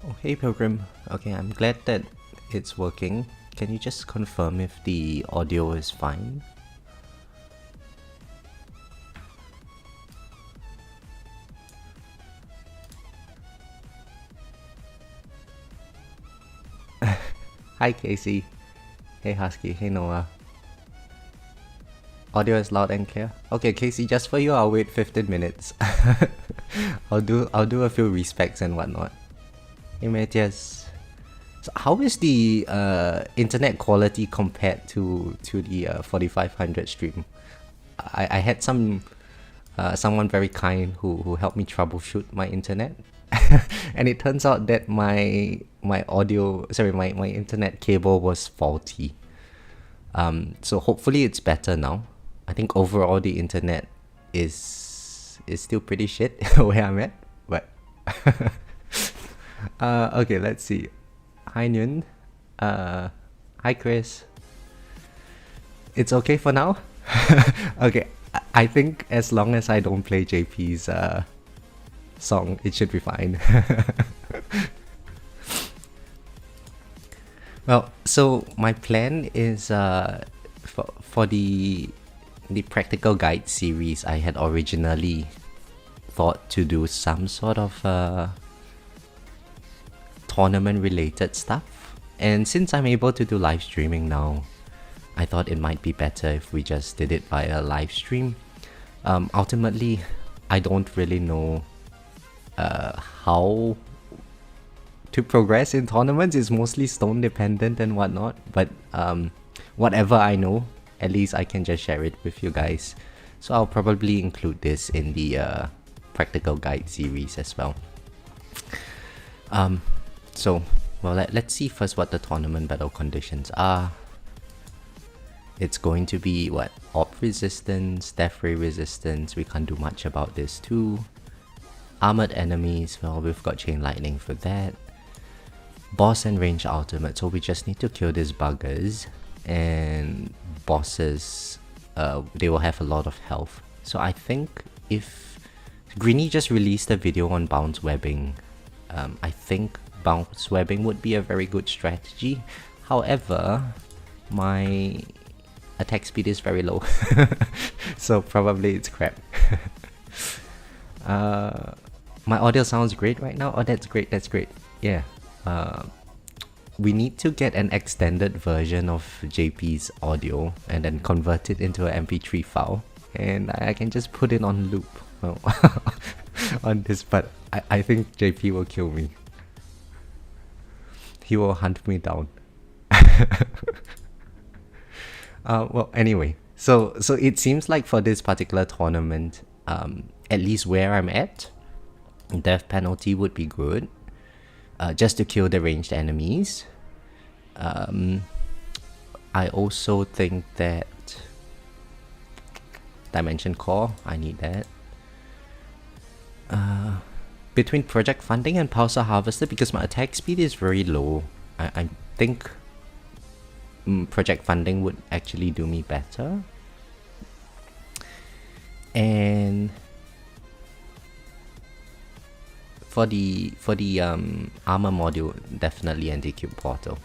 Oh, hey Pilgrim. Okay, I'm glad that it's working. Can you just confirm if the audio is fine? Hi Casey. Hey Husky. Hey Noah. Audio is loud and clear. Okay, Casey, just for you, I'll wait 15 minutes. I'll do a few respects and whatnot. Hey Matthias. So how is the internet quality compared to the 4500 stream? I had someone very kind who helped me troubleshoot my internet, and it turns out that my internet cable was faulty. So hopefully it's better now. I think overall the internet is still pretty shit where I'm at, but okay, let's see. Hi Nguyen. Hi Chris. It's okay for now. Okay, I think as long as I don't play JP's song, it should be fine. Well, so my plan is for the practical guide series, I had originally thought to do some sort of tournament related stuff. And since I'm able to do live streaming now, I thought it might be better if we just did it via live stream. Ultimately, I don't really know how to progress in tournaments. It's mostly stone dependent and whatnot, but whatever I know, at least I can just share it with you guys. So I'll probably include this in the practical guide series as well. So well, let's see first what the tournament battle conditions are. It's going to be what? Orb resistance, death ray resistance, we can't do much about this too. Armored enemies, well, we've got chain lightning for that. Boss and range ultimate, so we just need to kill these buggers. And bosses, they will have a lot of health. So I think if Greeny just released a video on bounce webbing, I think bounce webbing would be a very good strategy. However, my attack speed is very low, so probably it's crap. My audio sounds great right now. Oh, that's great, that's great. Yeah. We need to get an extended version of JP's audio and then convert it into an MP3 file, and I can just put it on loop on this, but I think JP will kill me. He will hunt me down. Well, anyway, so it seems like for this particular tournament, at least where I'm at, death penalty would be good, just to kill the ranged enemies. I also think that Dimension Core, I need that. Between Project Funding and Pulsar Harvester, because my attack speed is very low, I think Project Funding would actually do me better. And for the armor module, definitely Anti-Cube Portal.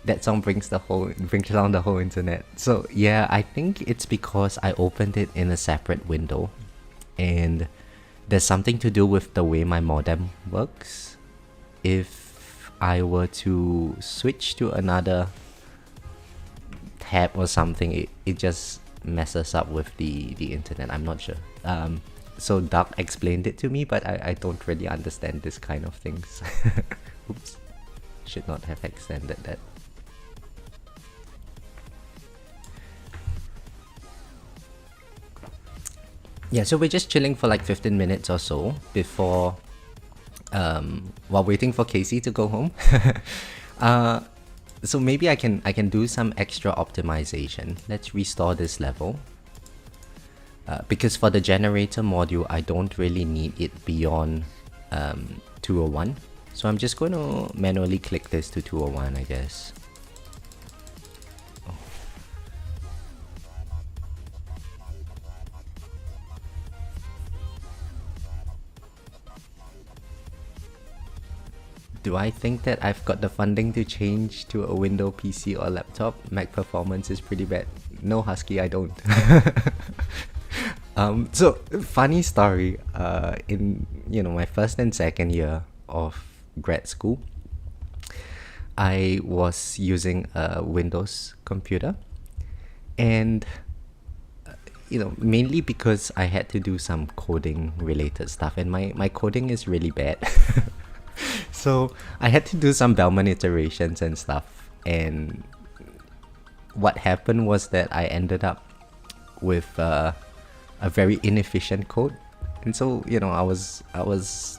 That song brings down the whole internet. So yeah, I think it's because I opened it in a separate window, and there's something to do with the way my modem works. If I were to switch to another tab or something, it just messes up with the internet. I'm not sure. So Doug explained it to me, but I don't really understand this kind of things. Oops, should not have extended that. Yeah, so we're just chilling for like 15 minutes or so before while waiting for Casey to go home. So maybe I can do some extra optimization. Let's restore this level. Because for the generator module, I don't really need it beyond 201. So I'm just going to manually click this to 201, I guess. Do I think that I've got the funding to change to a Windows PC or laptop? Mac performance is pretty bad. No, Husky, I don't. So funny story. In my first and second year of grad school, I was using a Windows computer, and mainly because I had to do some coding related stuff, and my coding is really bad. So I had to do some Bellman iterations and stuff, and what happened was that I ended up with a very inefficient code, and so I was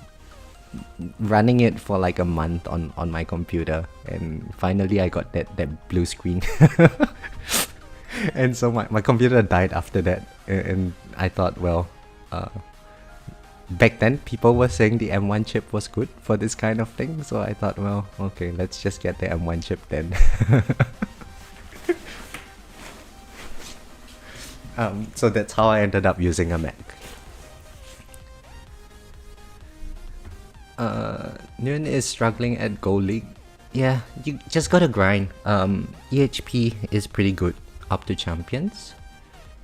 running it for like a month on my computer, and finally I got that blue screen. And so my computer died after that, and I thought, well, back then people were saying the M1 chip was good for this kind of thing, so I thought, well, okay, let's just get the M1 chip then. So that's how I ended up using a Mac. Nguyen is struggling at Gold League. Yeah, you just gotta grind. EHP is pretty good up to champions,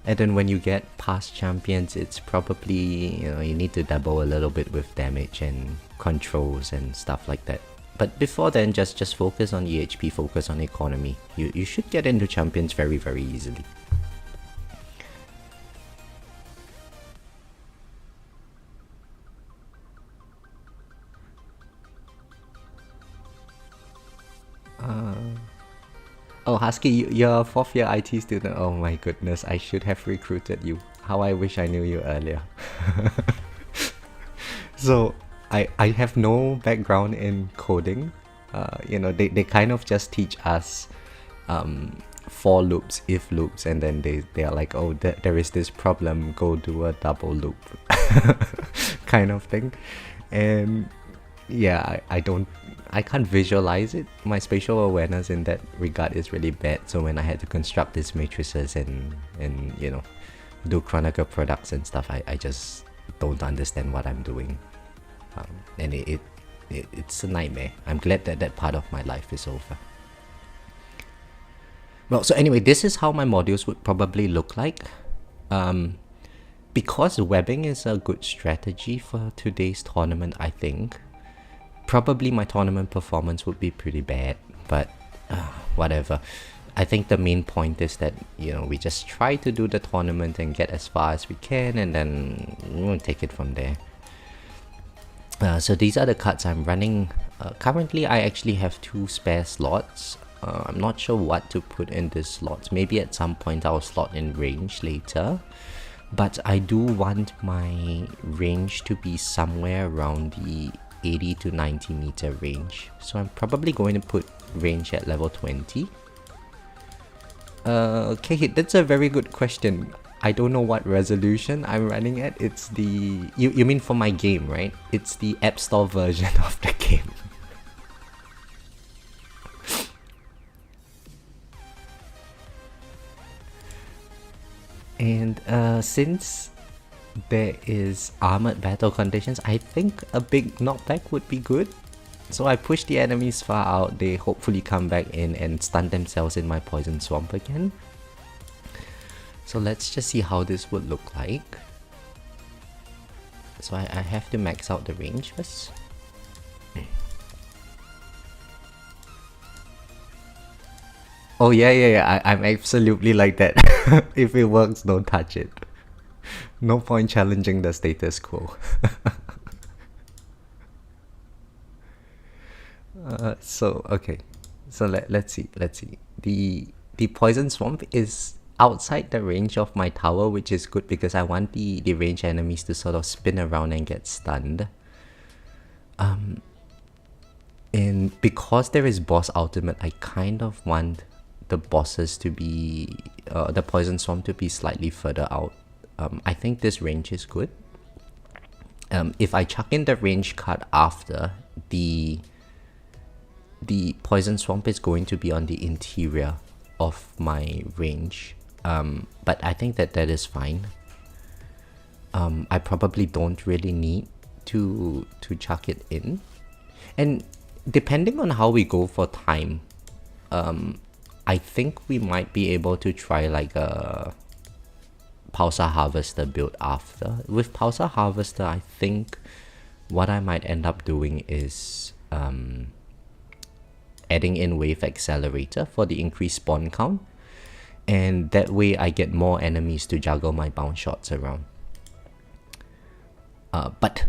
and then when you get past champions, it's probably you need to double a little bit with damage and controls and stuff like that. But before then, just focus on EHP, focus on economy. You should get into champions very easily. Oh, Husky, you're a fourth year IT student. Oh my goodness, I should have recruited you. How I wish I knew you earlier. So, I have no background in coding. They kind of just teach us for loops, if loops, and then they are like, oh, there is this problem, go do a double loop kind of thing. And yeah, I can't visualize it. My spatial awareness in that regard is really bad. So when I had to construct these matrices and do Chronicle products and stuff, I just don't understand what I'm doing, and it's a nightmare. I'm glad that part of my life is over. Well, so anyway, this is how my modules would probably look like. Because webbing is a good strategy for today's tournament, I think. Probably my tournament performance would be pretty bad, but whatever. I think the main point is that we just try to do the tournament and get as far as we can, and then we'll take it from there. So these are the cards I'm running. Currently, I actually have 2 spare slots. I'm not sure what to put in these slots. Maybe at some point I'll slot in range later. But I do want my range to be somewhere around the 80 to 90 meter range. So I'm probably going to put range at level 20. Okay, that's a very good question. I don't know what resolution I'm running at. It's the... You mean for my game, right? It's the App Store version of the game. And since there is armored battle conditions, I think a big knockback would be good. So I push the enemies far out, they hopefully come back in and stun themselves in my poison swamp again. So let's just see how this would look like. So I have to max out the range first. Oh yeah, I'm absolutely like that. If it works, don't touch it. No point challenging the status quo. Okay. So let's see. The poison swamp is outside the range of my tower, which is good because I want the range enemies to sort of spin around and get stunned. And because there is boss ultimate, I kind of want the bosses to be the poison swamp to be slightly further out. I think this range is good. If I chuck in the range card after, the poison swamp is going to be on the interior of my range, but I think that is fine. I probably don't really need to chuck it in. And depending on how we go for time, I think we might be able to try like a Pulsar Harvester build after. With Pulsar Harvester, I think what I might end up doing is adding in Wave Accelerator for the increased spawn count, and that way I get more enemies to juggle my bounce shots around. But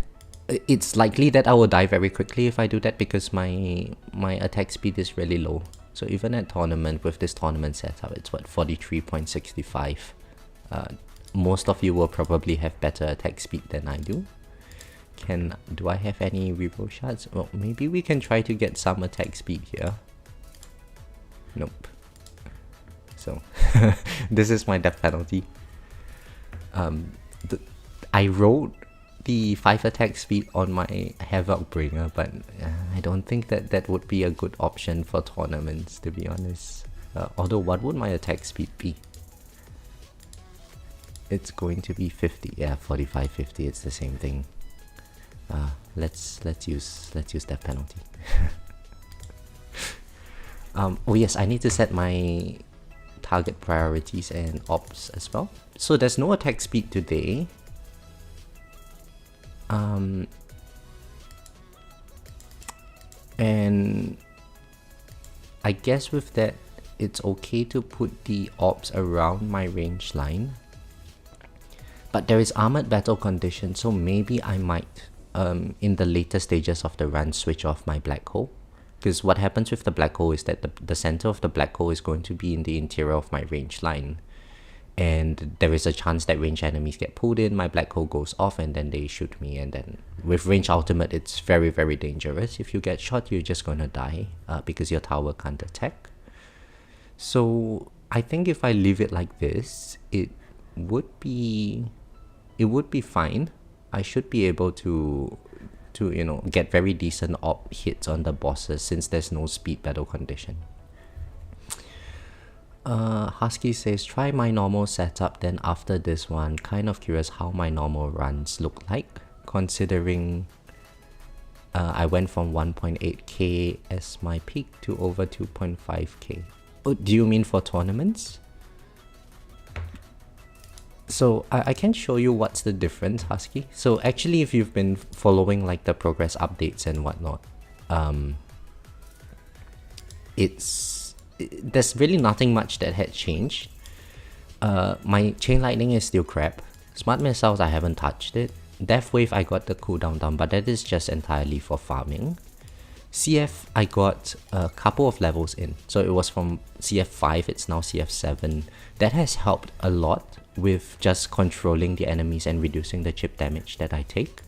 it's likely that I will die very quickly if I do that because my attack speed is really low. So even at tournament, with this tournament setup, it's what, 43.65. Most of you will probably have better attack speed than I do. Do I have any reroll shots? Well, maybe we can try to get some attack speed here. Nope. So this is my death penalty. I rolled the 5 attack speed on my Havoc Bringer, but I don't think that would be a good option for tournaments, to be honest. Although, what would my attack speed be? It's going to be 50. Yeah, 45, 50. It's the same thing. Let's use death penalty. Oh yes, I need to set my target priorities and ops as well. So there's no attack speed today. And I guess with that, it's okay to put the ops around my range line. But there is armored battle condition, so maybe I might, in the later stages of the run, switch off my black hole. Because what happens with the black hole is that the center of the black hole is going to be in the interior of my range line. And there is a chance that range enemies get pulled in, my black hole goes off, and then they shoot me. And then with range ultimate, it's very, very dangerous. If you get shot, you're just gonna die because your tower can't attack. So I think if I leave it like this, it would be fine. I should be able to get very decent op hits on the bosses since there's no speed battle condition. Husky says, try my normal setup, then after this one, kind of curious how my normal runs look like, considering I went from 1.8k as my peak to over 2.5k. Oh, do you mean for tournaments? So I can show you what's the difference, Husky. So actually, if you've been following like the progress updates and whatnot, there's really nothing much that had changed. My Chain Lightning is still crap. Smart Missiles, I haven't touched it. Death Wave, I got the cooldown down, but that is just entirely for farming. CF, I got a couple of levels in. So it was from CF 5, it's now CF 7. That has helped a lot with just controlling the enemies and reducing the chip damage that I take.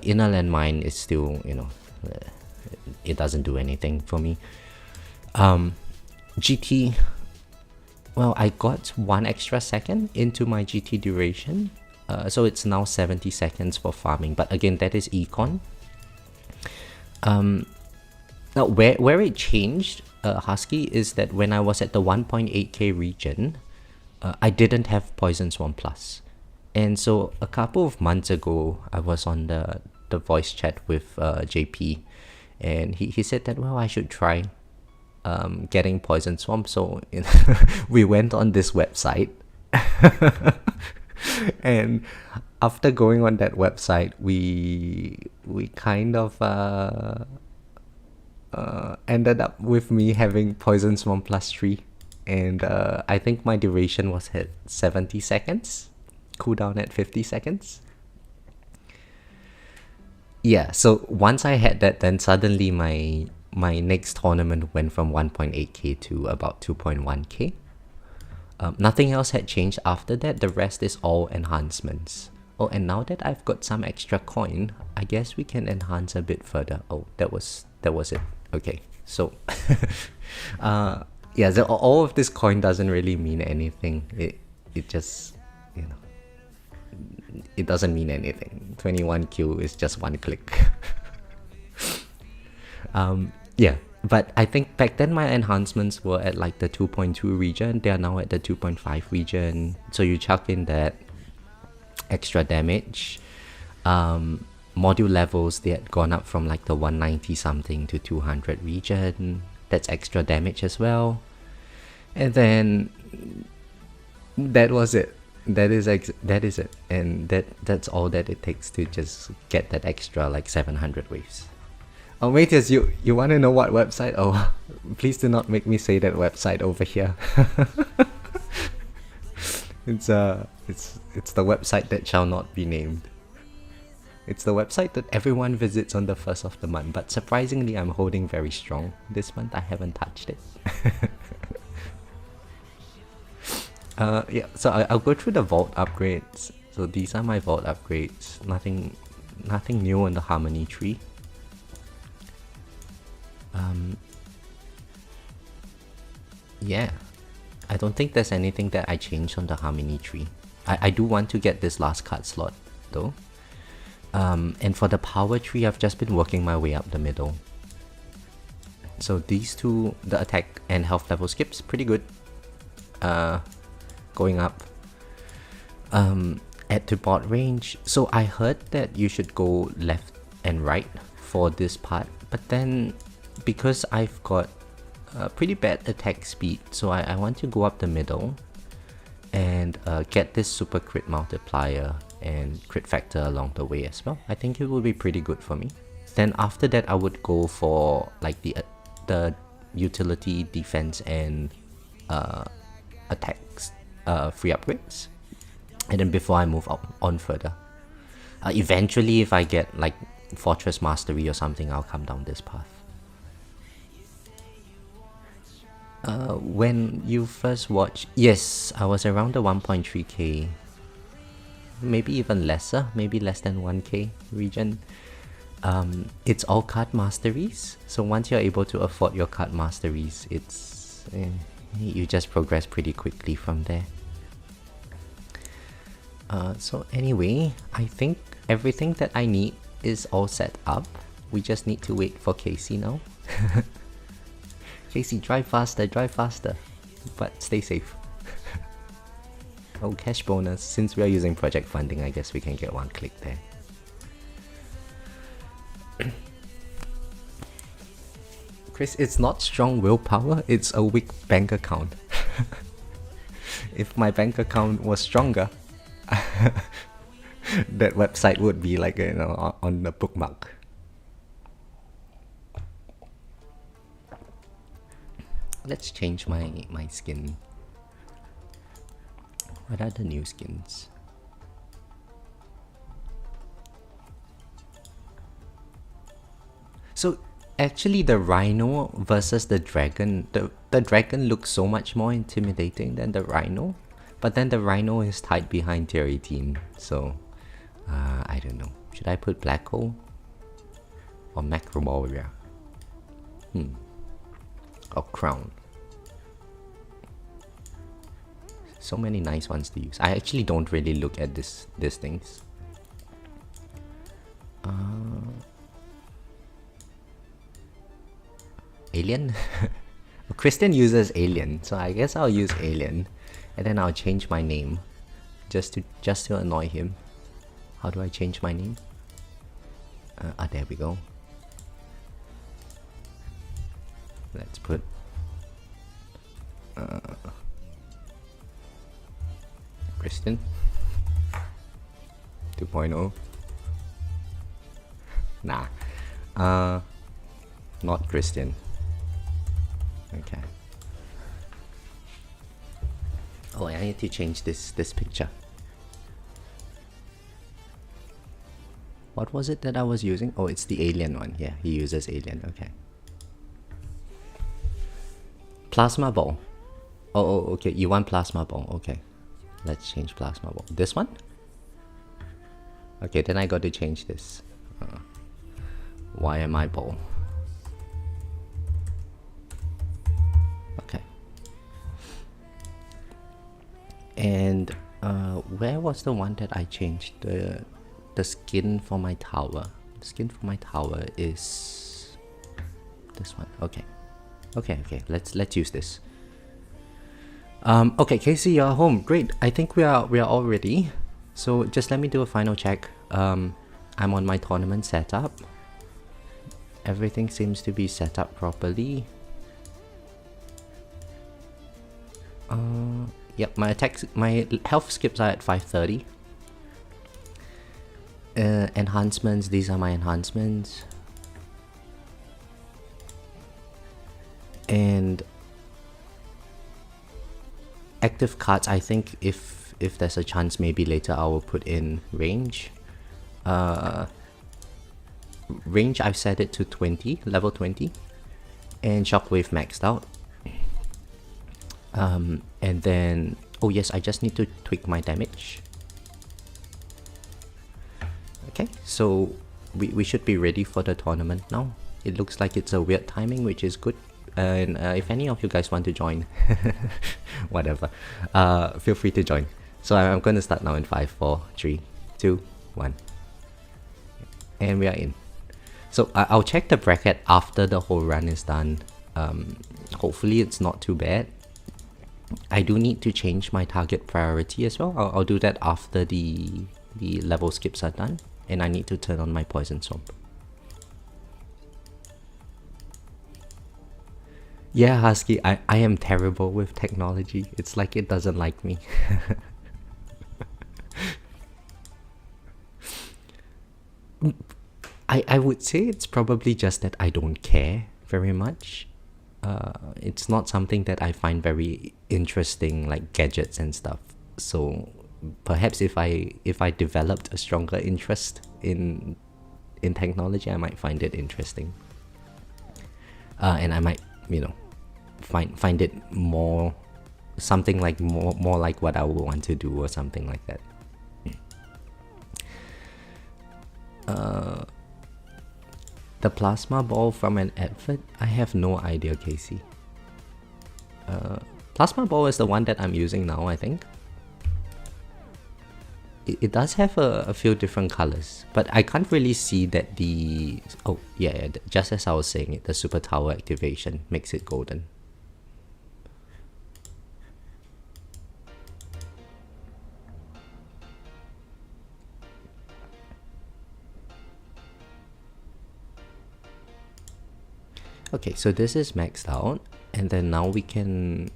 Inner Landmine is still, it doesn't do anything for me. GT, well, I got 1 extra second into my GT duration, so it's now 70 seconds for farming, but again, that is econ. Now where it changed, Husky, is that when I was at the 1.8k region, I didn't have Poison Swarm Plus, and so a couple of months ago, I was on the voice chat with JP, and he said that, well, I should try getting Poison Swarm. So we went on this website and after going on that website, we kind of ended up with me having Poison Swarm plus 3, and I think my duration was at 70 seconds, cooldown at 50 seconds. Yeah, so once I had that, then suddenly my next tournament went from 1.8k to about 2.1k. Nothing else had changed after that. The rest is all enhancements. Oh, and now that I've got some extra coin, I guess we can enhance a bit further. Oh, that was it. Okay, so yeah, so all of this coin doesn't really mean anything. It just, it doesn't mean anything. 21Q is just one click. Yeah, but I think back then my enhancements were at like the 2.2 region. They are now at the 2.5 region. So you chuck in that extra damage. module levels, they had gone up from like the 190 something to 200 region. That's extra damage as well. And then that was it. That is it. And that's all that it takes to just get that extra like 700 waves. Oh, Matthias, you want to know what website? Oh, please do not make me say that website over here. It's the website that shall not be named. It's the website that everyone visits on the first of the month, but surprisingly I'm holding very strong. This month I haven't touched it. Yeah, so I'll go through the vault upgrades. So these are my vault upgrades. Nothing new on the Harmony tree. Yeah, I don't think there's anything that I changed on the Harmony tree. I do want to get this last card slot though. And for the power tree, I've just been working my way up the middle. So these two, the attack and health level skips, pretty good. Going up. Add to bot range. So I heard that you should go left and right for this part, but then because I've got pretty bad attack speed, so I want to go up the middle and get this super crit multiplier and crit factor along the way as well. I think it will be pretty good for me. Then after that I would go for like the utility, defense and attacks free upgrades, and then before I move on further, eventually if I get like Fortress Mastery or something, I'll come down this path. When you first watched, yes, I was around the 1.3k, maybe even lesser, maybe less than 1k region. It's all card masteries, so once you're able to afford your card masteries, it's you just progress pretty quickly from there. So anyway, I think everything that I need is all set up. We just need to wait for Casey now. Casey, drive faster, but stay safe. Oh, cash bonus. Since we are using project funding, I guess we can get one click there. Chris, it's not strong willpower, it's a weak bank account. If my bank account was stronger, that website would be like, you know, on the bookmark. Let's change my skin. What are the new skins? So actually the rhino versus the dragon, the dragon looks so much more intimidating than the rhino, but then the rhino is tied behind tier 18, so I don't know. Should I put Black Hole or Macro Warrior? Or Crown? So many nice ones to use. I actually don't really look at these things. Alien? Christian uses Alien, so I guess I'll use Alien, and then I'll change my name just to annoy him. How do I change my name? There we go. Let's put Christian 2.0. Nah. Not Christian. Okay. Oh, I need to change this picture. What was it that I was using? Oh, it's the alien one. Yeah, he uses alien. Okay. Plasma ball. Oh, okay. You want plasma ball. Okay. Let's change plasma ball. This one? Okay, then I got to change this. YMI ball. Okay. And where was the one that I changed? The skin for my tower. The skin for my tower is this one. Okay. Okay. Let's use this. Okay, Casey, you're home. Great. I think we are all ready. So just let me do a final check. I'm on my tournament setup. Everything seems to be set up properly. Yep, my health skips are at 530. Enhancements, these are my enhancements. And active cards, I think if there's a chance, maybe later I will put in range. Range, I've set it to 20, level 20. And shockwave maxed out. And then, oh yes, I just need to tweak my damage. Okay, so we should be ready for the tournament now. It looks like it's a weird timing, which is good. And if any of you guys want to join, whatever, feel free to join. So I'm going to start now in 5, 4, 3, 2, 1. And we are in. So I'll check the bracket after the whole run is done. Hopefully it's not too bad. I do need to change my target priority as well. I'll do that after the level skips are done. And I need to turn on my Poison Swamp. Yeah, Husky, I am terrible with technology. It's like it doesn't like me. I would say it's probably just that I don't care very much. It's not something that I find very interesting, like gadgets and stuff. So perhaps if I developed a stronger interest in technology, I might find it interesting. And I might, you know, find it more something like more like what I would want to do or something like that. The plasma ball from an advert? I have no idea, Casey. Plasma ball is the one that I'm using now, I think. It does have a few different colors, but I can't really see that the... Oh, yeah, just as I was saying it, the super tower activation makes it golden. Okay, so this is maxed out, and then now we can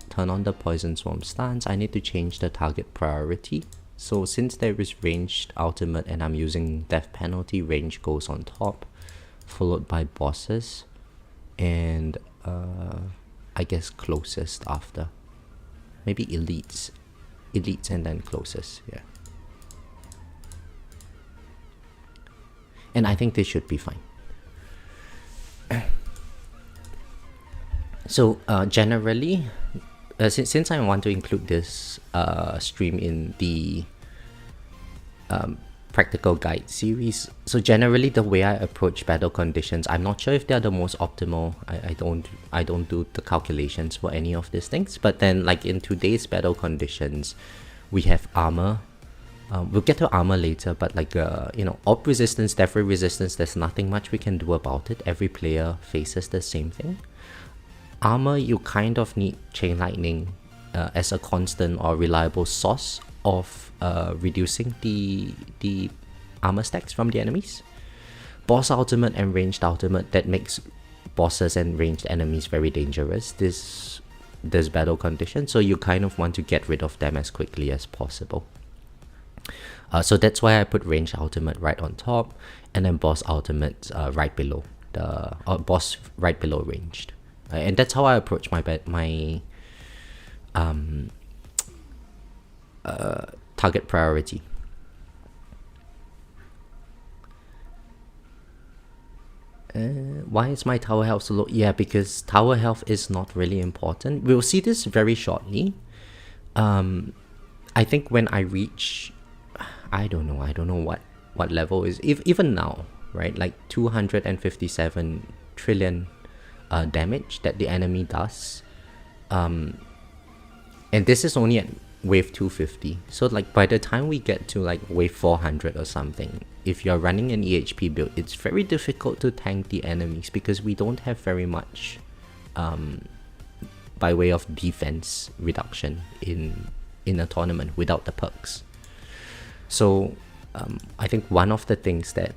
turn on the Poison Swarm stance. I need to change the target priority. So since there is ranged ultimate and I'm using death penalty, range goes on top, followed by bosses, and I guess closest after. Maybe elites and then closest, yeah. And I think this should be fine. So generally, since I want to include this stream in the practical guide series, so generally the way I approach battle conditions, I'm not sure if they're the most optimal. I don't do the calculations for any of these things, but then like in today's battle conditions, we have armor. We'll get to armor later, but like you know, orb resistance, death ray resistance, there's nothing much we can do about it. Every player faces the same thing. Armor, you kind of need Chain Lightning as a constant or reliable source of reducing the armor stacks from the enemies. Boss ultimate and ranged ultimate, that makes bosses and ranged enemies very dangerous this battle condition, so you kind of want to get rid of them as quickly as possible. So that's why I put ranged ultimate right on top, and then boss ultimate right below the boss right below ranged. And that's how I approach my target priority. Why is my tower health so low? Yeah, because tower health is not really important. We'll see this very shortly. I think when I reach, I don't know what level is, even now, right? Like 257 trillion damage that the enemy does, and this is only at wave 250. So like by the time we get to like wave 400 or something, if you're running an EHP build, it's very difficult to tank the enemies because we don't have very much by way of defense reduction in a tournament without the perks. So I think one of the things that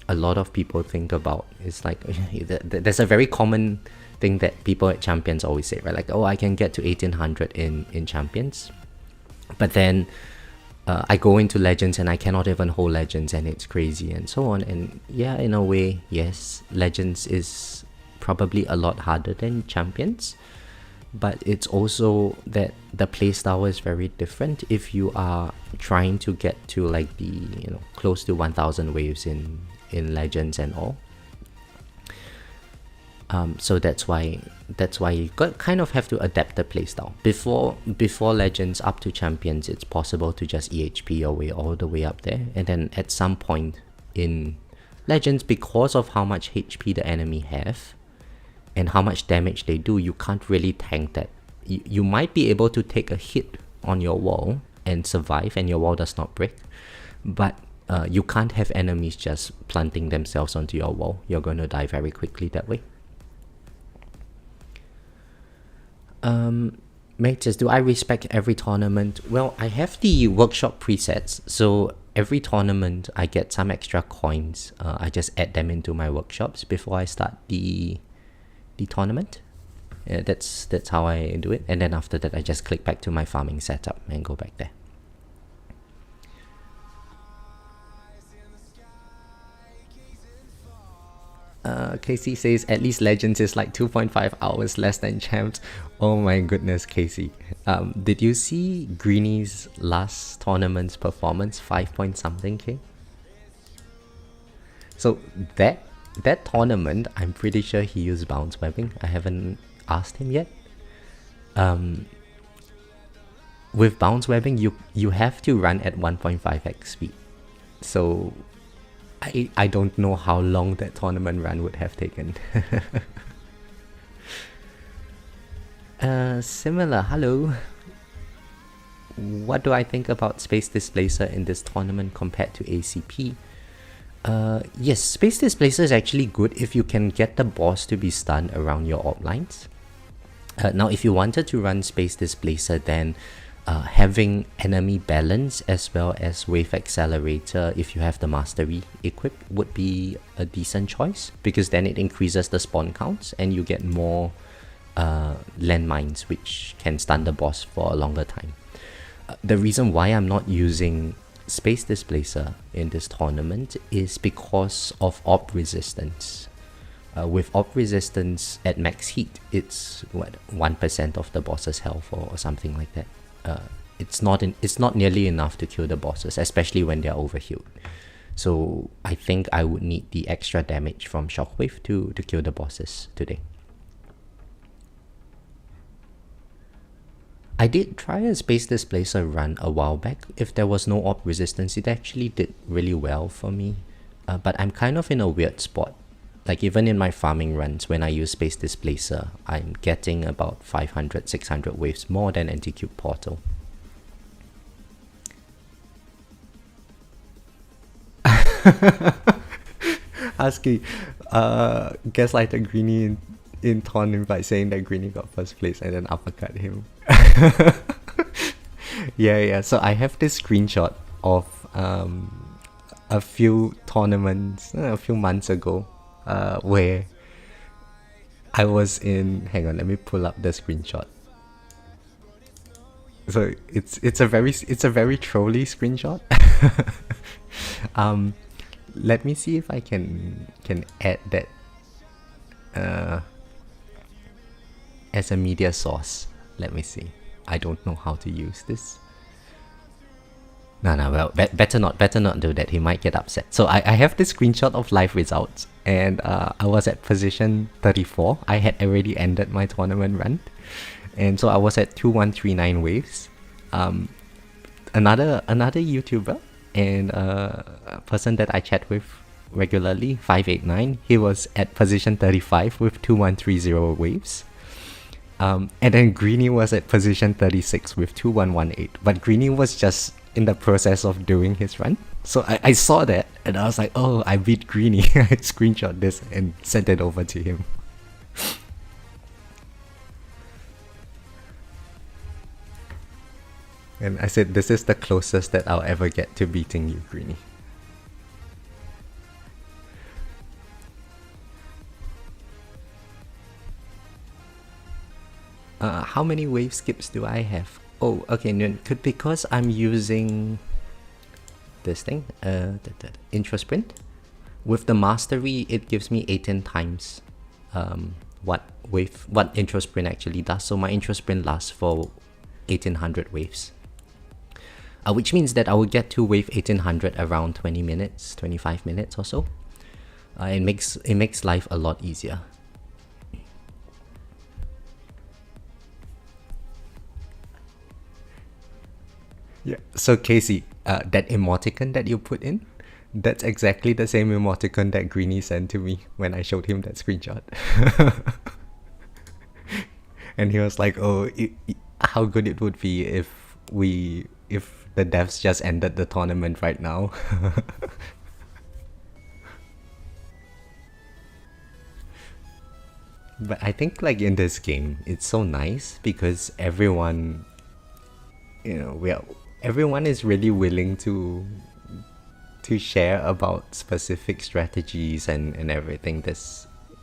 a lot of people think about is like, there's a very common thing that people at Champions always say, right? Like, oh, I can get to 1800 in Champions, but then I go into Legends and I cannot even hold Legends, and it's crazy and so on. And yeah, in a way, yes, Legends is probably a lot harder than Champions, but it's also that the playstyle is very different. If you are trying to get to like the close to 1000 waves in Legends and all, so that's why you kind of have to adapt the playstyle. Before Legends up to Champions, it's possible to just EHP your way all the way up there, and then at some point in Legends, because of how much HP the enemy have and how much damage they do, you can't really tank that. You might be able to take a hit on your wall and survive, and your wall does not break, but you can't have enemies just planting themselves onto your wall. You're going to die very quickly that way. Mates, do I respect every tournament? Well, I have the workshop presets, so every tournament I get some extra coins. I just add them into my workshops before I start the tournament. That's how I do it, and then after that I just click back to my farming setup and go back there. Casey says at least Legends is like 2.5 hours less than Champs. Oh my goodness, Casey. Did you see Greeny's last tournament's performance? 5 point something K? So that tournament, I'm pretty sure he used bounce webbing. I haven't asked him yet. With bounce webbing, you have to run at 1.5x speed. So I don't know how long that tournament run would have taken. Similar, hello. What do I think about Space Displacer in this tournament compared to ACP? Yes, Space Displacer is actually good if you can get the boss to be stunned around your orb lines. Now, if you wanted to run Space Displacer, then having enemy balance as well as wave accelerator, if you have the mastery equipped, would be a decent choice, because then it increases the spawn counts and you get more landmines which can stun the boss for a longer time. The reason why I'm not using Space Displacer in this tournament is because of orb resistance. With orb resistance at max heat, it's 1% of the boss's health or something like that. It's not nearly enough to kill the bosses, especially when they're overhealed. So I think I would need the extra damage from Shockwave to kill the bosses today. I did try a Space Displacer run a while back. If there was no orb resistance, it actually did really well for me. But I'm kind of in a weird spot. Like even in my farming runs, when I use Space Displacer, I'm getting about 500-600 waves more than Anticube Portal. Husky, gaslighted Greeny in tournament by saying that Greeny got first place and then uppercut him. Yeah. So I have this screenshot of a few tournaments a few months ago. Where I was in, hang on, let me pull up the screenshot. So it's a very trolly screenshot. Let me see if I can add that as a media source. Let me see. I don't know how to use this. Well, better not do that. He might get upset. So I have this screenshot of live results, and I was at position 34. I had already ended my tournament run, and so I was at 2139 waves. Another YouTuber and a person that I chat with regularly, 589, he was at position 35 with 2130 waves. And then Greeny was at position 36 with 2118. But Greeny was just in the process of doing his run. So I saw that and I was like, oh, I beat Greeny. I screenshot this and sent it over to him. And I said, this is the closest that I'll ever get to beating you, Greeny. how many wave skips do I have? Oh, okay, no, because I'm using this thing, intro sprint. With the mastery, it gives me 18 times what intro sprint actually does. So my intro sprint lasts for 1800 waves. Which means that I will get to wave 1800 around 20 minutes, 25 minutes or so. It makes life a lot easier. Yeah. So Casey, that emoticon that you put in, that's exactly the same emoticon that Greeny sent to me when I showed him that screenshot. And he was like, "Oh, how good it would be if the devs just ended the tournament right now." But I think like in this game, it's so nice because everyone, everyone is really willing to share about specific strategies and everything.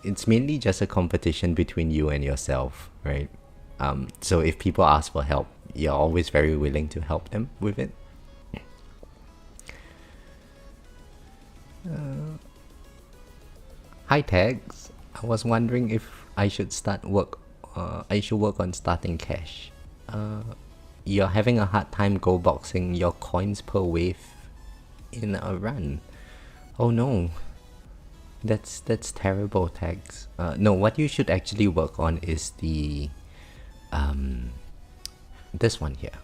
It's mainly just a competition between you and yourself, right? So if people ask for help, you're always very willing to help them with it. Hi Tags, I was wondering if I should work on starting cash. You're having a hard time go boxing your coins per wave in a run. Oh no, that's terrible, Tags. No, what you should actually work on is the this one here.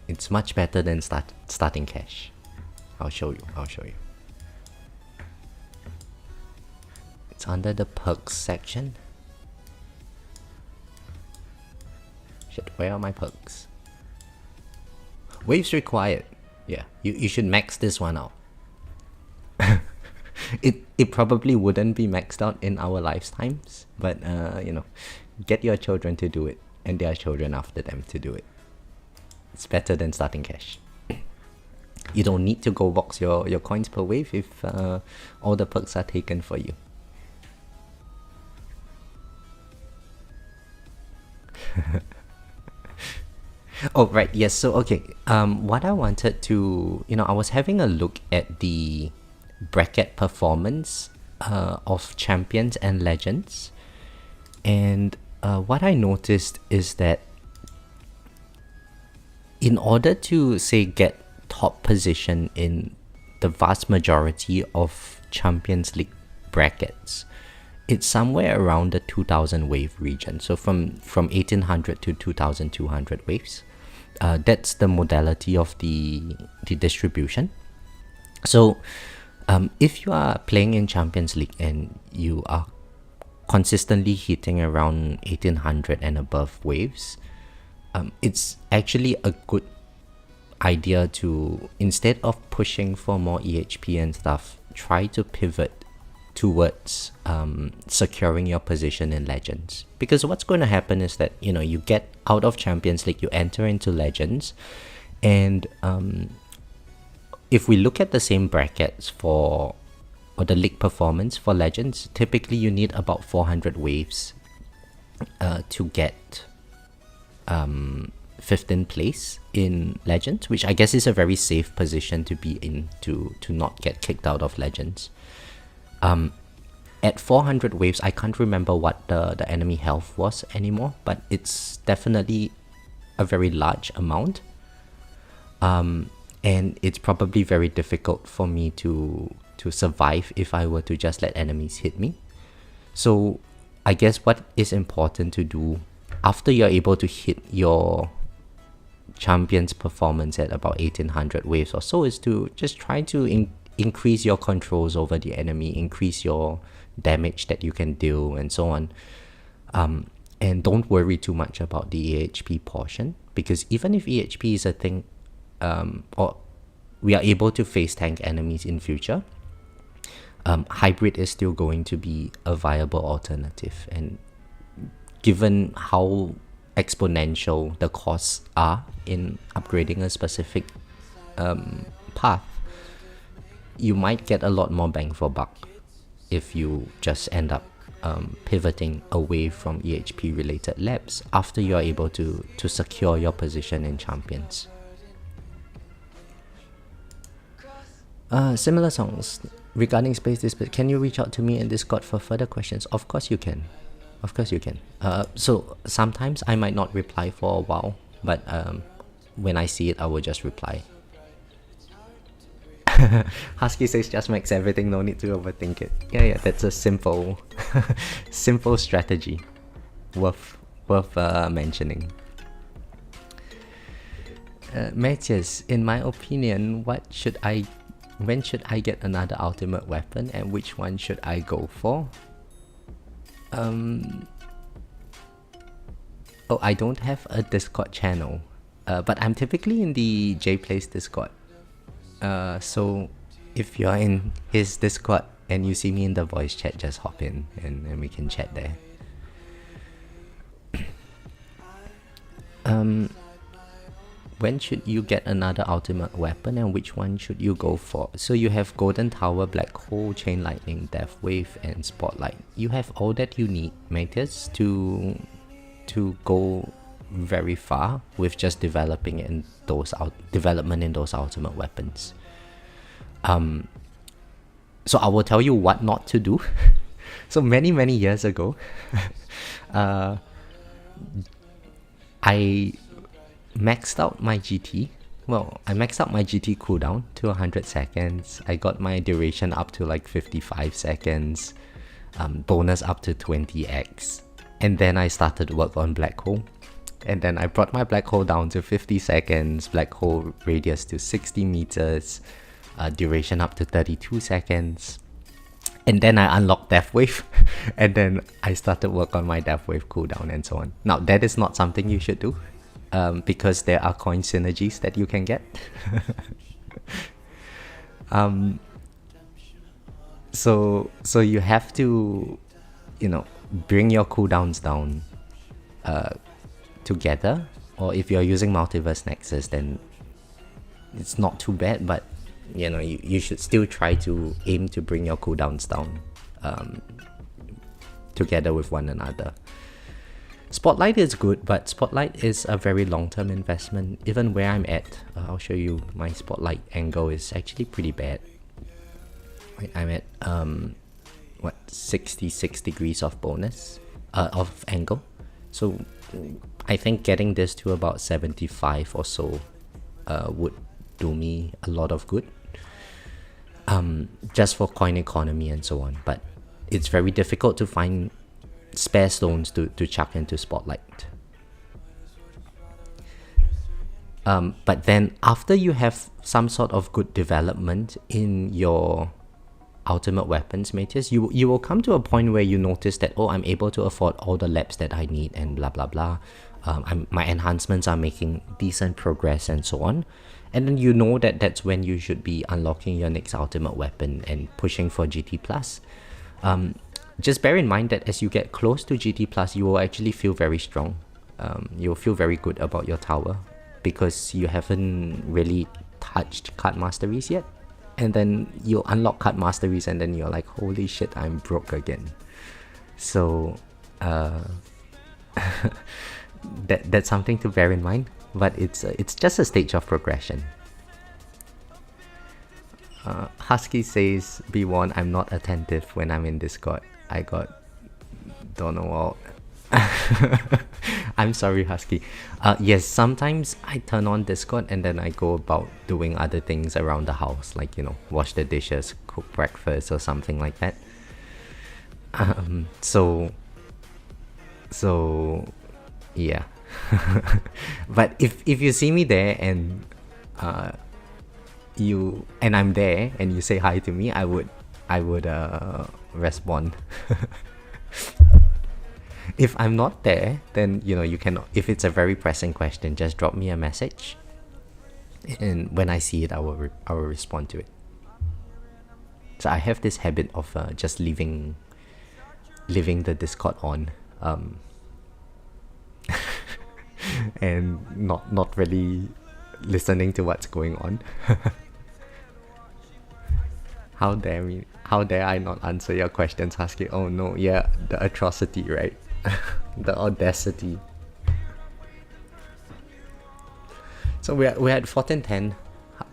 It's much better than starting cash. I'll show you. It's under the perks section. Shit, where are my perks? Waves required. Yeah, you should max this one out. It probably wouldn't be maxed out in our lifetimes, but get your children to do it, and their children after them to do it. It's better than starting cash. You don't need to go box your coins per wave if all the perks are taken for you. Oh, right, yes, so okay, what I wanted to, I was having a look at the bracket performance of champions and legends, and what I noticed is that in order to, say, get top position in the vast majority of Champions League brackets, it's somewhere around the 2000 wave region. So from 1800 to 2200 waves. That's the modality of the distribution. So if you are playing in Champions League and you are consistently hitting around 1800 and above waves, it's actually a good idea to, instead of pushing for more EHP and stuff, try to pivot towards securing your position in Legends. Because what's going to happen is that, you get out of Champions League, you enter into Legends, and if we look at the same brackets or the league performance for Legends, typically you need about 400 waves to get 15th place in Legends, which I guess is a very safe position to be in to not get kicked out of Legends. At 400 waves, I can't remember what the enemy health was anymore, but it's definitely a very large amount. And it's probably very difficult for me to survive if I were to just let enemies hit me. So I guess what is important to do after you're able to hit your champion's performance at about 1800 waves or so is to just try to increase your controls over the enemy, increase your damage that you can deal, and so on. And don't worry too much about the EHP portion, because even if EHP is a thing, or we are able to face tank enemies in future, hybrid is still going to be a viable alternative. And given how exponential the costs are in upgrading a specific path, you might get a lot more bang for buck if you just end up pivoting away from EHP related labs after you're able to secure your position in champions. Similar songs regarding space display. Can you reach out to me in Discord for further questions? Of course you can. Of course you can. So sometimes I might not reply for a while, but when I see it, I will just reply. Husky says just makes everything, no need to overthink it. Yeah, that's a simple simple strategy worth mentioning. Matthias, in my opinion, when should I get another ultimate weapon and which one should I go for? Oh, I don't have a Discord channel, but I'm typically in the JPlays Discord. So if you're in his Discord and you see me in the voice chat, just hop in and we can chat there. When should you get another ultimate weapon and which one should you go for? So you have Golden Tower, Black Hole, Chain Lightning, Death Wave, and Spotlight. You have all that you need, Matthias, to go very far with just development in those ultimate weapons. So I will tell you what not to do. So many years ago, I maxed out my GT. Well, I maxed out my GT cooldown to 100 seconds. I got my duration up to like 55 seconds. Bonus up to 20x. And then I started work on Black Hole. And then I brought my Black Hole down to 50 seconds. Black Hole radius to 60 meters. Duration up to 32 seconds. And then I unlocked Death Wave. And then I started work on my Death Wave cooldown and so on. Now, that is not something you should do. Because there are coin synergies that you can get. So you have to, bring your cooldowns down together. Or if you're using Multiverse Nexus, then it's not too bad, but you should still try to aim to bring your cooldowns down together with one another. Spotlight is good, but Spotlight is a very long-term investment. Even where I'm at, I'll show you my Spotlight angle is actually pretty bad. I'm at 66 degrees of bonus of angle. So I think getting this to about 75 or so would do me a lot of good. Just for coin economy and so on. But it's very difficult to find spare stones to chuck into Spotlight. But then after you have some sort of good development in your ultimate weapons, Matthias, you will come to a point where you notice that, I'm able to afford all the labs that I need and blah blah blah. My enhancements are making decent progress and so on. And then you know that that's when you should be unlocking your next ultimate weapon and pushing for GT+. Just bear in mind that as you get close to GT+, you will actually feel very strong. You'll feel very good about your tower because you haven't really touched card masteries yet. And then you'll unlock card masteries and then you're like, holy shit, I'm broke again. So that's something to bear in mind. But it's just a stage of progression. Husky says, be warned, I'm not attentive when I'm in Discord. I got don't know what. I'm sorry, Husky. Yes, sometimes I turn on Discord and then I go about doing other things around the house, like wash the dishes, cook breakfast or something like that. So yeah. But if you see me there and I'm there and you say hi to me, I would respond. If I'm not there, then you can, if it's a very pressing question, just drop me a message and when I see it I will respond to it. So I have this habit of just leaving the Discord on and not really listening to what's going on. How dare I not answer your questions, Husky? Oh no, yeah, the atrocity, right? The audacity. So we're at 14:10.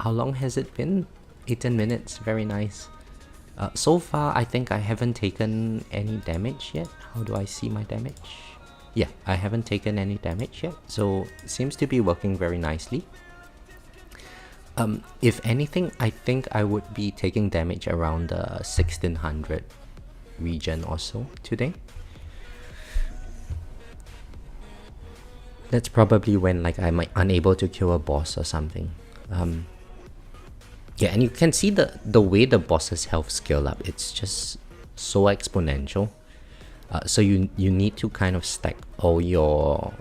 How long has it been? 18 minutes. Very nice. So far, I think I haven't taken any damage yet. How do I see my damage? Yeah, I haven't taken any damage yet. So it seems to be working very nicely. If anything, I think I would be taking damage around the 1600 region or so today. That's probably when like I might unable to kill a boss or something. Yeah, and you can see the way the boss's health scale up. It's just so exponential. So you need to kind of stack all your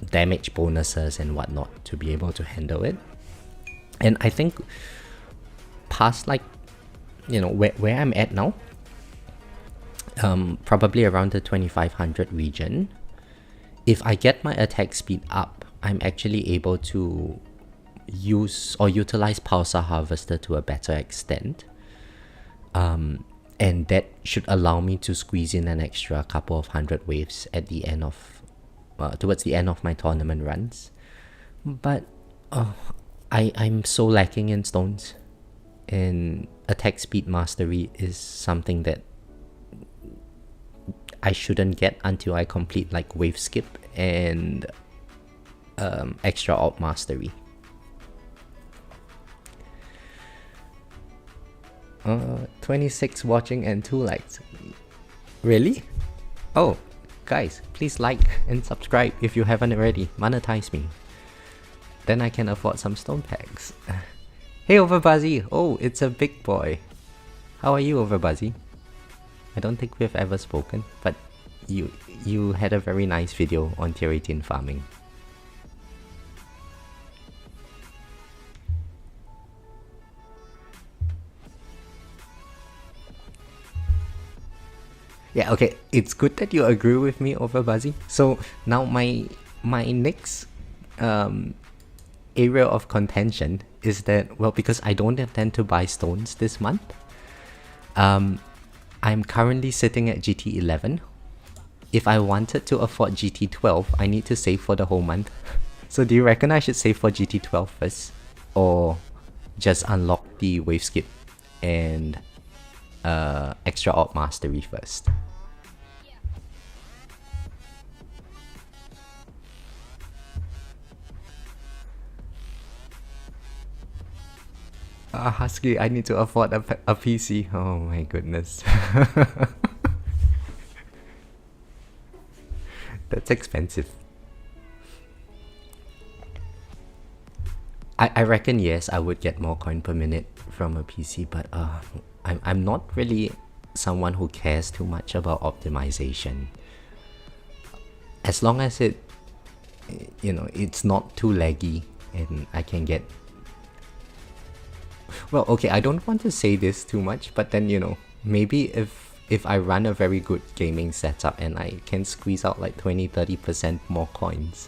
damage bonuses and whatnot to be able to handle it. And I think past like, you know, where I'm at now, probably around the 2500 region, if I get my attack speed up, I'm actually able to use or utilize Pulsar Harvester to a better extent. And that should allow me to squeeze in an extra couple of hundred waves at the end of, towards the end of my tournament runs. But I'm so lacking in stones, and attack speed mastery is something that I shouldn't get until I complete like wave skip and extra alt mastery. 26 watching and 2 likes. Really? Oh, guys, please like and subscribe if you haven't already. Monetize me. Then I can afford some stone packs. Hey Overbuzzy! Oh, it's a big boy. How are you, Overbuzzy? I don't think we've ever spoken, but you had a very nice video on tier 18 farming. Yeah, okay, it's good that you agree with me, Overbuzzy. So now my next area of contention is that, well, because I don't intend to buy stones this month, I'm currently sitting at GT 11. If I wanted to afford GT 12, I need to save for the whole month. So do you reckon I should save for GT 12 first? Or just unlock the wave skip and extra alt mastery first? Husky, I need to afford a PC. Oh my goodness. That's expensive. I reckon yes, I would get more coin per minute from a PC, but I'm not really someone who cares too much about optimization. As long as it, you know, it's not too laggy and I can get... Well, okay, I don't want to say this too much, but then, you know, maybe if I run a very good gaming setup and I can squeeze out like 20-30% more coins,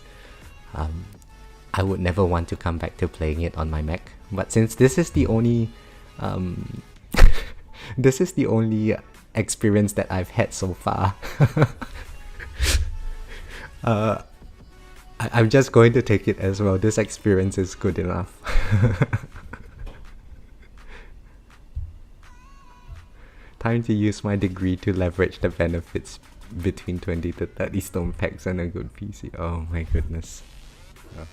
I would never want to come back to playing it on my Mac. But since this is the only this is the only experience that I've had so far, I'm just going to take it as well. This experience is good enough. Time to use my degree to leverage the benefits between 20 to 30 stone packs and a good PC. Oh my goodness. Oh.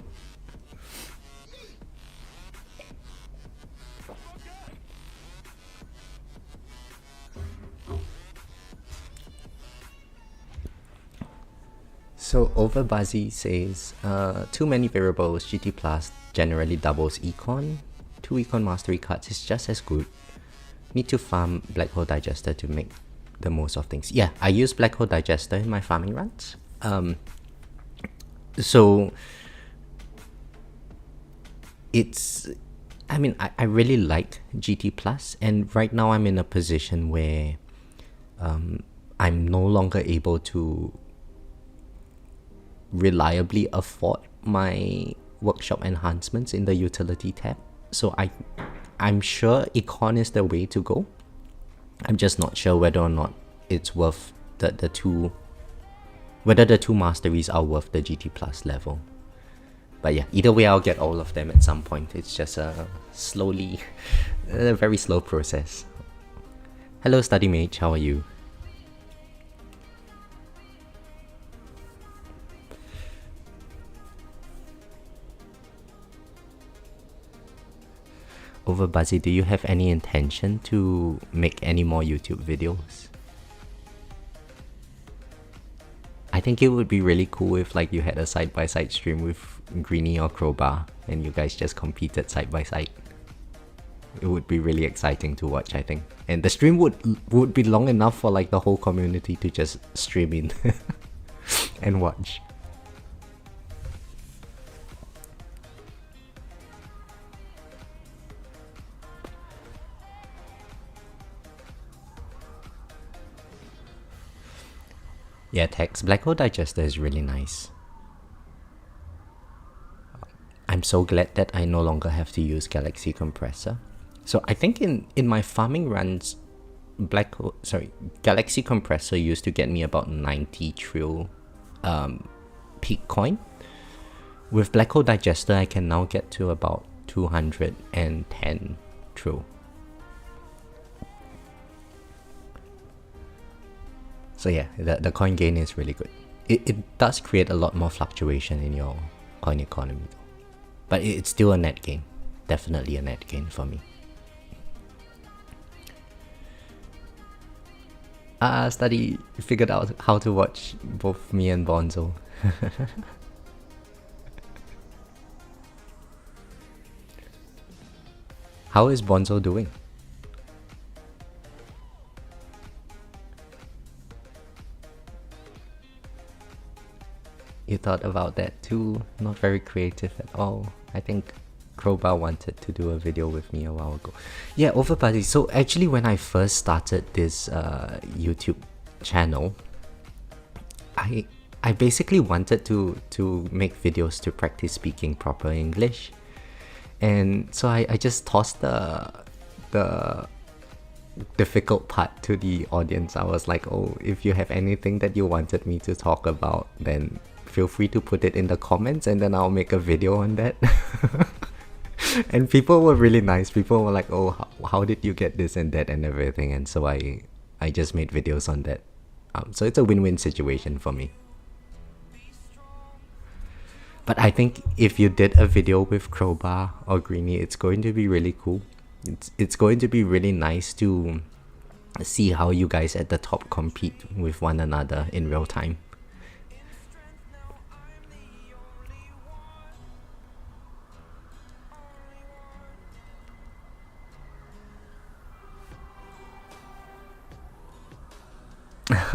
So Overbuzzy says, too many variables, GT Plus generally doubles econ. 2 econ mastery cards is just as good. Need to farm Black Hole Digester to make the most of things. Yeah, I use Black Hole Digester in my farming runs. So it's, I mean, I really like GT Plus, and right now I'm in a position where I'm no longer able to reliably afford my workshop enhancements in the utility tab. So I'm sure econ is the way to go. I'm just not sure whether or not it's worth the two, whether the two masteries are worth the GT Plus level. But yeah, either way, I'll get all of them at some point. It's just a very slow process. Hello, Study Mage, how are you? Over Buzzy, do you have any intention to make any more YouTube videos? I think it would be really cool if like you had a side-by-side stream with Greenie or Crowbar and you guys just competed side by side. It would be really exciting to watch, I think. And the stream would be long enough for like the whole community to just stream in and watch. Yeah, Tex, Black Hole Digester is really nice. I'm so glad that I no longer have to use Galaxy Compressor. So I think in my farming runs, Galaxy Compressor used to get me about 90 trill peak coin. With Black Hole Digester, I can now get to about 210 trill. So yeah, the coin gain is really good. It does create a lot more fluctuation in your coin economy though. But it's still a net gain. Definitely a net gain for me. Study figured out how to watch both me and Bonzo. How is Bonzo doing? You thought about that too? Not very creative at all. I think Crowbar wanted to do a video with me a while ago. Yeah, Overbuddy. So actually when I first started this YouTube channel, I basically wanted to make videos to practice speaking proper English. And so I just tossed the difficult part to the audience. I was like, oh, if you have anything that you wanted me to talk about, then feel free to put it in the comments and then I'll make a video on that. And people were really nice. People were like, oh, how did you get this and that and everything. And so I just made videos on that. So it's a win-win situation for me. But I think if you did a video with Crowbar or Greenie, it's going to be really cool. It's going to be really nice to see how you guys at the top compete with one another in real time.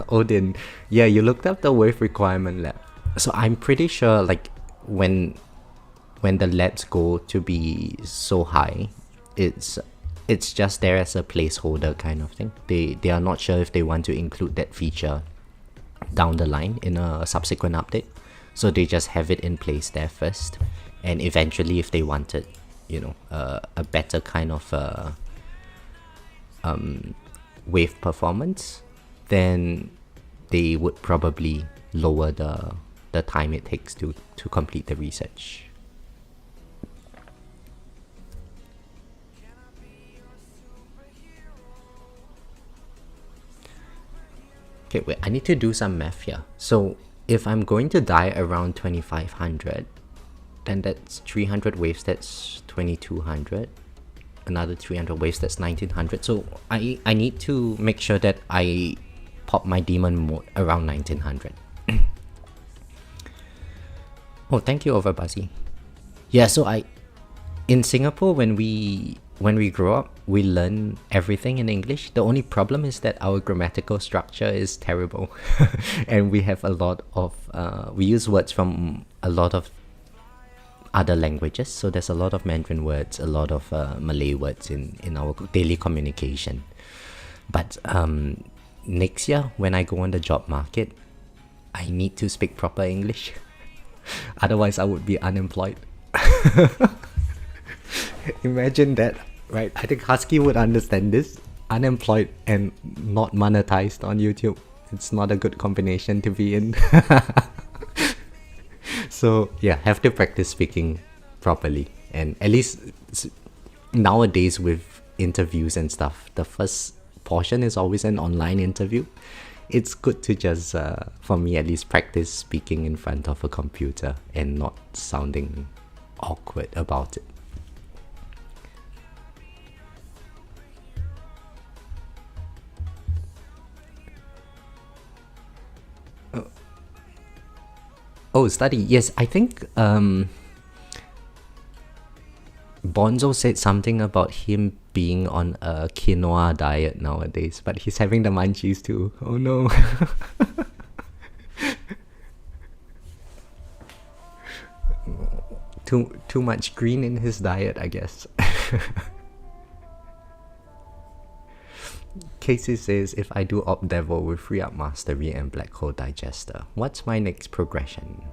Odin, yeah, you looked up the wave requirement lab. So I'm pretty sure like when the labs go to be so high, it's just there as a placeholder kind of thing. They are not sure if they want to include that feature down the line in a subsequent update. So they just have it in place there first. And eventually if they wanted, you know, a better kind of wave performance, then they would probably lower the time it takes to complete the research. Okay, wait, I need to do some math here. So if I'm going to die around 2500, then that's 300 waves, that's 2200. Another 300 waves, that's 1900. So I need to make sure that I pop my demon mode around 1900. Oh, thank you, Overbuzzy. Yeah, so in Singapore, when we grow up, we learn everything in English. The only problem is that our grammatical structure is terrible. And we have a lot of we use words from a lot of other languages. So there's a lot of Mandarin words, a lot of Malay words in our daily communication. But next year, when I go on the job market, I need to speak proper English. Otherwise, I would be unemployed. Imagine that. right? I think Husky would understand this. Unemployed and not monetized on YouTube. It's not a good combination to be in. So yeah, have to practice speaking properly. And at least nowadays with interviews and stuff, the first portion is always an online interview. It's good to just, for me at least, practice speaking in front of a computer and not sounding awkward about it. Oh, study. Yes, I think Bonzo said something about him being on a quinoa diet nowadays, but he's having the munchies too. Oh no. Too much green in his diet, I guess. Casey says, if I do Op Devil with Free Up Mastery and Black Hole Digester, what's my next progression?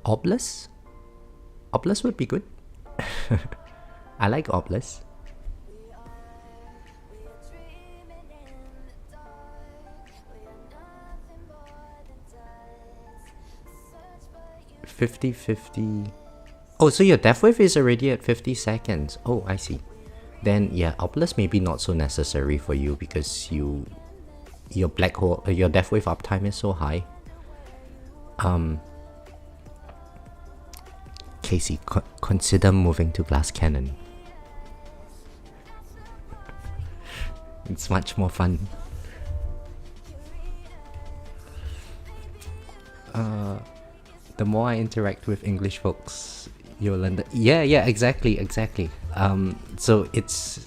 Obless? Obless would be good. I like Obless. $50-50. Oh, so your Death Wave is already at 50 seconds. Oh, I see. Then yeah, Obless maybe not so necessary for you because your Black Hole, your Death Wave uptime is so high. Casey, consider moving to Glass Cannon. It's much more fun. The more I interact with English folks, you'll learn that. Yeah, exactly. So it's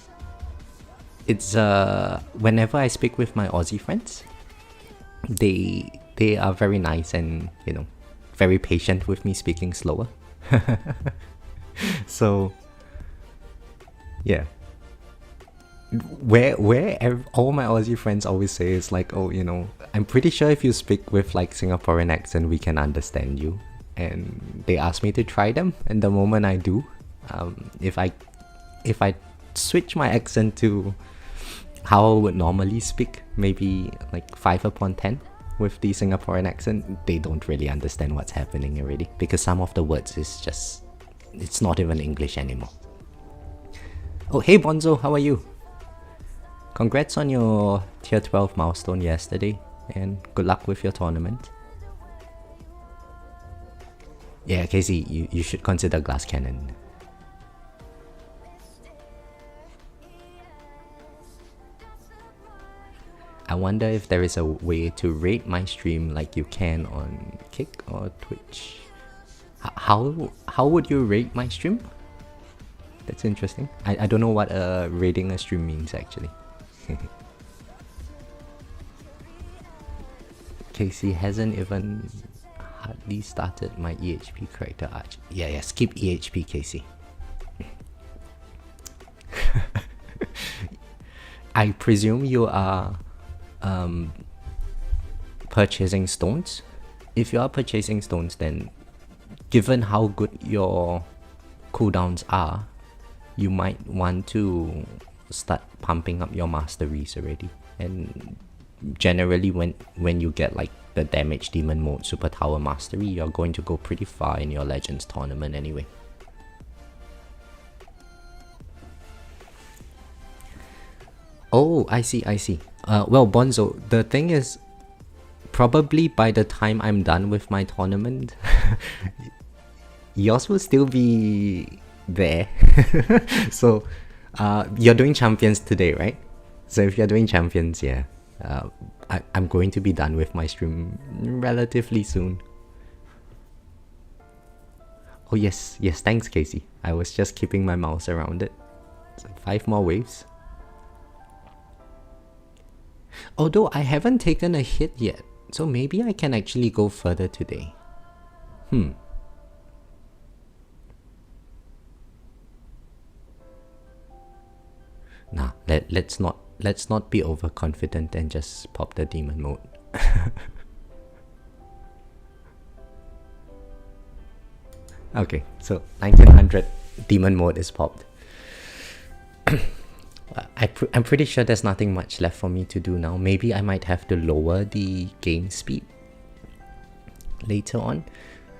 whenever I speak with my Aussie friends, they are very nice and, you know, very patient with me speaking slower. So yeah, where all my Aussie friends always say is like, oh, you know, I'm pretty sure if you speak with like Singaporean accent, we can understand you. And they ask me to try them, and the moment I do, if I switch my accent to how I would normally speak, maybe like 5 upon 10 with the Singaporean accent, they don't really understand what's happening already, because some of the words is just, it's not even English anymore. Oh, hey Bonzo, how are you? Congrats on your tier 12 milestone yesterday, and good luck with your tournament. Yeah, Casey, you should consider Glass Cannon. I wonder if there is a way to rate my stream like you can on Kick or Twitch. How would you rate my stream? That's interesting. I don't know what rating a stream means actually. Casey hasn't even hardly started my EHP character arch. Yeah, skip EHP, Casey. I presume you are purchasing stones. If you are purchasing stones, then given how good your cooldowns are, you might want to start pumping up your masteries already. And generally when you get like the damage demon mode super tower mastery, you're going to go pretty far in your Legends tournament anyway. Oh, I see. Well, Bonzo, the thing is, probably by the time I'm done with my tournament, yours will still be there. So, you're doing champions today, right? So if you're doing champions, yeah, I'm going to be done with my stream relatively soon. Oh yes, thanks Casey. I was just keeping my mouse around it. So 5 more waves. Although I haven't taken a hit yet, so maybe I can actually go further today. Nah, let's not be overconfident and just pop the demon mode. Okay, so 1900 demon mode is popped. I'm pretty sure there's nothing much left for me to do now. Maybe I might have to lower the game speed later on.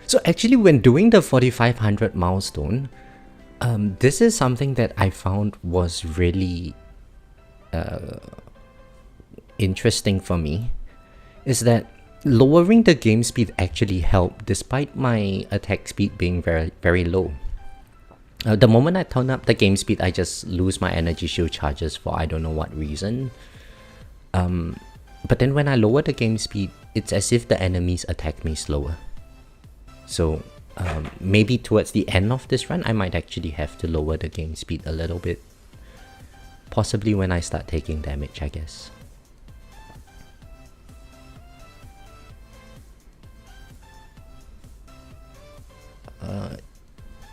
So actually, when doing the 4500 milestone, this is something that I found was really interesting for me, is that lowering the game speed actually helped despite my attack speed being very, very low. The moment I turn up the game speed, I just lose my energy shield charges for I don't know what reason. But then when I lower the game speed, it's as if the enemies attack me slower. So maybe towards the end of this run, I might actually have to lower the game speed a little bit. Possibly when I start taking damage, I guess.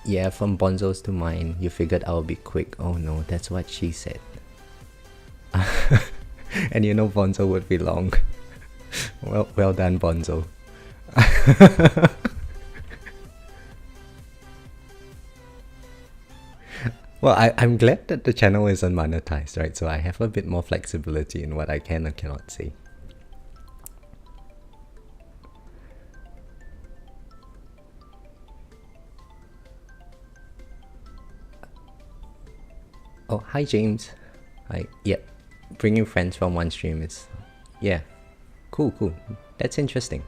Yeah, from Bonzo's to mine, you figured I'll be quick. Oh no, that's what she said. And you know Bonzo would be long. Well done, Bonzo. Well, I'm glad that the channel is unmonetized, right? So I have a bit more flexibility in what I can and cannot say. Oh, hi James. Hi. Yep. Bringing friends from one stream is... Yeah. Cool. That's interesting.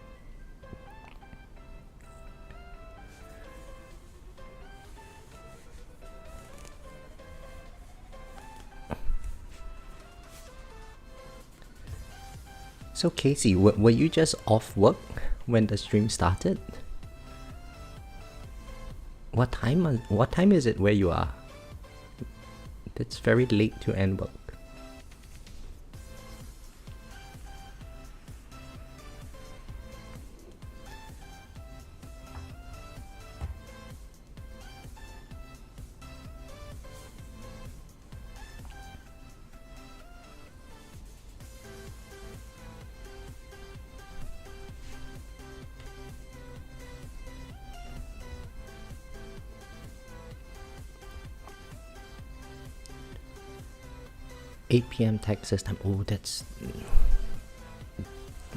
So Casey, were you just off work when the stream started? What time is it where you are? It's very late to end work. Eight PM Texas time. Oh, that's...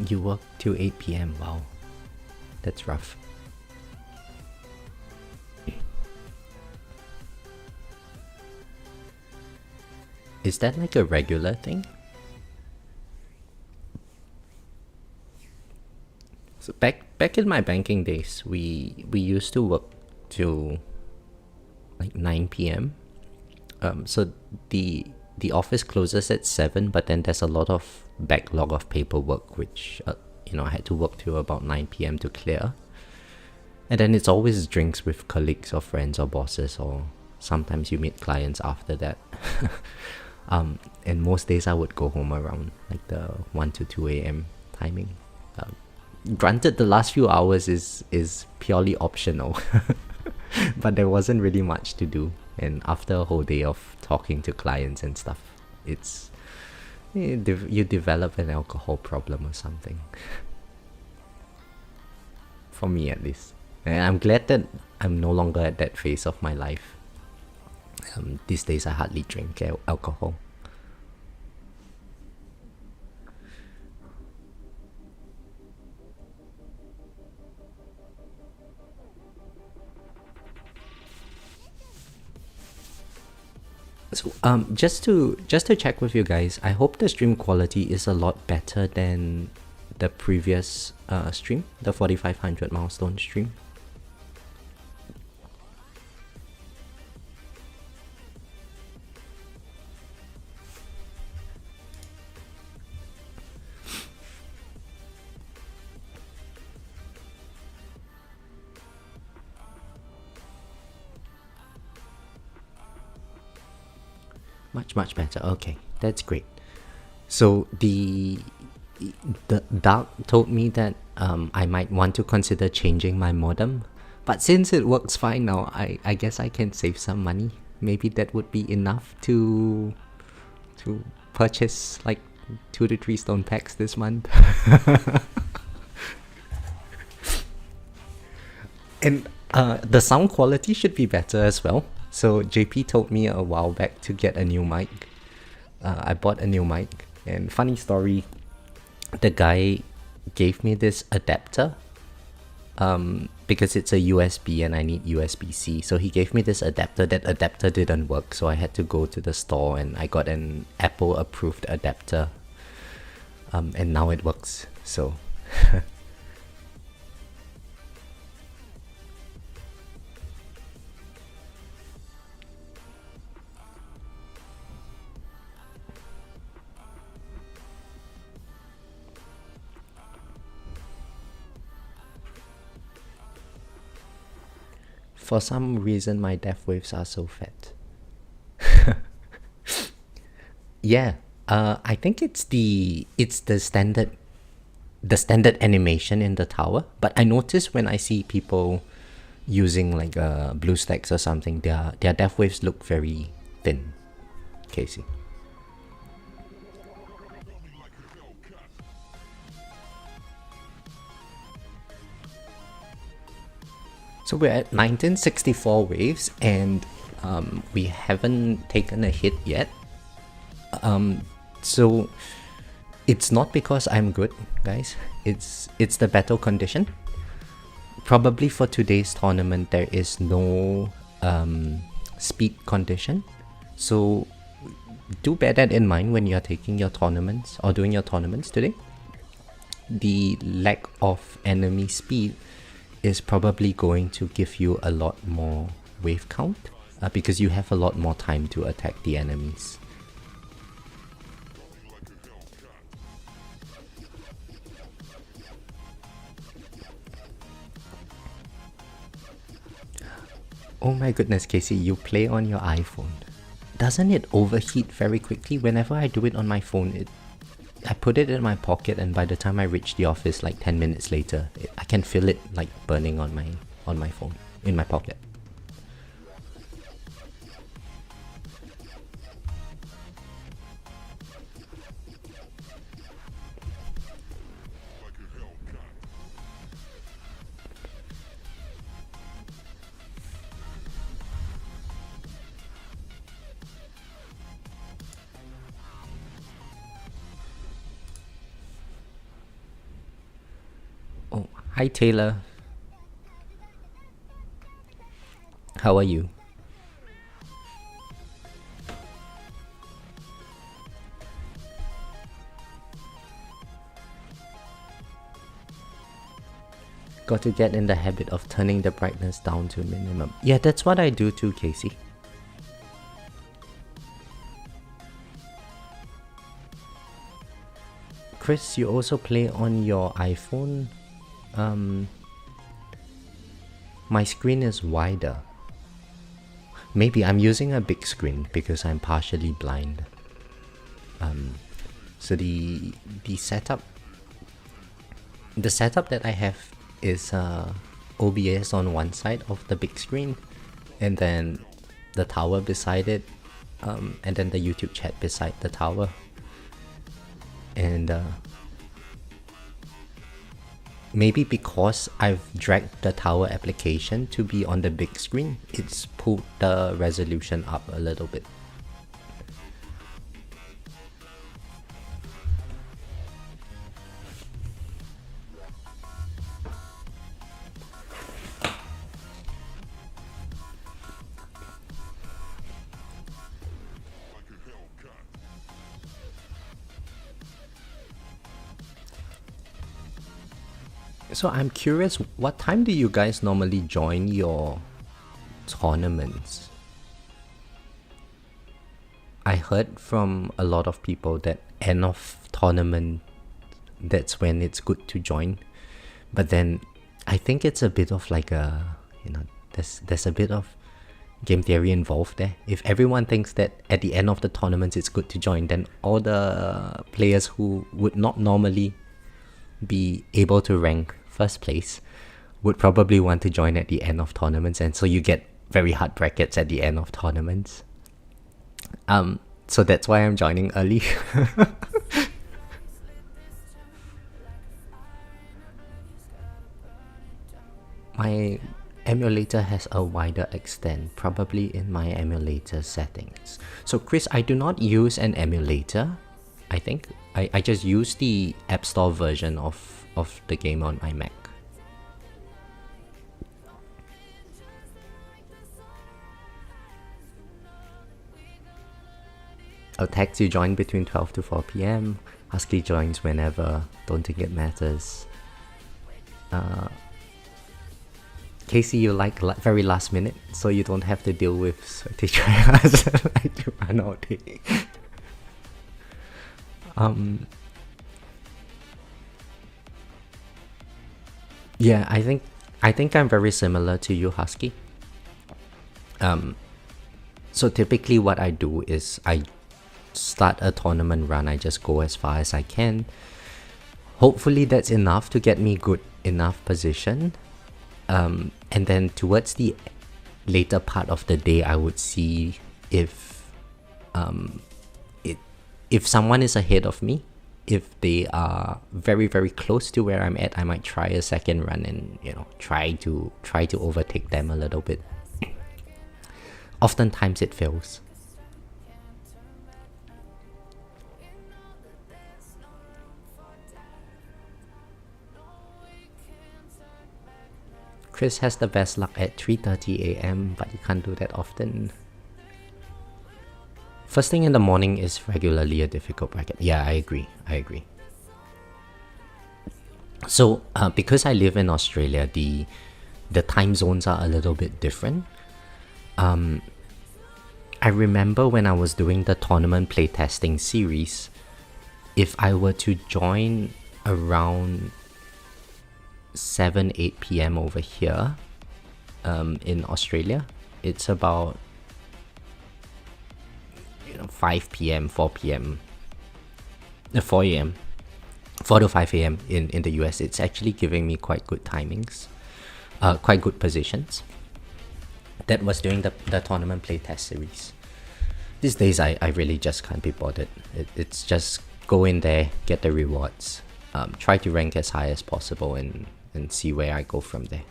You work till 8 PM. Wow. That's rough. Is that like a regular thing? So back in my banking days, we used to work till like 9 PM. So the office closes at 7, but then there's a lot of backlog of paperwork which I had to work till about 9 PM to clear. And then it's always drinks with colleagues or friends or bosses, or sometimes you meet clients after that. And most days I would go home around like the 1 to 2 AM timing. Granted, the last few hours is purely optional, but there wasn't really much to do. And after a whole day of talking to clients and stuff, you develop an alcohol problem or something. For me, at least. And I'm glad that I'm no longer at that phase of my life. These days I hardly drink alcohol. So just to check with you guys, I hope the stream quality is a lot better than the previous stream, the 4500 milestone stream. Much better. Okay, that's great. So the Dark told me that I might want to consider changing my modem, but since it works fine now, I guess I can save some money. Maybe that would be enough to purchase like 2 to 3 stone packs this month. And The sound quality should be better as well. So JP told me a while back to get a new mic. I bought a new mic, and funny story, the guy gave me this adapter because it's a USB and I need USB-C. So he gave me this adapter. That adapter didn't work, so I had to go to the store and I got an Apple approved adapter. And now it works. So for some reason my death waves are so fat. Yeah, I think it's the standard animation in the tower. But I notice when I see people using like BlueStacks or something, their death waves look very thin. Casey. So we're at 1964 waves, and we haven't taken a hit yet. So it's not because I'm good, guys. It's the battle condition. Probably for today's tournament there is no speed condition. So do bear that in mind when you're taking your tournaments or doing your tournaments today. The lack of enemy speed is probably going to give you a lot more wave count because you have a lot more time to attack the enemies. Oh my goodness, Casey, you play on your iPhone. Doesn't it overheat very quickly? Whenever I do it on my phone, I put it in my pocket, and by the time I reach the office like 10 minutes later, I can feel it like burning on my phone, in my pocket. Oh, hi Taylor. How are you? Got to get in the habit of turning the brightness down to minimum. Yeah, that's what I do too, Casey. Chris, you also play on your iPhone? My screen is wider. Maybe I'm using a big screen because I'm partially blind. So the setup that I have is OBS on one side of the big screen, and then the tower beside it, and then the YouTube chat beside the tower. And maybe because I've dragged the tower application to be on the big screen, it's pulled the resolution up a little bit. So I'm curious, what time do you guys normally join your tournaments? I heard from a lot of people that end of tournament, that's when it's good to join. But then I think it's a bit of like a, there's a bit of game theory involved there. If everyone thinks that at the end of the tournament it's good to join, then all the players who would not normally be able to rank first place would probably want to join at the end of tournaments, and so you get very hard brackets at the end of tournaments. So that's why I'm joining early. Emulator has a wider extent, probably in my emulator settings. So Chris, I do not use an emulator. I think I just use the App Store version of the game on my Mac. I'll text you join between 12 to 4 p.m. Husky joins whenever. Don't think it matters. Casey, you like very last minute, so you don't have to deal with sweaty tryhards like you run all day. Yeah, I think I'm very similar to you, Husky. So typically what I do is I start a tournament run, I just go as far as I can. Hopefully that's enough to get me good enough position. And then towards the later part of the day, I would see if someone is ahead of me. If they are very, very close to where I'm at, I might try a second run and try to overtake them a little bit. Oftentimes it fails. Chris has the best luck at 3:30 a.m, but you can't do that often. First thing in the morning is regularly a difficult bracket. Yeah, I agree. So because I live in Australia, the time zones are a little bit different. I remember when I was doing the tournament playtesting series, if I were to join around 7-8 p.m. over here in Australia, it's about 5 p.m, 4 p.m, 4 a.m, 4 to 5 a.m. in the US. It's actually giving me quite good timings, quite good positions. That was during the tournament playtest series. These days I really just can't be bothered. It's just go in there, get the rewards, try to rank as high as possible and see where I go from there.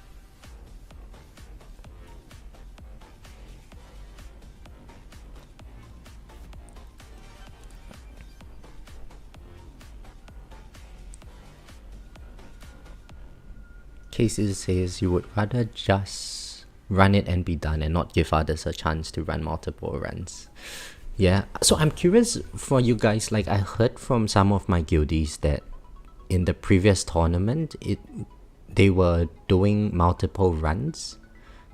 Cases says you would rather just run it and be done and not give others a chance to run multiple runs. Yeah, so I'm curious for you guys, like I heard from some of my guildies that in the previous tournament they were doing multiple runs.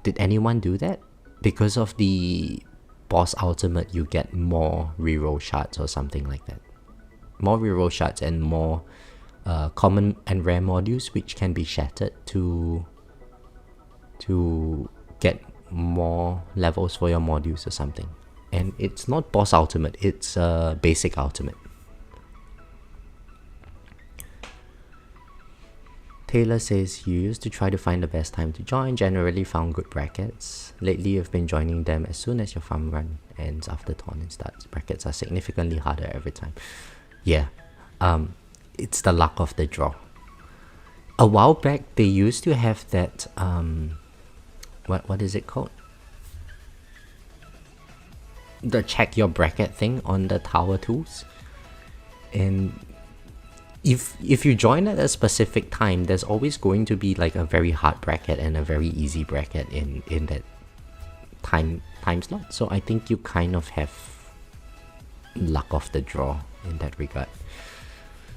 Did anyone do that? Because of the boss ultimate, you get more reroll shards or something like that. More reroll shards and more common and rare modules which can be shattered to get more levels for your modules or something. And it's not boss ultimate, it's basic ultimate. Taylor says you used to try to find the best time to join, generally found good brackets. Lately you've been joining them as soon as your farm run ends after tournament starts. Brackets are significantly harder every time. Yeah, it's the luck of the draw. A while back they used to have that what is it called? The check your bracket thing on the tower tools. And if you join at a specific time, there's always going to be like a very hard bracket and a very easy bracket in that time slot. So I think you kind of have luck of the draw in that regard.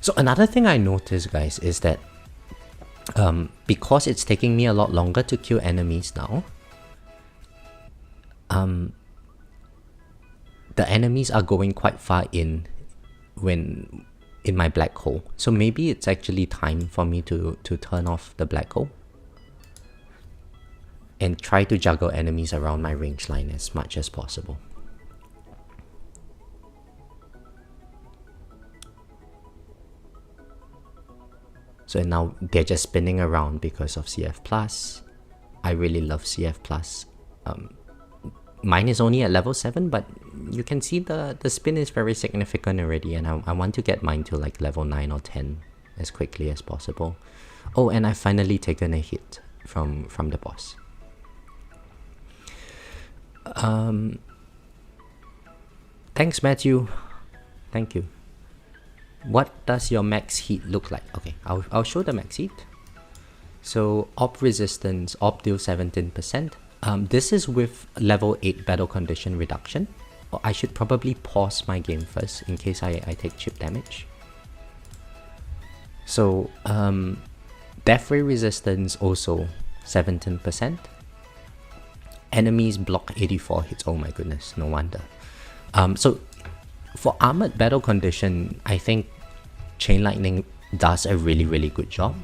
So another thing I noticed, guys, is that because it's taking me a lot longer to kill enemies now, the enemies are going quite far in my black hole. So maybe it's actually time for me to turn off the black hole and try to juggle enemies around my range line as much as possible. So now they're just spinning around because of CF Plus. I really love CF Plus. Mine is only at level 7, but you can see the spin is very significant already, and I want to get mine to like level 9 or 10 as quickly as possible. Oh, and I've finally taken a hit from the boss. Thanks, Matthew. Thank you. What does your max heat look like? Okay, I'll show the max heat. So op resistance, op deal 17%. This is with level 8 battle condition reduction. I should probably pause my game first in case I take chip damage. So death ray resistance also 17%. Enemies block 84 hits. Oh my goodness, no wonder. So for armored battle condition, I think Chain Lightning does a really good job.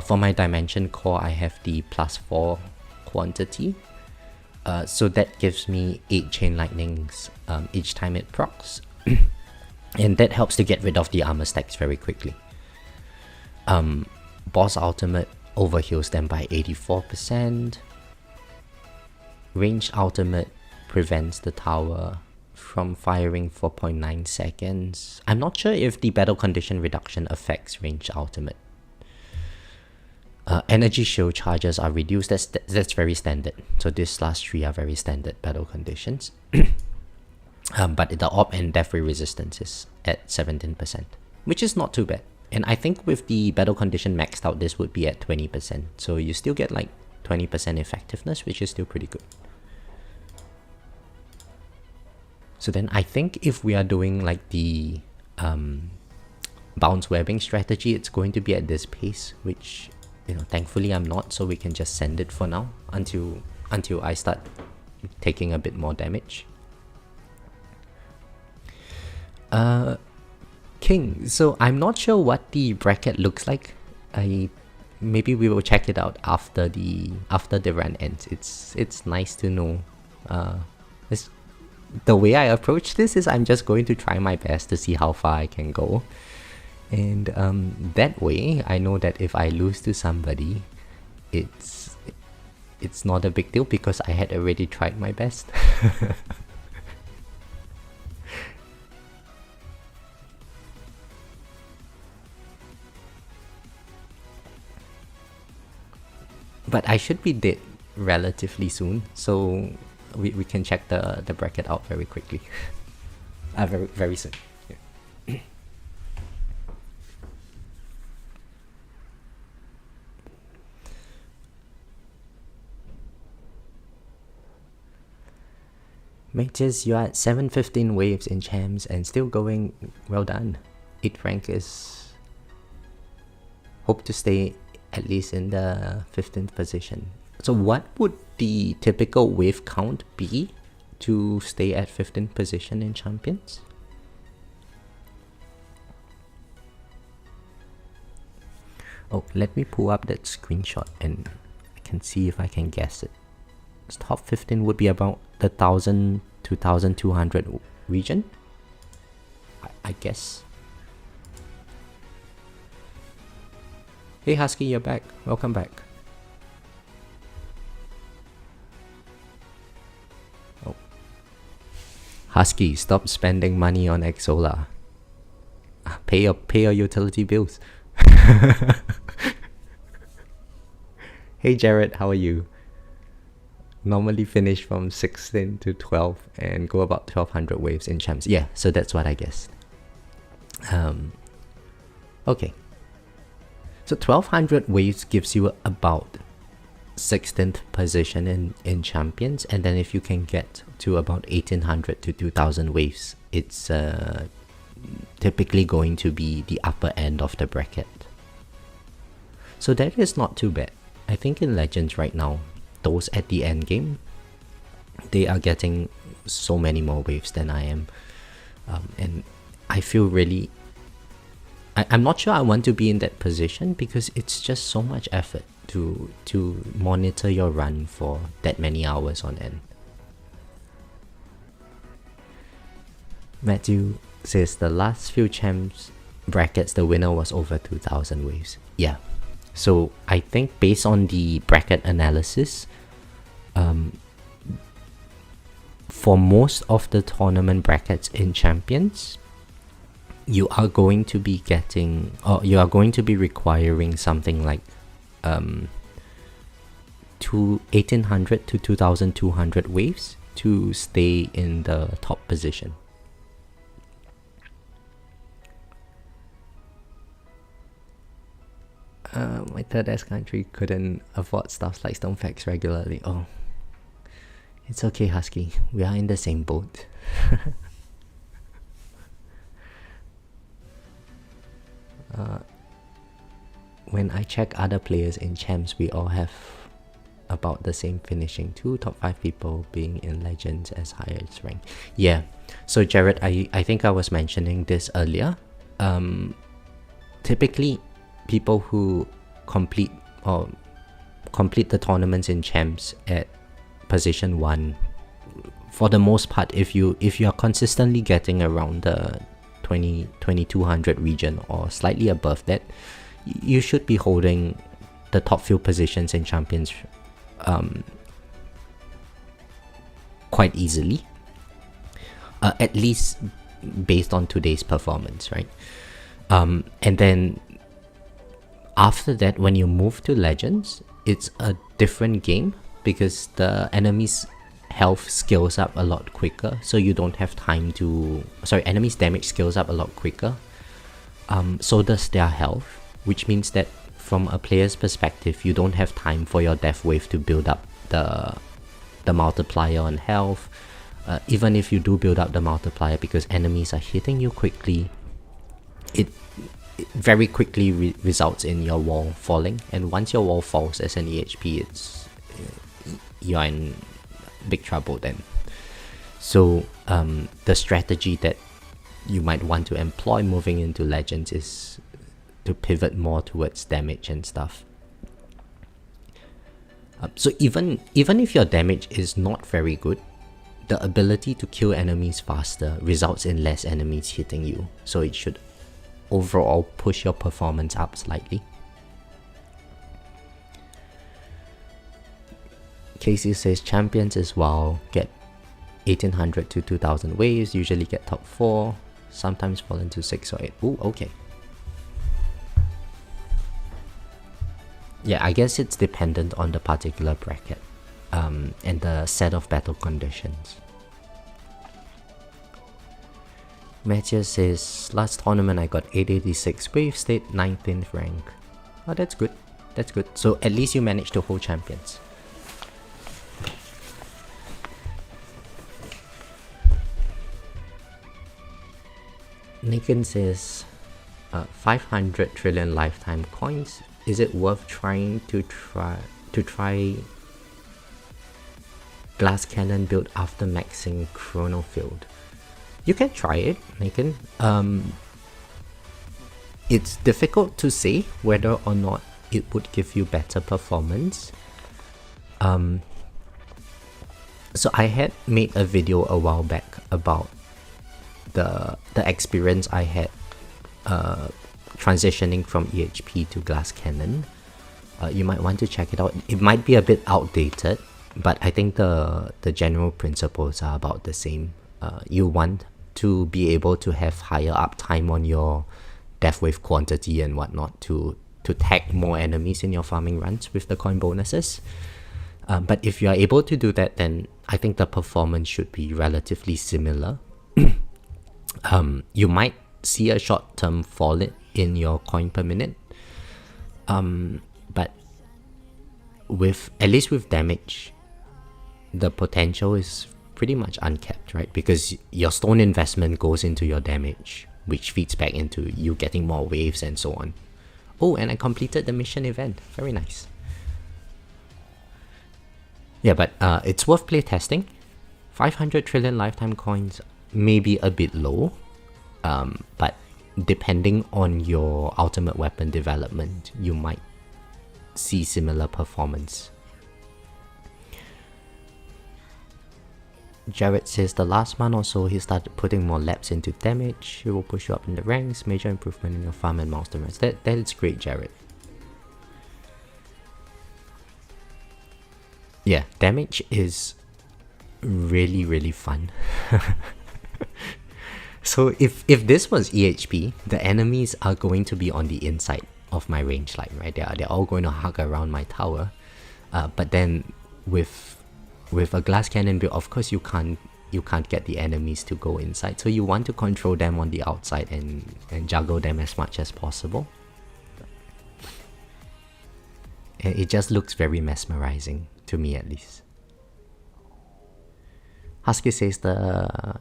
For my dimension core, I have the +4 quantity. So that gives me 8 Chain Lightnings each time it procs. And that helps to get rid of the armor stacks very quickly. Boss ultimate overheals them by 84%. Ranged ultimate prevents the tower from firing for 0.9 seconds. I'm not sure if the battle condition reduction affects ranged ultimate. Energy shield charges are reduced. That's very standard. So these last three are very standard battle conditions. But the op and death ray resistance is at 17%, which is not too bad. And I think with the battle condition maxed out, this would be at 20%. So you still get like 20% effectiveness, which is still pretty good. So then I think if we are doing like the bounce webbing strategy, it's going to be at this pace, which, you know, thankfully I'm not, so we can just send it for now until I start taking a bit more damage. King, so I'm not sure what the bracket looks like. Maybe we will check it out after the run ends. It's nice to know. The way I approach this is I'm just going to try my best to see how far I can go. And that way, I know that if I lose to somebody, it's not a big deal because I had already tried my best. But I should be dead relatively soon, so we can check the bracket out very quickly. Very soon. Yeah. Mages, you are at 715 waves in champs and still going. Well done. 8th rank is... Hope to stay at least in the 15th position. So what would the typical wave count be to stay at 15th position in champions? Oh, let me pull up that screenshot and I can see if I can guess it. Top 15 would be about the 1000 to 1200 region, I guess. Hey Husky, you're back. Welcome back. Oh. Husky, stop spending money on Xsolar. Pay your utility bills. Hey Jared, how are you? Normally finish from 16 to 12 and go about 1200 waves in champs. Yeah, so that's what I guessed. Okay. So 1200 waves gives you about 16th position in champions, and then if you can get to about 1800 to 2000 waves, it's typically going to be the upper end of the bracket. So that is not too bad. I think in Legends right now, those at the end game, they are getting so many more waves than I am, and I feel really... I'm not sure I want to be in that position because it's just so much effort to monitor your run for that many hours on end. Matthew says the last few champs brackets, the winner was over 2000 waves. Yeah, so I think based on the bracket analysis, for most of the tournament brackets in champions, you are going to be getting, or you are going to be requiring something like 1800 to 2200 waves to stay in the top position. My third S country couldn't afford stuff like Stonefax regularly. Oh, it's okay, Husky. We are in the same boat. When I check other players in champs, we all have about the same finishing. 2 top 5 people being in legends as highest rank. Yeah. So Jared, I think I was mentioning this earlier. Typically, people who complete the tournaments in champs at position 1, for the most part, if you are consistently getting around the 2200 region or slightly above that, you should be holding the top few positions in champions quite easily, at least based on today's performance, right? And then after that, when you move to legends, it's a different game because the enemy's health scales up a lot quicker, so you don't have time to... enemy's damage scales up a lot quicker. So does their health, which means that from a player's perspective, you don't have time for your death wave to build up the multiplier on health. Even if you do build up the multiplier, because enemies are hitting you quickly, it very quickly results in your wall falling, and once your wall falls as an EHP, you're in big trouble then. So the strategy that you might want to employ moving into legends is to pivot more towards damage and stuff. So even if your damage is not very good, the ability to kill enemies faster results in less enemies hitting you, so it should overall push your performance up slightly. Casey says champions as well get 1800 to 2000 waves, usually get top 4, sometimes fall into 6 or 8. Ooh, okay. Yeah, I guess it's dependent on the particular bracket and the set of battle conditions. Matthias says, last tournament I got 886 wave, stayed 19th rank. Oh, that's good. That's good. So at least you managed to hold champions. Nikin says, 500 trillion lifetime coins. Is it worth trying to try glass cannon build after maxing chrono field? You can try it, Nikin. It's difficult to say whether or not it would give you better performance. So I had made a video a while back about the experience I had transitioning from EHP to glass cannon. You might want to check it out. It might be a bit outdated, but I think the general principles are about the same. You want to be able to have higher uptime on your death wave quantity and whatnot to tag more enemies in your farming runs with the coin bonuses. But if you are able to do that, then I think the performance should be relatively similar. You might see a short-term fall in your coin per minute, but at least with damage, the potential is pretty much uncapped, right? Because your stone investment goes into your damage, which feeds back into you getting more waves and so on. Oh, and I completed the mission event. Very nice. Yeah, but it's worth play testing. 500 trillion lifetime coins may be a bit low, but depending on your ultimate weapon development, you might see similar performance. Jared says the last month or so he started putting more laps into damage. It will push you up in the ranks, major improvement in your farm and milestone runs. That is great, Jared. Yeah, damage is really, really fun. So if this was EHP, the enemies are going to be on the inside of my range line, right? They're all going to hug around my tower. But then with with a glass cannon build, of course you can't get the enemies to go inside, so you want to control them on the outside and juggle them as much as possible. And it just looks very mesmerizing, to me at least. Husky says the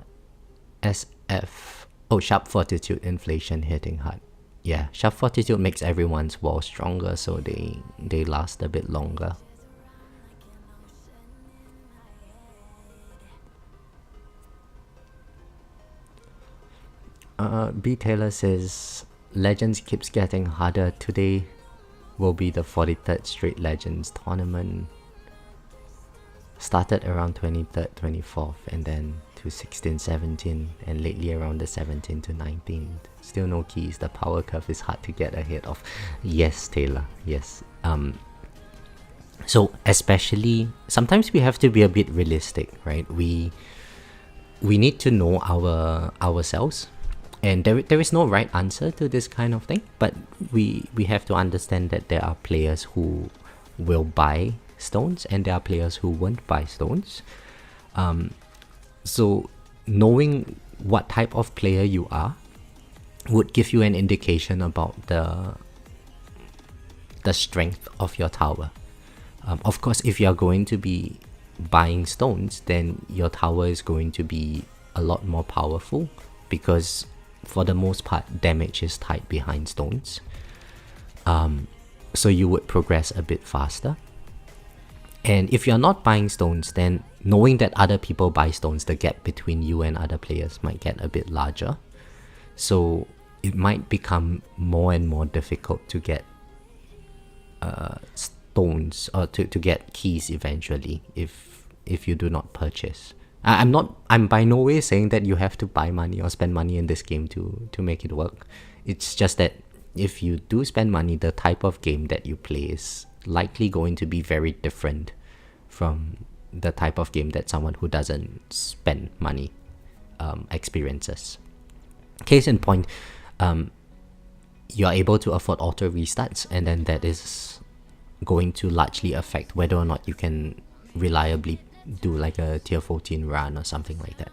SF... Oh, Sharp Fortitude inflation hitting hard. Yeah, Sharp Fortitude makes everyone's wall stronger, so they last a bit longer. B. Taylor says, Legends keeps getting harder. Today will be the 43rd straight Legends tournament. Started around 23rd, 24th, and then to 16, 17, and lately around the 17 to 19th. Still no keys. The power curve is hard to get ahead of. Yes, Taylor. Yes. So especially sometimes we have to be a bit realistic, right? We need to know ourselves, and there is no right answer to this kind of thing. But we have to understand that there are players who will buy stones and there are players who won't buy stones. So knowing what type of player you are would give you an indication about the strength of your tower. Of course, if you're going to be buying stones, then your tower is going to be a lot more powerful, because for the most part damage is tied behind stones. So you would progress a bit faster. And if you're not buying stones, then knowing that other people buy stones, the gap between you and other players might get a bit larger. So it might become more and more difficult to get stones, or to get keys eventually if you do not purchase. I'm by no way saying that you have to buy money or spend money in this game to make it work. It's just that if you do spend money, the type of game that you play is likely going to be very different from the type of game that someone who doesn't spend money experiences. Case in point, you are able to afford auto restarts, and then that is going to largely affect whether or not you can reliably do like a tier 14 run or something like that.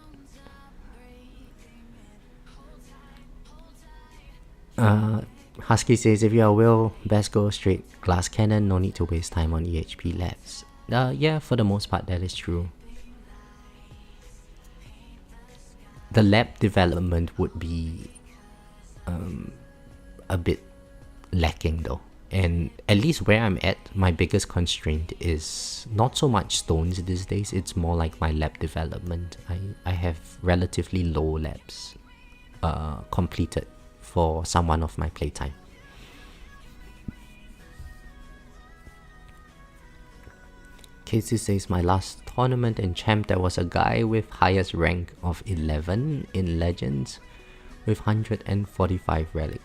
Husky says, if you are Will, best go straight glass cannon, no need to waste time on EHP labs. Yeah, for the most part that is true. The lab development would be a bit lacking though. And at least where I'm at, my biggest constraint is not so much stones these days, it's more like my lab development. I have relatively low labs completed for someone of my playtime. Casey says, my last tournament in Champ, there was a guy with highest rank of 11 in Legends with 145 relic.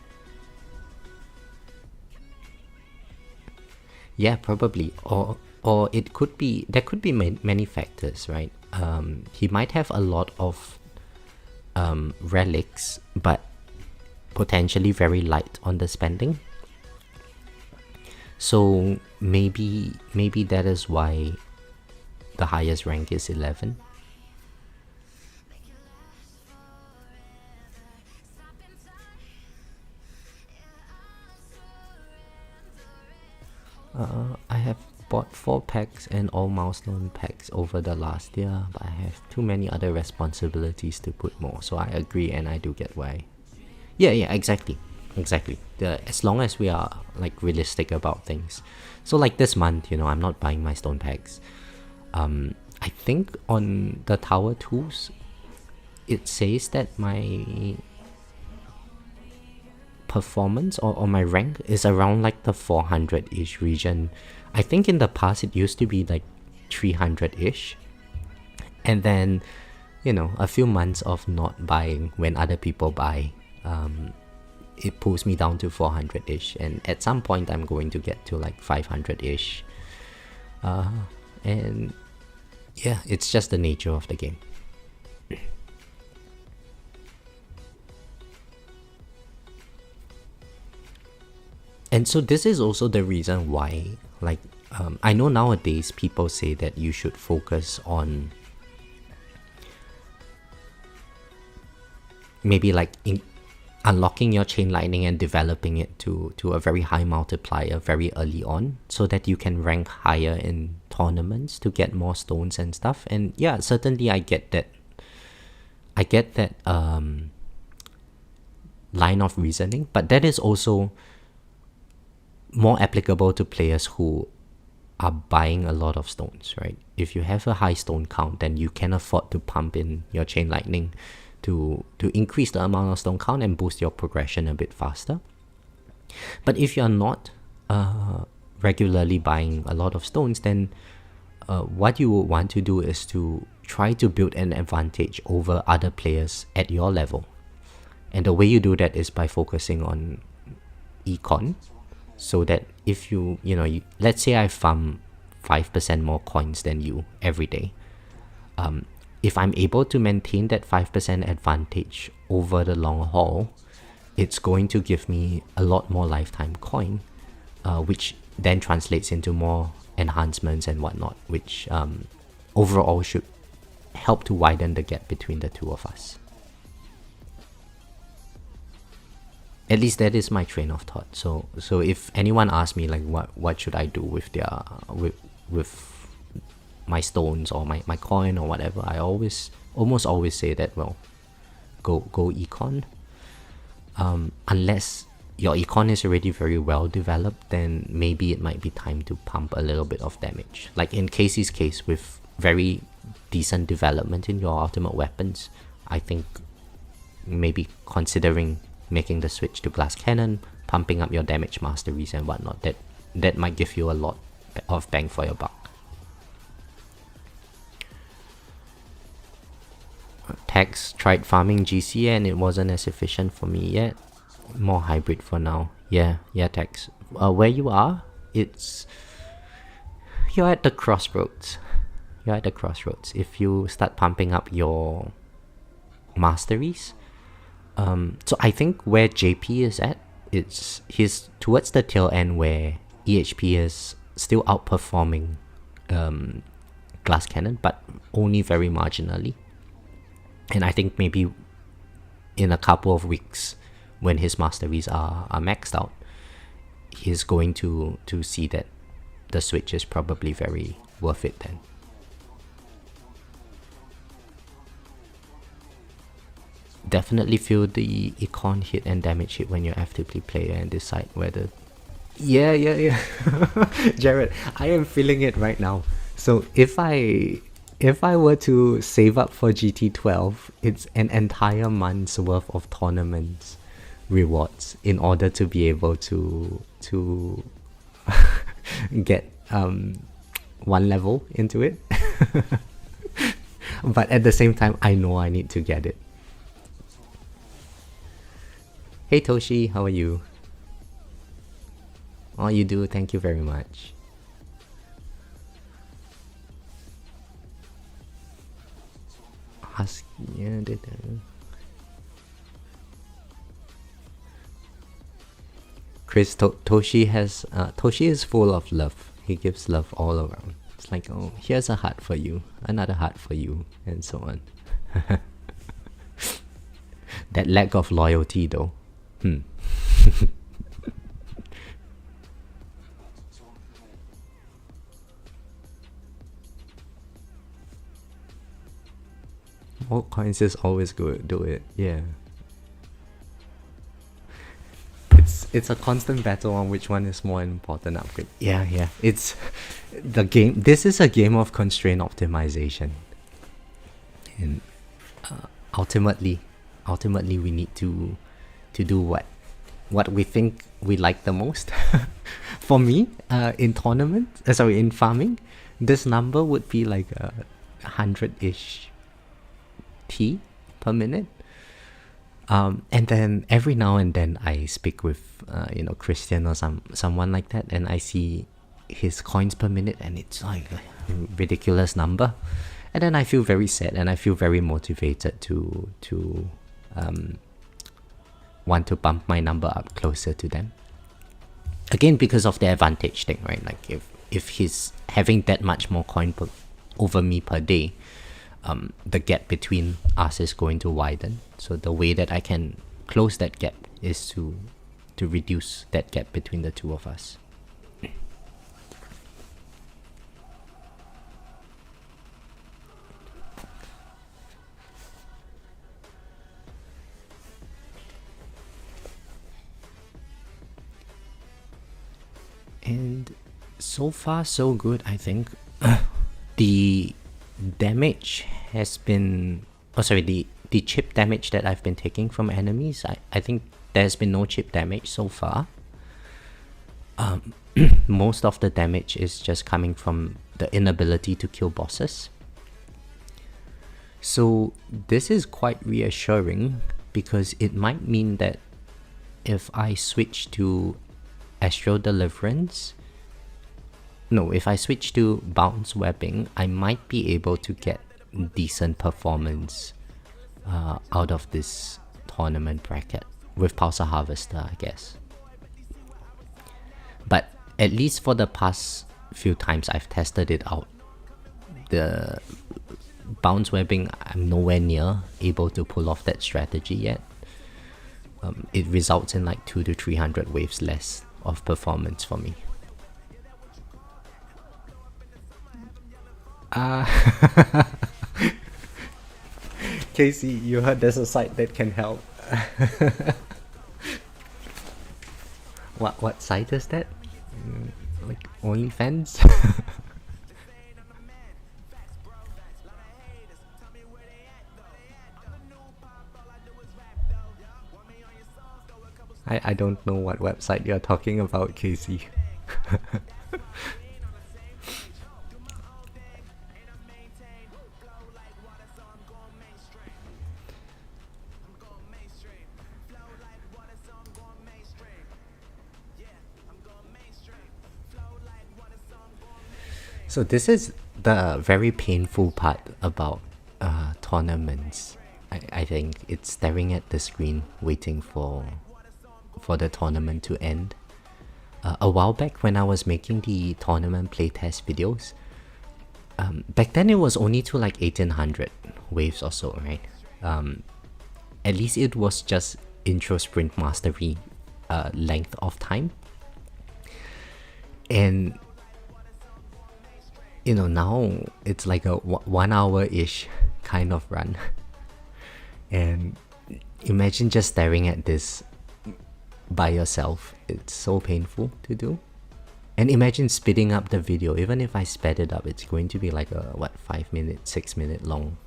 Yeah, probably. Or it could be, there could be many factors, right? He might have a lot of relics, but potentially very light on the spending. So maybe that is why the highest rank is 11. I have bought 4 packs and all milestone packs over the last year, but I have too many other responsibilities to put more. So I agree, and I do get why. Yeah, exactly. As long as we are like realistic about things. So like this month, I'm not buying my stone packs. I think on the tower tools, it says that my performance or my rank is around like the 400-ish region. I think in the past it used to be like 300-ish. And then, a few months of not buying when other people buy, it pulls me down to 400-ish, and at some point I'm going to get to like 500-ish. And yeah, it's just the nature of the game. And so this is also the reason why, like, I know nowadays people say that you should focus on maybe like unlocking your chain lightning and developing it to a very high multiplier very early on, so that you can rank higher in tournaments to get more stones and stuff. And yeah, certainly I get that. Line of reasoning, but that is also more applicable to players who are buying a lot of stones, right? If you have a high stone count, then you can afford to pump in your chain lightning to increase the amount of stone count and boost your progression a bit faster. But if you're not regularly buying a lot of stones, then what you would want to do is to try to build an advantage over other players at your level. And the way you do that is by focusing on econ, so that if let's say I farm 5% more coins than you every day, if I'm able to maintain that 5% advantage over the long haul, it's going to give me a lot more lifetime coin, which then translates into more enhancements and whatnot, which overall should help to widen the gap between the two of us. At least that is my train of thought. So if anyone asks me like what should I do with with my stones or my coin or whatever, I almost always say that, well, go econ. Unless your econ is already very well developed, then maybe it might be time to pump a little bit of damage. Like in Casey's case, with very decent development in your ultimate weapons, I think maybe considering making the switch to glass cannon, pumping up your damage masteries and whatnot, that might give you a lot of bang for your buck. Tex tried farming GC and it wasn't as efficient for me yet. More hybrid for now. Yeah, Tex. Where you are, you're at the crossroads. If you start pumping up your masteries, so I think where JP is at, he's towards the tail end where EHP is still outperforming glass cannon, but only very marginally. And I think maybe in a couple of weeks, when his masteries are maxed out, he's going to see that the switch is probably very worth it then. Definitely feel the econ hit and damage hit when you're actively player and decide whether... Yeah. Jared, I am feeling it right now. So if I were to save up for GT12, it's an entire month's worth of tournaments rewards in order to be able to get one level into it. But at the same time, I know I need to get it. Hey Toshi, how are you? Oh, you do? Thank you very much. Chris, Toshi is full of love. He gives love all around. It's like, oh, here's a heart for you, another heart for you, and so on. That lack of loyalty though. More coins is always good, do it, yeah. It's a constant battle on which one is more important upgrade. Yeah. It's the game. This is a game of constraint optimization. And ultimately we need to do what we think we like the most. For me, in farming, this number would be like 100-ish T per minute. And then every now and then I speak with Christian or someone like that, and I see his coins per minute and it's like a ridiculous number, and then I feel very sad and I feel very motivated to want to bump my number up closer to them. Again, because of the advantage thing, right? Like if he's having that much more coin over me per day, the gap between us is going to widen. So the way that I can close that gap is to reduce that gap between the two of us. And so far so good, I think. The damage has been, the chip damage that I've been taking from enemies, I think there's been no chip damage so far. Most of the damage is just coming from the inability to kill bosses. So this is quite reassuring, because it might mean that if I switch to Astral Deliverance, if I switch to Bounce Webbing, I might be able to get decent performance out of this tournament bracket with Pulsar Harvester, I guess. But at least for the past few times I've tested it out, the Bounce Webbing, I'm nowhere near able to pull off that strategy yet. It results in like 200 to 300 waves less of performance for me. Casey, you heard there's a site that can help. What site is that? Like OnlyFans? I don't know what website you're talking about, Casey. So this is the very painful part about tournaments. I think it's staring at the screen waiting for the tournament to end. A while back when I was making the tournament playtest videos, back then it was only to like 1800 waves or so, right? At least it was just intro sprint mastery length of time. And now it's like a 1 hour-ish kind of run. And imagine just staring at this by yourself. It's so painful to do. And imagine speeding up the video. Even if I sped it up, it's going to be like a 5 minute, 6 minute long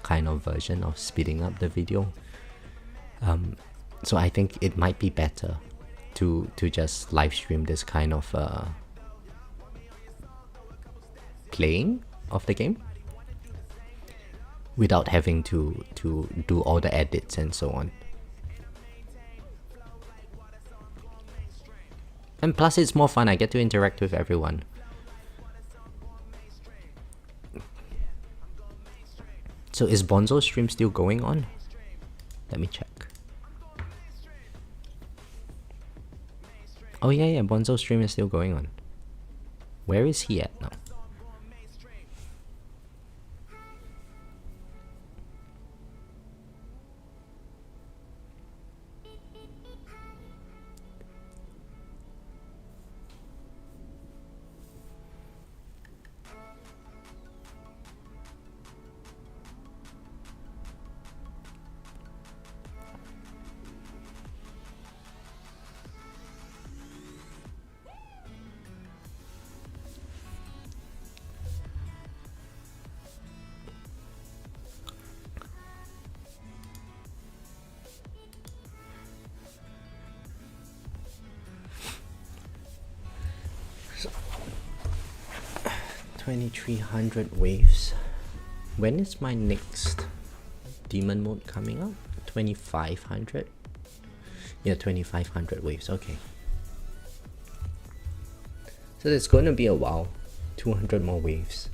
kind of version of speeding up the video. So I think it might be better to just live stream this kind of playing of the game without having to do all the edits and so on. And plus it's more fun, I get to interact with everyone. So is Bonzo's stream still going on? Let me check. Oh yeah, Bonzo's stream is still going on. Where is he at now? So, 2300 waves. When is my next demon mode coming up? 2500? Yeah, 2500 waves, okay. So it's going to be a while. 200 more waves.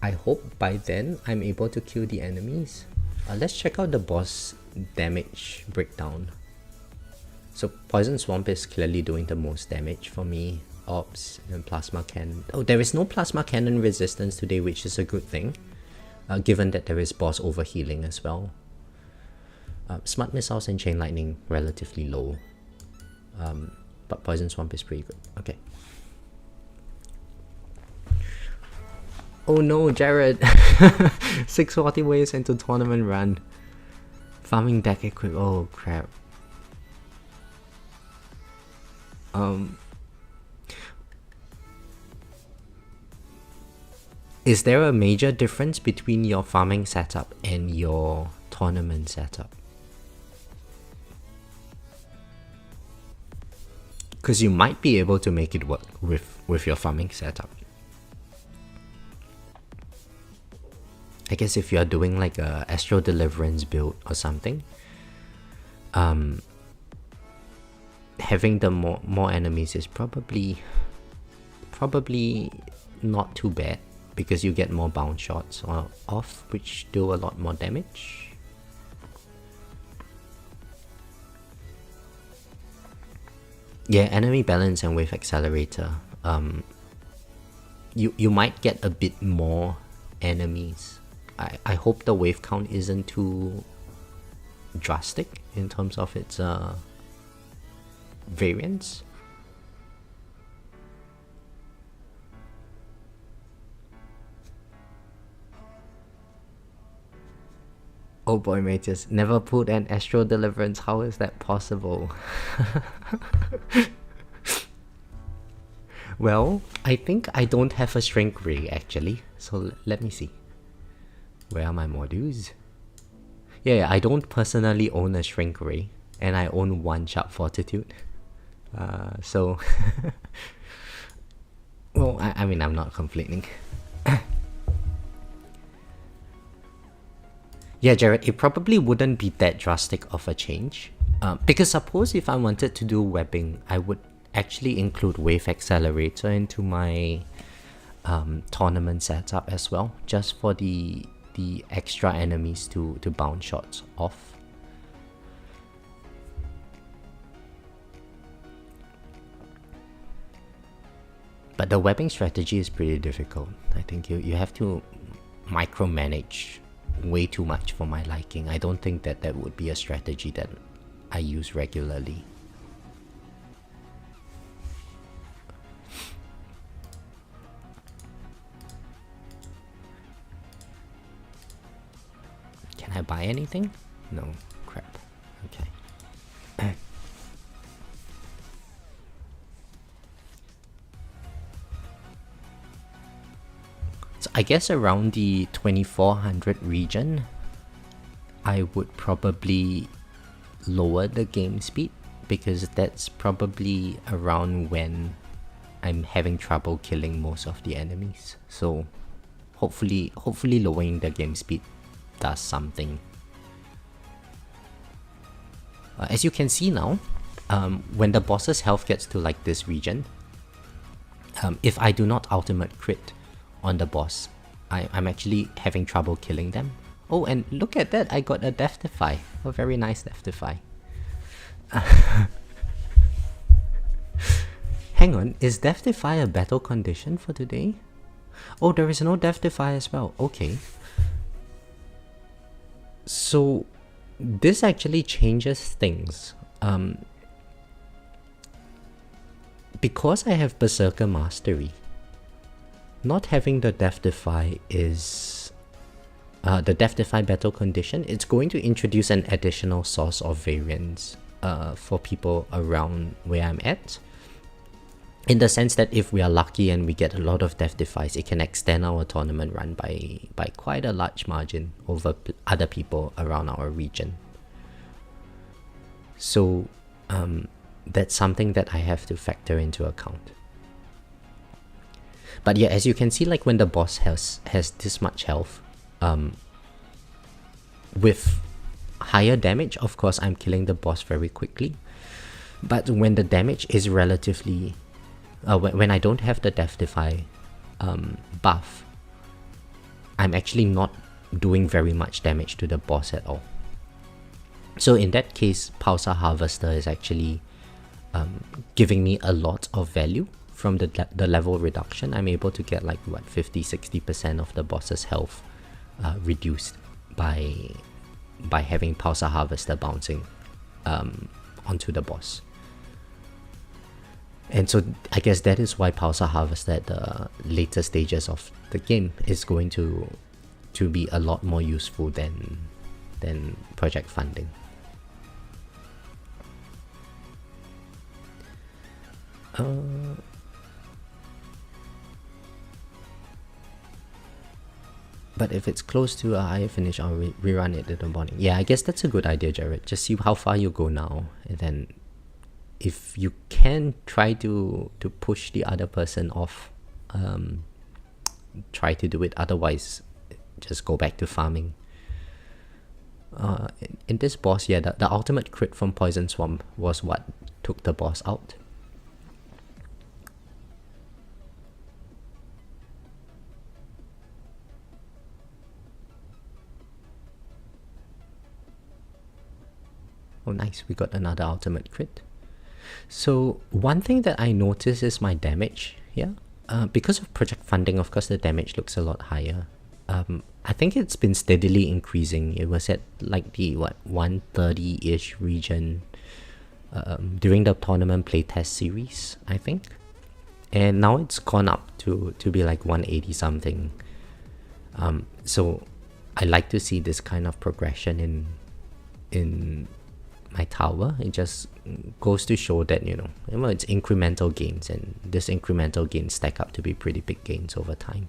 I hope by then I'm able to kill the enemies. Let's check out the boss damage breakdown. So Poison Swamp is clearly doing the most damage for me. Ops and Plasma Cannon. Oh, there is no Plasma Cannon resistance today, which is a good thing. Given that there is boss overhealing as well. Smart Missiles and Chain Lightning relatively low. But Poison Swamp is pretty good. Okay. Oh no, Jared! 640 ways into tournament run. Farming deck equip. Oh crap. Is there a major difference between your farming setup and your tournament setup? Because you might be able to make it work with your farming setup. I guess if you're doing like a Astral Deliverance build or something, having the more enemies is probably not too bad, because you get more bounce shots off, which do a lot more damage. Yeah, enemy balance and wave accelerator. You might get a bit more enemies. I hope the wave count isn't too drastic in terms of its variance. Oh boy, Matheus, never pulled an Astral Deliverance. How is that possible? Well, I think I don't have a Shrink Ray actually. So let me see. Where are my modules? Yeah, I don't personally own a Shrink Ray. And I own 1 Sharp Fortitude. So... well, I mean, I'm not complaining. Yeah, Jared, it probably wouldn't be that drastic of a change. Because suppose if I wanted to do webbing, I would actually include Wave Accelerator into my tournament setup as well, just for the extra enemies to bounce shots off. But the webbing strategy is pretty difficult. I think you have to micromanage way too much for my liking. I don't think that would be a strategy that I use regularly. Can I buy anything? No. Crap. Okay. So I guess around the 2400 region, I would probably lower the game speed, because that's probably around when I'm having trouble killing most of the enemies. So hopefully lowering the game speed does something. As you can see now, when the boss's health gets to like this region, if I do not ultimate crit on the boss, I'm actually having trouble killing them. Oh, and look at that, I got a Death Defy. A very nice Death Defy. Hang on, is Death Defy a battle condition for today? Oh, there is no Death Defy as well. Okay. So, this actually changes things. Because I have Berserker Mastery, not having the Death Defy is... the Death Defy battle condition, it's going to introduce an additional source of variance for people around where I'm at. In the sense that if we are lucky and we get a lot of Death Defies, it can extend our tournament run by quite a large margin over other people around our region. So that's something that I have to factor into account. But yeah, as you can see, like when the boss has this much health, with higher damage, of course, I'm killing the boss very quickly. But when the damage is relatively... when I don't have the Death Defy buff, I'm actually not doing very much damage to the boss at all. So in that case, Pulsar Harvester is actually giving me a lot of value from the level reduction. I'm able to get like what 50-60% of the boss's health reduced by having Pulsar Harvester bouncing onto the boss. And so I guess that is why Pulsar Harvester at the later stages of the game is going to be a lot more useful than project funding. But if it's close to a higher finish, I'll rerun it in the morning. Yeah, I guess that's a good idea, Jared. Just see how far you go now, and then if you can try to push the other person off, try to do it. Otherwise, just go back to farming. In this boss, yeah, the ultimate crit from Poison Swamp was what took the boss out. Oh nice, we got another ultimate crit. So one thing that I notice is my damage here. Because of project funding, of course the damage looks a lot higher. I think it's been steadily increasing. It was at like the 130-ish region during the tournament playtest series, I think. And now it's gone up to be like 180 something. So I like to see this kind of progression in my tower. It just goes to show that, you know, it's incremental gains, and this incremental gains stack up to be pretty big gains over time.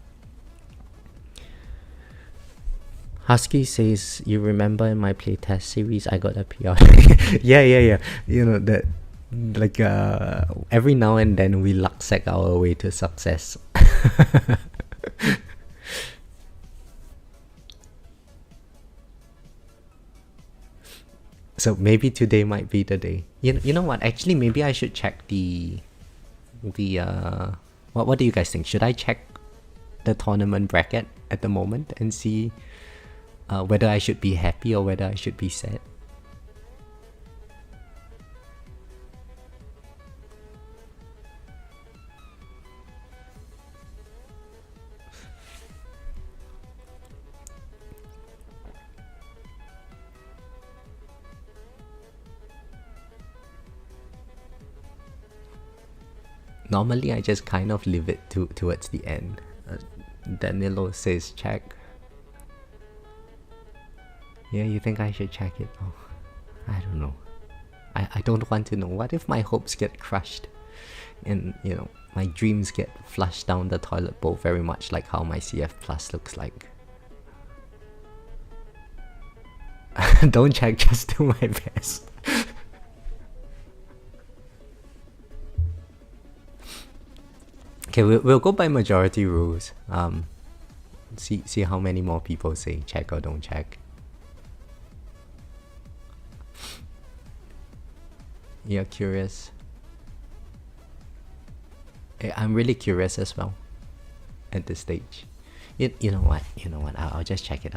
Husky says, you remember in my playtest series I got a PR? yeah. You know that, like every now and then we luck sack our way to success. So maybe today might be the day. You know what? Actually, maybe I should check the what do you guys think? Should I check the tournament bracket at the moment and see whether I should be happy or whether I should be sad? Normally, I just kind of leave it towards the end. Danilo says check. Yeah, you think I should check it? Oh, I don't know. I don't want to know. What if my hopes get crushed and, you know, my dreams get flushed down the toilet bowl, very much like how my CF Plus looks like? Don't check, just do my best. Okay, we'll go by majority rules. See how many more people say check or don't check. You're curious. I'm really curious as well at this stage. You know what? I'll just check it.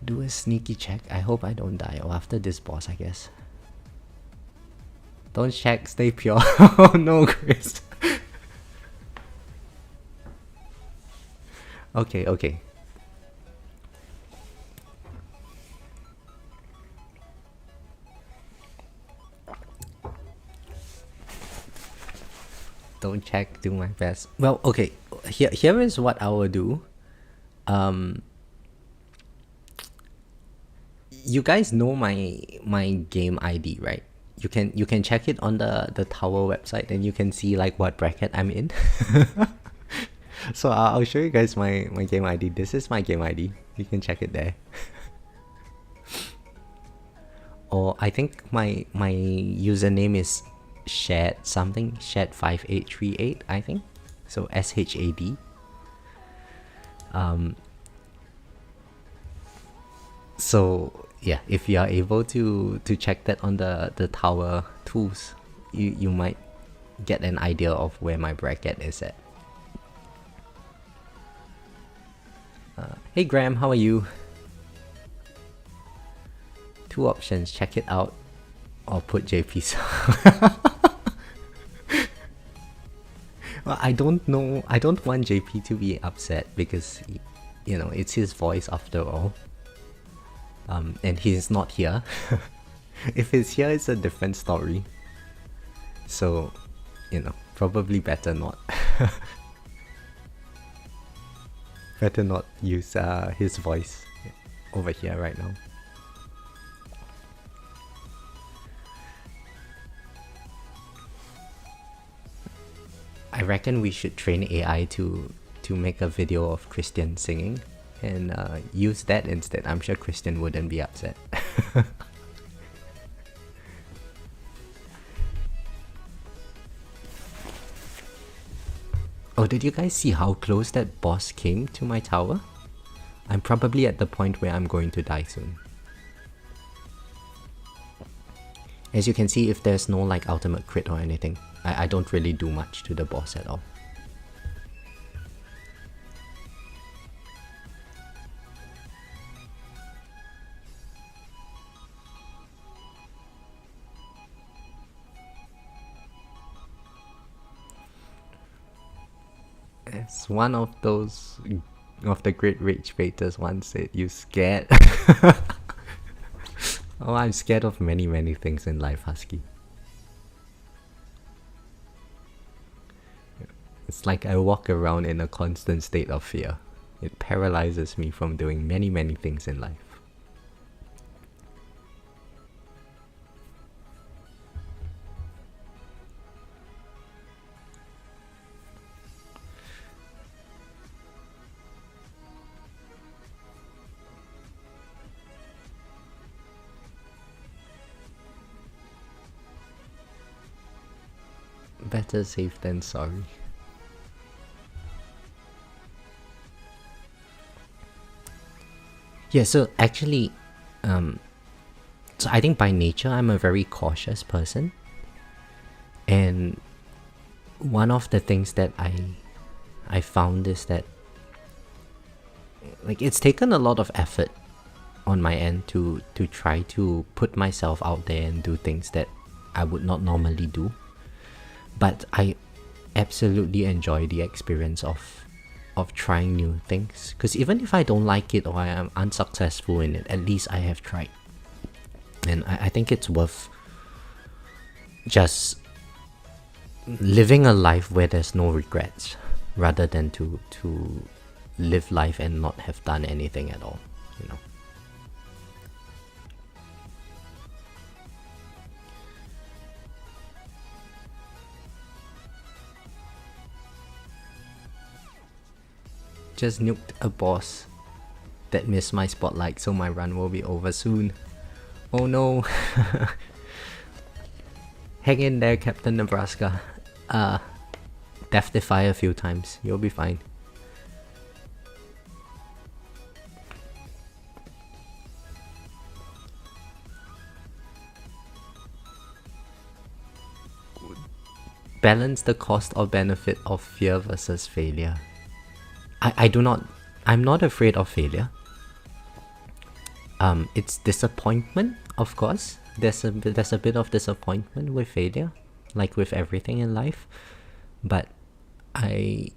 Do a sneaky check. I hope I don't die. Or after this boss, I guess. Don't check, stay pure. Oh no, Chris. Okay. Don't check, do my best. Well, okay. Here is what I will do. You guys know my game ID, right? You can check it on the tower website, and you can see like what bracket I'm in. So I'll show you guys my game ID. This is my game ID. You can check it there. Or I think my username is Shad5838, I think. So SHAD. So yeah, if you are able to check that on the tower tools, you might get an idea of where my bracket is at. Hey Graham, how are you? Two options, check it out Or put JP's. Well, I don't know. I don't want JP to be upset because, you know, it's his voice after all. And he's not here. If he's here, it's a different story. So, you know, probably better not. Better not use his voice over here right now. I reckon we should train AI to make a video of Christian singing and use that instead. I'm sure Christian wouldn't be upset. Oh, did you guys see how close that boss came to my tower? I'm probably at the point where I'm going to die soon. As you can see, if there's no like ultimate crit or anything, I don't really do much to the boss at all. It's one of those of the great rage baiters once said, "You scared?" Oh, I'm scared of many things in life, Husky. It's like I walk around in a constant state of fear. It paralyzes me from doing many things in life. Better safe than sorry. Yeah, so actually, so I think by nature I'm a very cautious person, and one of the things that I found is that like it's taken a lot of effort on my end to try to put myself out there and do things that I would not normally do, but I absolutely enjoy the experience of trying new things, because even if I don't like it or I am unsuccessful in it, at least I have tried. And I think it's worth just living a life where there's no regrets, rather than to live life and not have done anything at all, you know. Just nuked a boss that missed my spotlight, so my run will be over soon. Oh no. Hang in there, Captain Nebraska. Death-defy a few times, you'll be fine. Balance the cost or benefit of fear versus failure. I'm not afraid of failure. It's disappointment, of course. There's a bit of disappointment with failure, like with everything in life. But I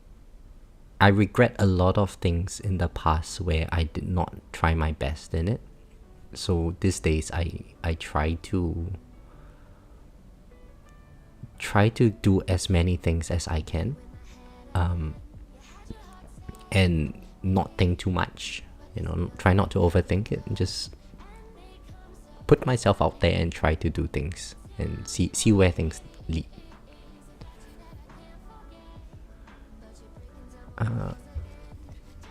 regret a lot of things in the past where I did not try my best in it. So these days I try to do as many things as I can. And not think too much, you know, try not to overthink it, and just put myself out there and try to do things and see where things lead.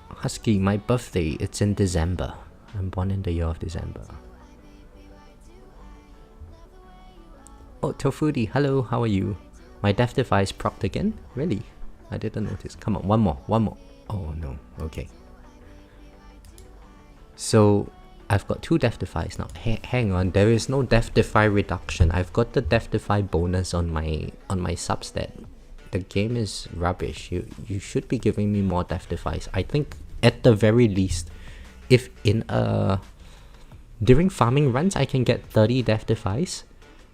Husky, my birthday, it's in December. I'm born in the year of December. Oh, Tofudi, hello, how are you? My death device procced again? Really? I didn't notice. Come on, one more. Oh no, okay. So I've got 2 Death Defies now. Hang on, there is no Death Defy reduction. I've got the Death Defy bonus on my substat. The game is rubbish. You should be giving me more Death Defies. I think at the very least, if in during farming runs I can get 30 Death Defies,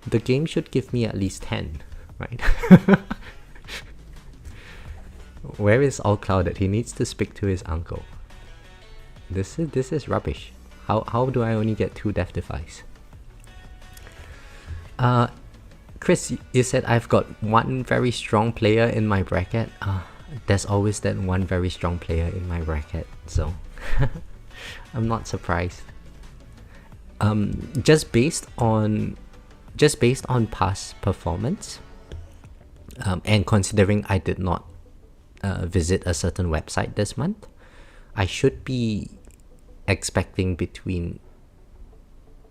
the game should give me at least 10, right? Where is All Clouded? He needs to speak to his uncle. This is rubbish. How do I only get 2 death defies? Chris, you said I've got one very strong player in my bracket. There's always that one very strong player in my bracket, so I'm not surprised. Just based on past performance, and considering I did not visit a certain website this month, I should be expecting between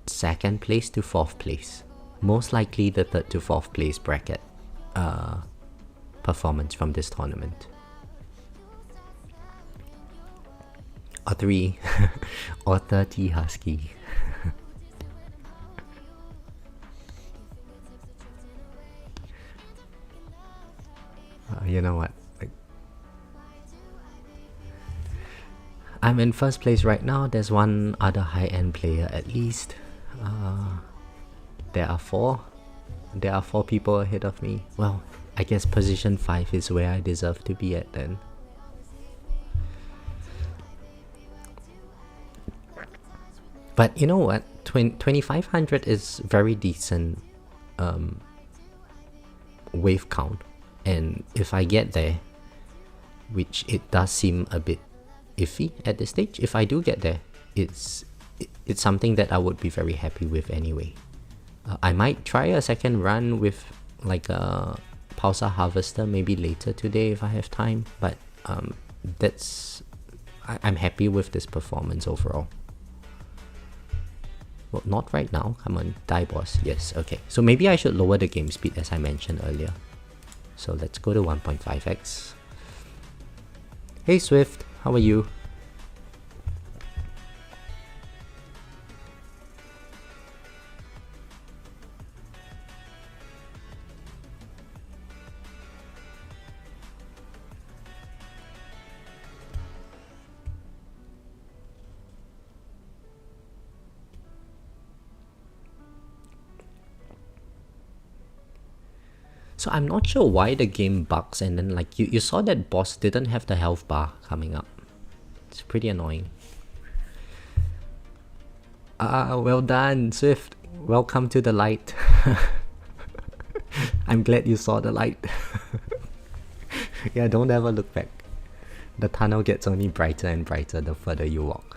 2nd place to 4th place. Most likely the 3rd to 4th place bracket performance from this tournament. Or 3 or 30 Husky. You know what? I'm in 1st place right now. There's one other high-end player at least. There are 4 people ahead of me. Well, I guess position 5 is where I deserve to be at then. But you know what? 2500 is very decent wave count, and if I get there, which it does seem a bit iffy at this stage, if I do get there, it's something that I would be very happy with anyway. I might try a second run with like a Pulsar Harvester maybe later today if I have time, but I'm happy with this performance overall. Well, not right now. Come on, die boss. Yes, okay. So maybe I should lower the game speed as I mentioned earlier. So let's go to 1.5x. Hey Swift, how are you? So I'm not sure why the game bugs, and then like you saw that boss didn't have the health bar coming up. It's pretty annoying. Well done, Swift. Welcome to the light. I'm glad you saw the light. Yeah, don't ever look back. The tunnel gets only brighter and brighter the further you walk.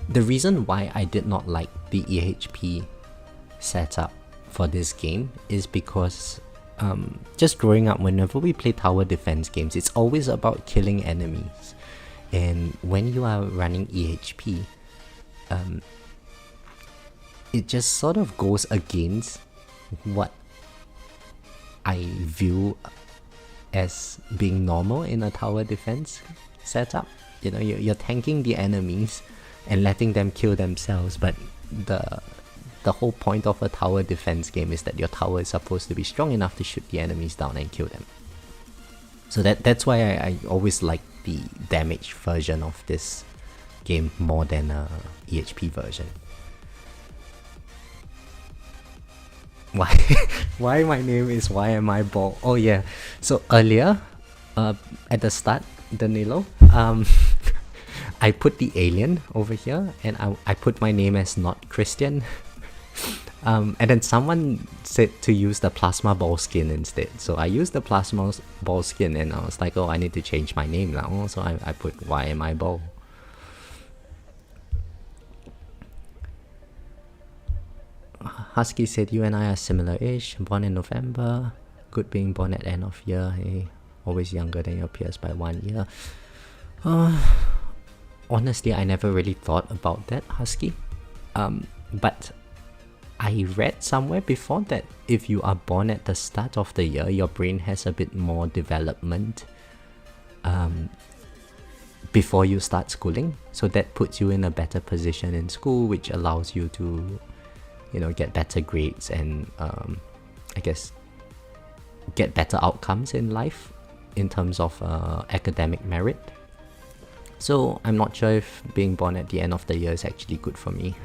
The reason why I did not like the EHP setup for this game is because just growing up, whenever we play tower defense games, it's always about killing enemies. And when you are running EHP, it just sort of goes against what I view as being normal in a tower defense setup. You know, you're tanking the enemies and letting them kill themselves, but the whole point of a tower defense game is that your tower is supposed to be strong enough to shoot the enemies down and kill them. So that's why I always like the damage version of this game more than a EHP version. Why my name is Why Am I Bald? Oh yeah, so earlier at the start, Danilo, I put the alien over here, and I put my name as not Christian. And then someone said to use the plasma ball skin instead. So I used the plasma ball skin, and I was like, oh, I need to change my name now. So I put Why Am I Bald? Husky said you and I are similar-ish, born in November. Good being born at end of year. Hey, always younger than your peers by 1 year. Honestly, I never really thought about that, Husky. But I read somewhere before that if you are born at the start of the year, your brain has a bit more development before you start schooling. So that puts you in a better position in school, which allows you to, you know, get better grades and I guess get better outcomes in life in terms of academic merit. So I'm not sure if being born at the end of the year is actually good for me.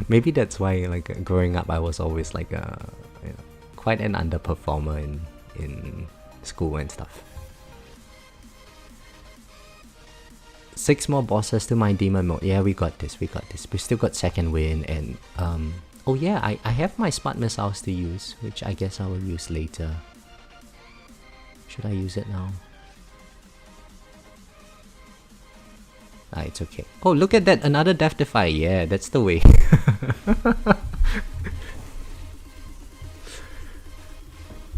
Maybe that's why, like, growing up, I was always like quite an underperformer in school and stuff. 6 more bosses to my demon mode. Yeah, we got this. We still got second wind, and oh yeah, I have my smart missiles to use, which I guess I will use later. Should I use it now? Ah, it's okay. Oh, look at that, another Death Defy. Yeah, that's the way.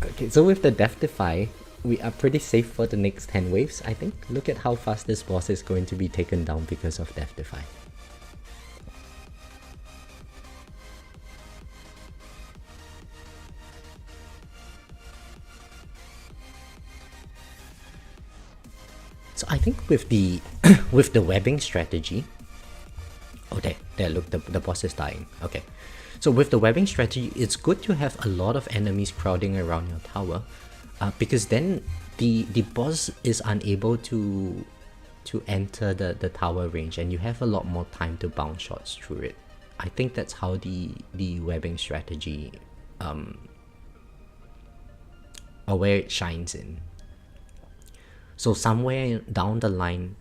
Okay, so with the Death Defy, we are pretty safe for the next 10 waves, I think. Look at how fast this boss is going to be taken down because of Death Defy. So I think with the with the webbing strategy, oh there look, the boss is dying. Okay, so with the webbing strategy, it's good to have a lot of enemies crowding around your tower, because then the boss is unable to enter the tower range, and you have a lot more time to bounce shots through it. I think that's how the webbing strategy or where it shines in. So somewhere down the line,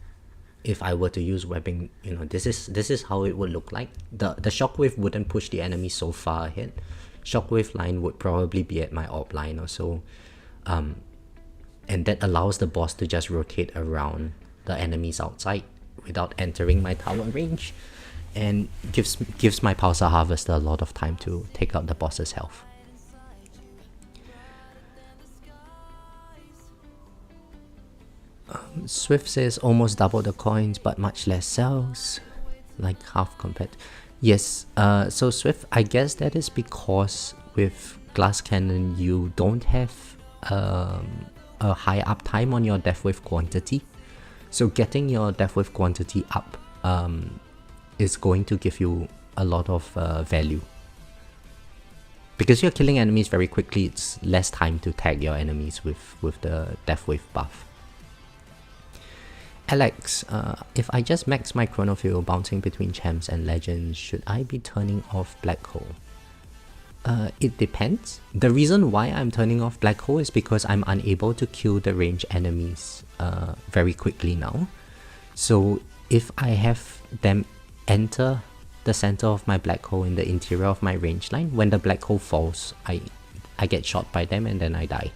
if I were to use webbing, you know, this is how it would look like. The shockwave wouldn't push the enemy so far ahead. Shockwave line would probably be at my orb line or so, and that allows the boss to just rotate around the enemies outside without entering my tower range, and gives my Pulsar Harvester a lot of time to take out the boss's health. Swift says almost double the coins but much less cells, like half compared. Yes, so Swift, I guess that is because with Glass Cannon you don't have a high uptime on your Death Wave quantity. So getting your Death Wave quantity up is going to give you a lot of value. Because you're killing enemies very quickly, it's less time to tag your enemies with the Death Wave buff. Alex, if I just max my Chronofield bouncing between champs and legends, should I be turning off Black Hole? It depends. The reason why I'm turning off Black Hole is because I'm unable to kill the range enemies very quickly now. So if I have them enter the center of my Black Hole in the interior of my range line, when the Black Hole falls, I get shot by them and then I die.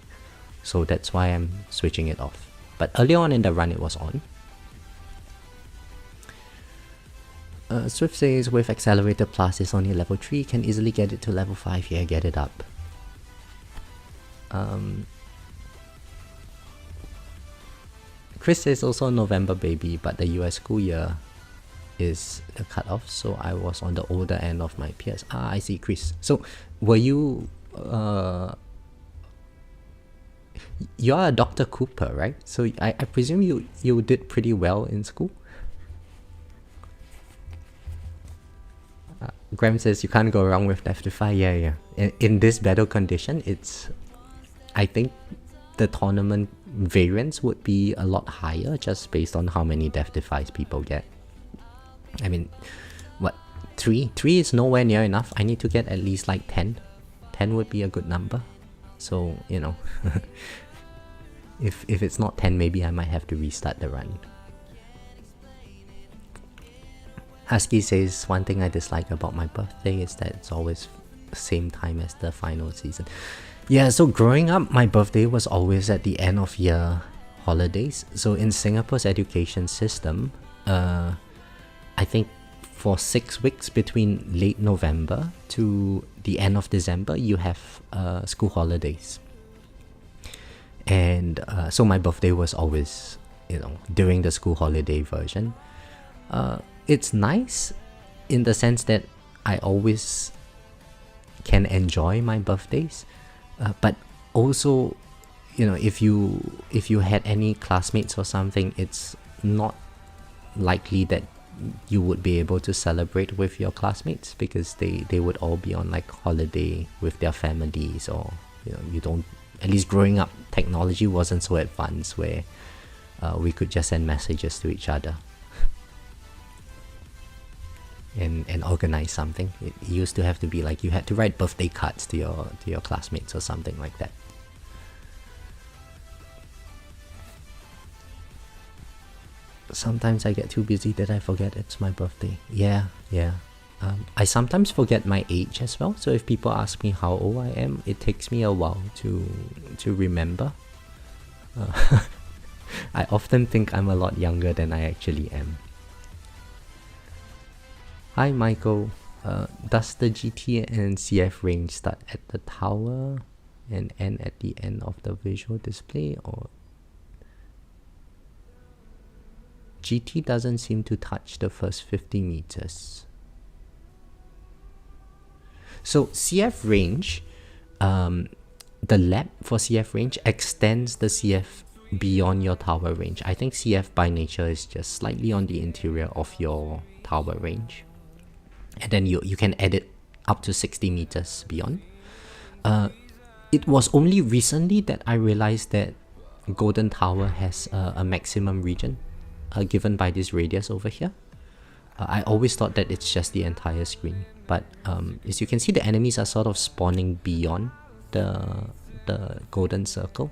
So that's why I'm switching it off. But earlier on in the run it was on. Swift says with Accelerator Plus it's only level 3, can easily get it to level 5, yeah, get it up. Chris says also November baby, but the US school year is the cutoff, so I was on the older end of my peers. Ah, I see, Chris. So were you you're a Dr. Cooper, right? So I presume you did pretty well in school? Graham says you can't go wrong with Death Defy. Yeah. In this battle condition, I think the tournament variance would be a lot higher just based on how many Death Defies people get. I mean, what, 3? 3 is nowhere near enough. I need to get at least like 10. 10 would be a good number. So, you know, if it's not 10, maybe I might have to restart the run. Husky says, one thing I dislike about my birthday is that it's always the same time as the final season. Yeah, so growing up, my birthday was always at the end of year holidays. So in Singapore's education system, I think for 6 weeks between late November to the end of December, you have school holidays. And so my birthday was always, you know, during the school holiday version. It's nice in the sense that I always can enjoy my birthdays, but also, you know, if you had any classmates or something, it's not likely that you would be able to celebrate with your classmates because they would all be on like holiday with their families, or you don't, at least growing up, technology wasn't so advanced where we could just send messages to each other and organize something. It used to have to be like you had to write birthday cards to your classmates or something like that. Sometimes I get too busy that I forget it's my birthday. Yeah. I sometimes forget my age as well. So if people ask me how old I am, it takes me a while to remember. I often think I'm a lot younger than I actually am. Hi Michael. Does the GT and CF range start at the tower and end at the end of the visual display, or GT doesn't seem to touch the first 50 meters. So CF range, the lap for CF range extends the CF beyond your tower range. I think CF by nature is just slightly on the interior of your tower range. And then you can edit up to 60 meters beyond. It was only recently that I realized that Golden Tower has a maximum region given by this radius over here. I always thought that it's just the entire screen, but as you can see, the enemies are sort of spawning beyond the golden circle.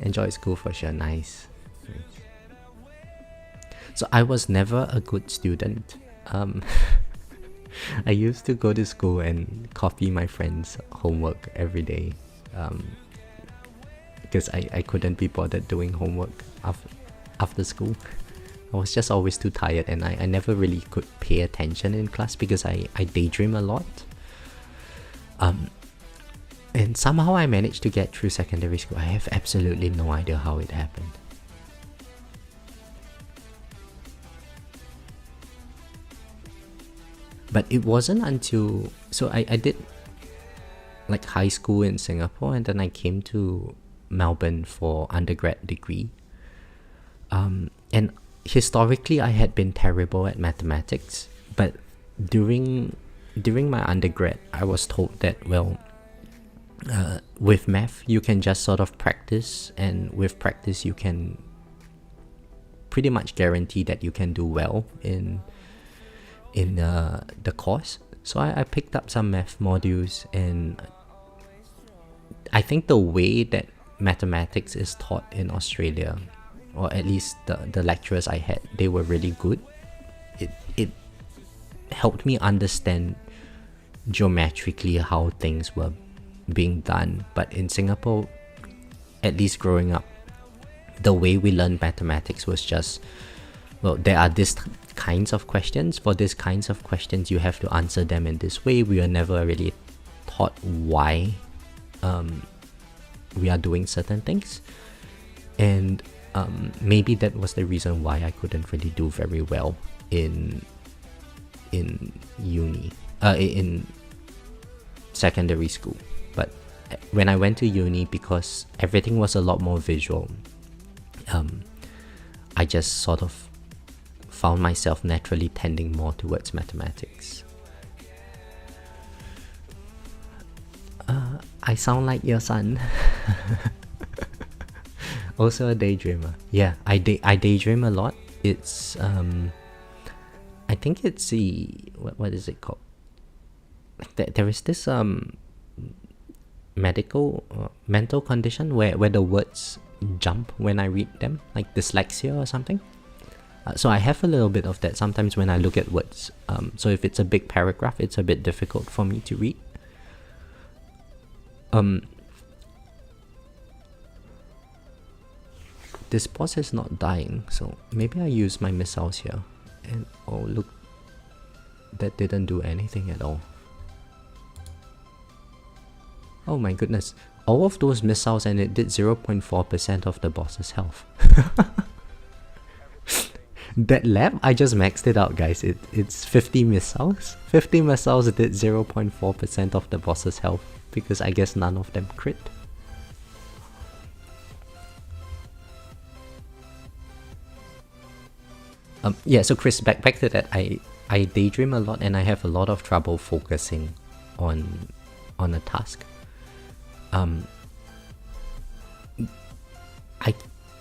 Enjoy school for sure. Nice. So I was never a good student. I used to go to school and copy my friends' homework every day, because I couldn't be bothered doing homework after school. I was just always too tired, and I never really could pay attention in class because I daydream a lot. And somehow I managed to get through secondary school. I have absolutely no idea how it happened. But it wasn't until, so I did like high school in Singapore, and then I came to Melbourne for undergrad degree. And historically I had been terrible at mathematics, but during my undergrad I was told that, well, with math you can just sort of practice, and with practice you can pretty much guarantee that you can do well in the course. So I picked up some math modules, and I think the way that mathematics is taught in Australia, or at least the lecturers I had, they were really good. It helped me understand geometrically how things were being done. But in Singapore, at least growing up, the way we learned mathematics was just, well, there are these kinds of questions. For these kinds of questions you have to answer them in this way. We were never really taught why we are doing certain things, and maybe that was the reason why I couldn't really do very well in uni, in secondary school. But when I went to uni, because everything was a lot more visual, I just sort of found myself naturally tending more towards mathematics. I sound like your son. Also a daydreamer. Yeah, I daydream a lot. It's I think it's the what is it called? There is this mental condition where the words jump when I read them, like dyslexia or something. So I have a little bit of that sometimes when I look at words. So if it's a big paragraph, it's a bit difficult for me to read. This boss is not dying, so maybe I use my missiles here. And oh look, that didn't do anything at all. Oh my goodness, all of those missiles, and it did 0.4% of the boss's health. That lab, I just maxed it out, guys. It's 50 missiles. 50 missiles did 0.4% of the boss's health because I guess none of them crit. Yeah, so Chris, back to that. I daydream a lot and I have a lot of trouble focusing on a task. I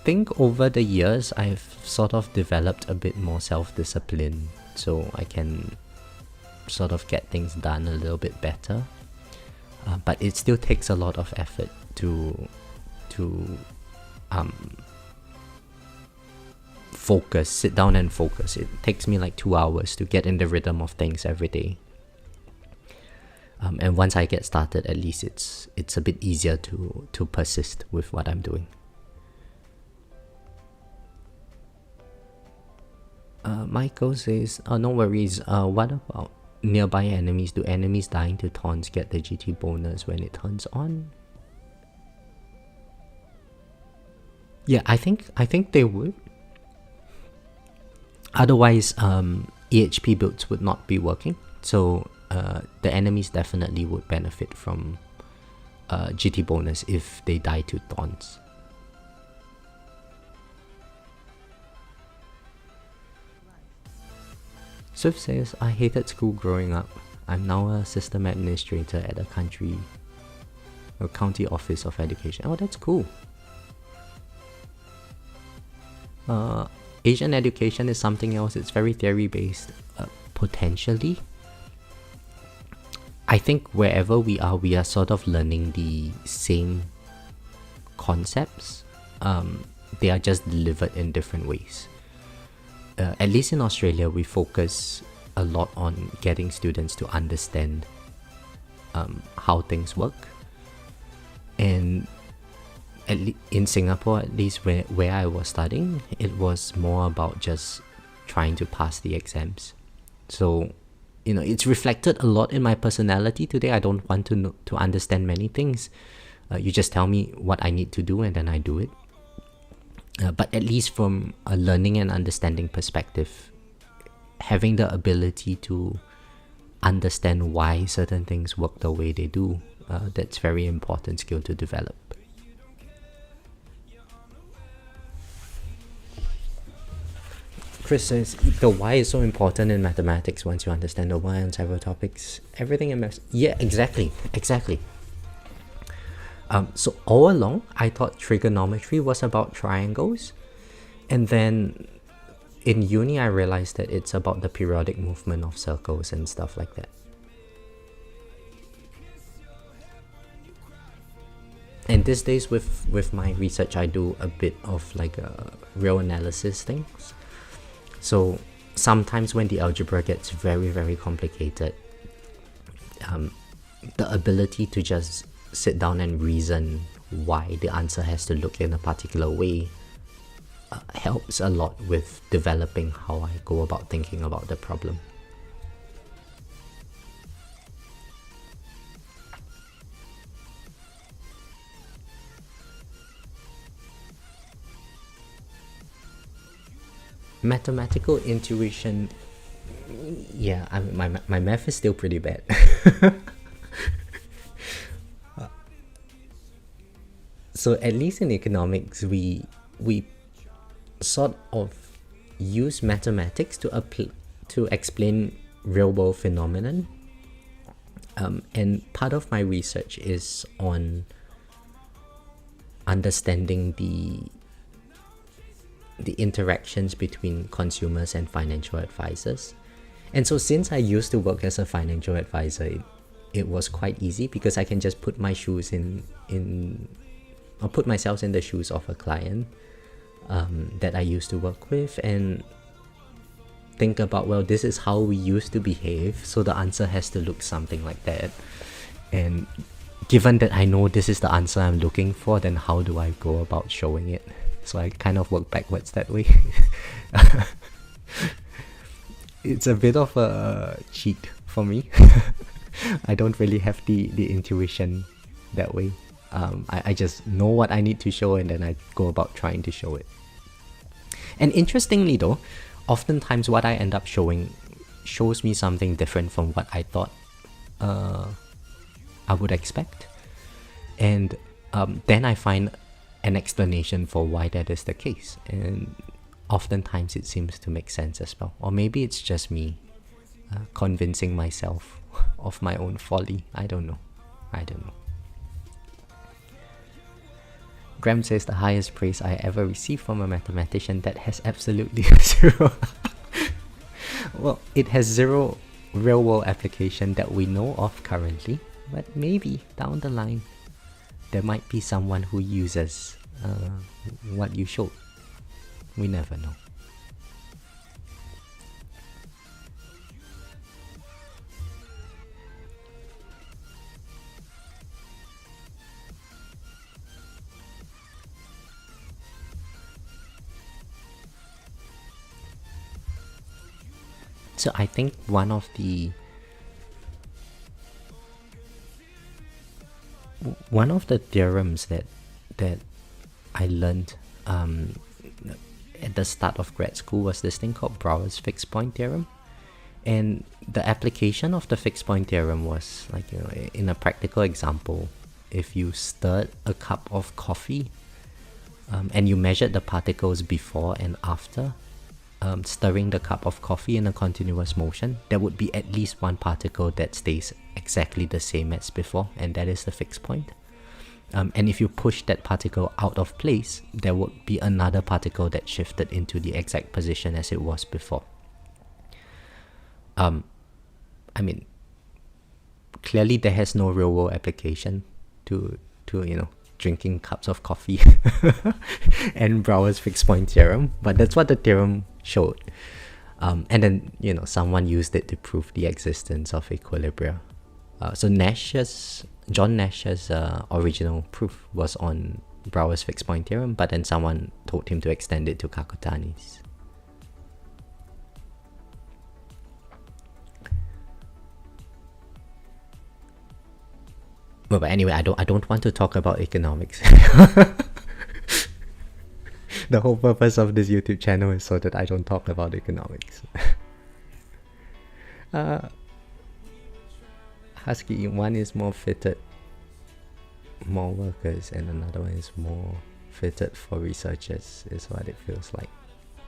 think over the years I've sort of developed a bit more self-discipline so I can sort of get things done a little bit better. But it still takes a lot of effort to focus, sit down and focus. It takes me like 2 hours to get in the rhythm of things every day. And once I get started, at least it's a bit easier to persist with what I'm doing. Michael says, no worries, what about nearby enemies? Do enemies dying to taunts get the GT bonus when it turns on? Yeah, I think they would. Otherwise, EHP builds would not be working. So the enemies definitely would benefit from GT bonus if they die to taunts. Swift says, I hated school growing up. I'm now a system administrator at a county office of education. Oh, that's cool. Asian education is something else. It's very theory based. Potentially, I think wherever we are sort of learning the same concepts. They are just delivered in different ways. At least in Australia, we focus a lot on getting students to understand how things work. And in Singapore, at least where I was studying, it was more about just trying to pass the exams. So, it's reflected a lot in my personality today. I don't want to understand many things. You just tell me what I need to do and then I do it. But at least from a learning and understanding perspective, having the ability to understand why certain things work the way they do, that's very important skill to develop. Chris says, the why is so important in mathematics. Once you understand the why on several topics, everything in maths. Yeah, exactly. So all along, I thought trigonometry was about triangles. And then in uni, I realized that it's about the periodic movement of circles and stuff like that. And these days with my research, I do a bit of like real analysis things. So sometimes when the algebra gets very, very complicated, the ability to just sit down and reason why the answer has to look in a particular way helps a lot with developing how I go about thinking about the problem. Mathematical intuition, yeah, my math is still pretty bad. So at least in economics, we sort of use mathematics to explain real world phenomenon. And part of my research is on understanding the interactions between consumers and financial advisors. And so since I used to work as a financial advisor, it was quite easy because I can just put my shoes or put myself in the shoes of a client that I used to work with and think about, well, this is how we used to behave, so the answer has to look something like that. And given that I know this is the answer I'm looking for, then how do I go about showing it? So I kind of work backwards that way. It's a bit of a cheat for me. I don't really have the intuition that way. I just know what I need to show and then I go about trying to show it. And interestingly though, oftentimes what I end up showing shows me something different from what I thought I would expect. And then I find an explanation for why that is the case. And oftentimes it seems to make sense as well. Or maybe it's just me convincing myself of my own folly. I don't know. Graham says the highest praise I ever received from a mathematician that has absolutely zero. Well, it has zero real world application that we know of currently, but maybe down the line there might be someone who uses what you showed. We never know. So I think one of the theorems that I learned at the start of grad school was this thing called Brouwer's fixed point theorem. And the application of the fixed point theorem was like, in a practical example, if you stirred a cup of coffee and you measured the particles before and after stirring the cup of coffee in a continuous motion, there would be at least one particle that stays exactly the same as before, and that is the fixed point. And if you push that particle out of place, there would be another particle that shifted into the exact position as it was before. I mean, clearly there has no real world application to drinking cups of coffee and Brouwer's fixed point theorem, but that's what the theorem showed. And then someone used it to prove the existence of equilibria. So John Nash's original proof was on Brouwer's fixed point theorem, but then someone told him to extend it to Kakutani's. Well, but anyway, I don't want to talk about economics. The whole purpose of this YouTube channel is so that I don't talk about economics. Husky, one is more fitted, more workers, and another one is more fitted for researchers, is what it feels like.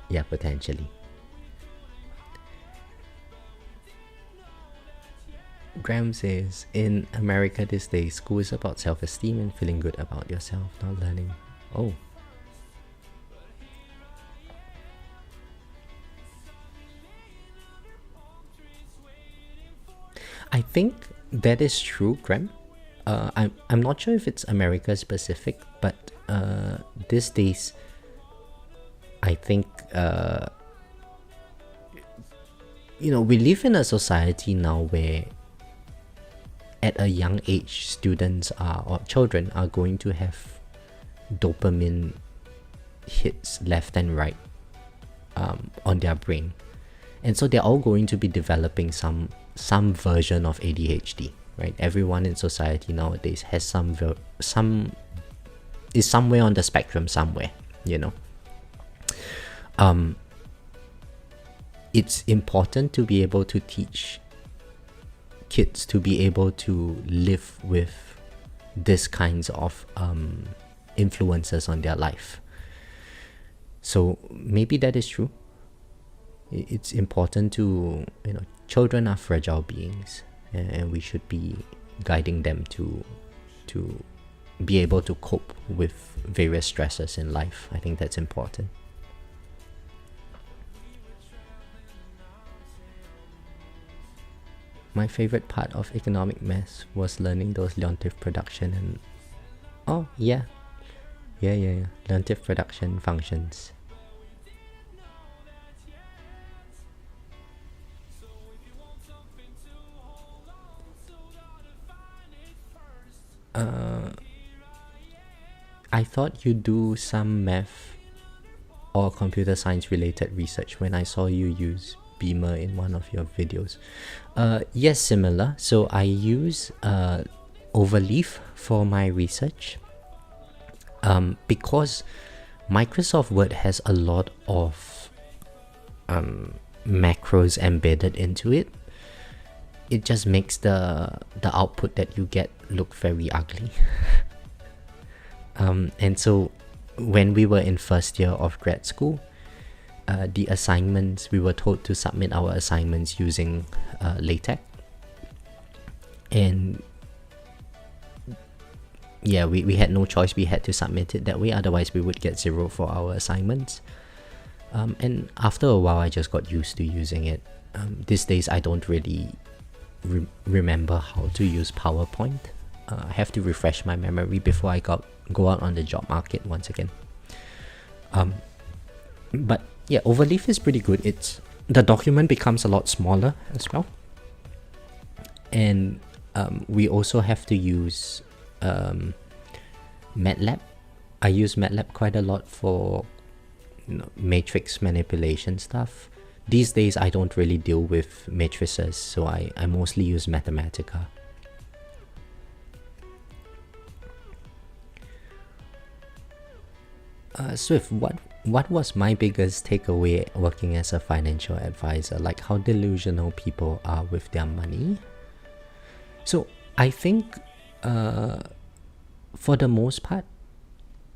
Yeah, potentially. Graham says, in America these days, school is about self-esteem and feeling good about yourself, not learning. Oh. I think that is true, Graham. I'm not sure if it's America specific, but these days, I think we live in a society now where at a young age, students or children are going to have dopamine hits left and right on their brain, and so they're all going to be developing some version of ADHD, right? Everyone in society nowadays has is somewhere on the spectrum somewhere, It's important to be able to teach kids to be able to live with these kinds of influences on their life. So maybe that is true. It's important to, children are fragile beings, and we should be guiding them to be able to cope with various stresses in life. I think that's important. My favorite part of economic maths was learning those Leontief production and Leontief production functions. I thought you do some math or computer science related research when I saw you use Beamer in one of your videos. Yes, similar. So I use Overleaf for my research because Microsoft Word has a lot of macros embedded into it, it just makes the output that you get look very ugly. And so when we were in first year of grad school, the assignments, we were told to submit our assignments using LaTeX. And yeah, we had no choice. We had to submit it that way, otherwise we would get 0 for our assignments. And after a while, I just got used to using it. These days, I don't really remember how to use PowerPoint. I have to refresh my memory before I go out on the job market once again. But yeah, Overleaf is pretty good. The document becomes a lot smaller as well. And we also have to use MATLAB. I use MATLAB quite a lot for matrix manipulation stuff. These days I don't really deal with matrices, so I mostly use Mathematica. Swift, what was my biggest takeaway working as a financial advisor? Like how delusional people are with their money. So I think for the most part,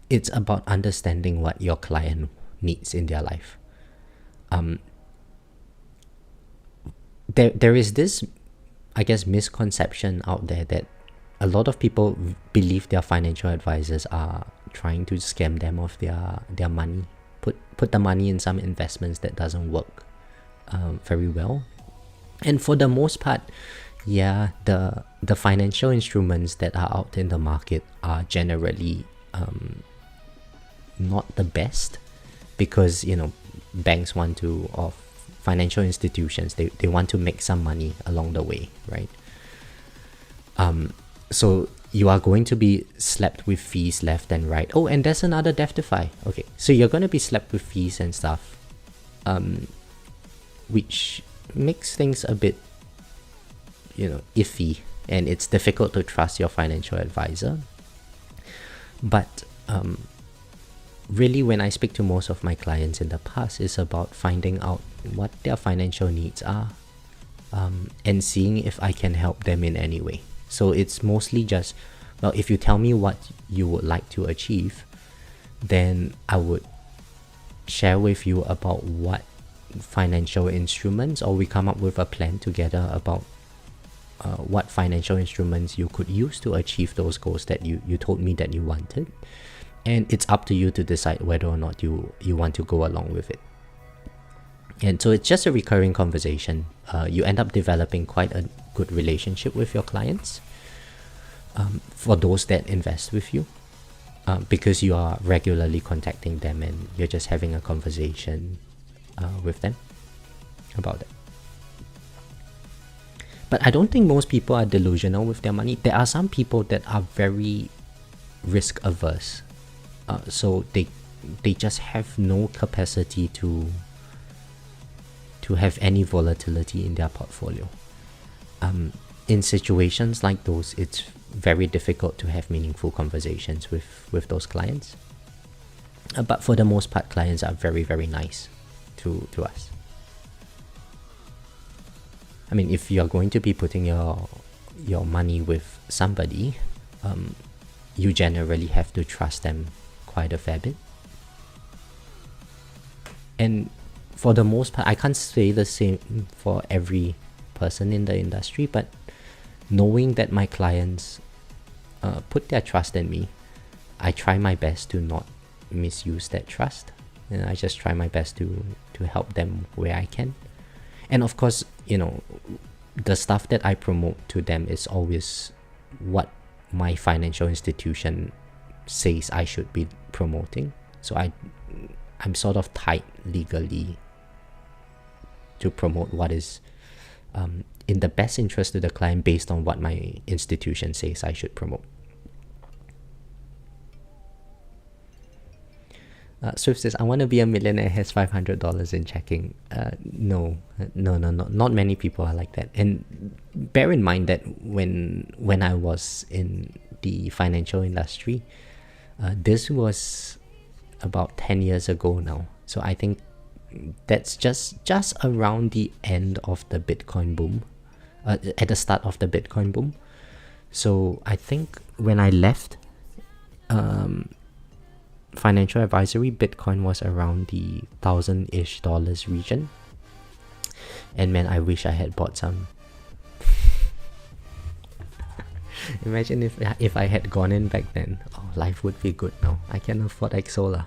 it's about understanding what your client needs in their life. There is this, I guess, misconception out there that a lot of people believe their financial advisors are trying to scam them of their money, put the money in some investments that doesn't work very well. And for the most part, yeah, the financial instruments that are out in the market are generally not the best, because banks want to, or financial institutions, they want to make some money along the way, right? So you are going to be slapped with fees left and right. Oh, and there's another Devtify. Okay, so you're going to be slapped with fees and stuff, which makes things a bit iffy, and it's difficult to trust your financial advisor. But really, when I speak to most of my clients in the past, it's about finding out what their financial needs are, and seeing if I can help them in any way. So it's mostly just, well, if you tell me what you would like to achieve, then I would share with you about what financial instruments, or we come up with a plan together about what financial instruments you could use to achieve those goals that you told me that you wanted. And it's up to you to decide whether or not you want to go along with it. And so it's just a recurring conversation. You end up developing quite a good relationship with your clients, for those that invest with you, because you are regularly contacting them and you're just having a conversation with them about it. But I don't think most people are delusional with their money. There are some people that are very risk averse. So they just have no capacity to have any volatility in their portfolio. In situations like those, it's very difficult to have meaningful conversations with those clients. But for the most part, clients are very, very nice to us. I mean, if you're going to be putting your money with somebody, you generally have to trust them quite a fair bit. And for the most part, I can't say the same for every person in the industry, but knowing that my clients put their trust in me, I try my best to not misuse that trust, and I just try my best to help them where I can. And of course, the stuff that I promote to them is always what my financial institution says I should be promoting. So I'm sort of tied legally to promote what is in the best interest to the client based on what my institution says I should promote. Swift says, I want to be a millionaire, has $500 in checking. No, not many people are like that. And bear in mind that when I was in the financial industry, this was about 10 years ago now. So I think that's just around the end of the Bitcoin boom, at the start of the Bitcoin boom. So I think when I left financial advisory, Bitcoin was around the $1,000-ish region. And man, I wish I had bought some. Imagine if I had gone in back then. Oh, life would be good now. I can afford Xsola.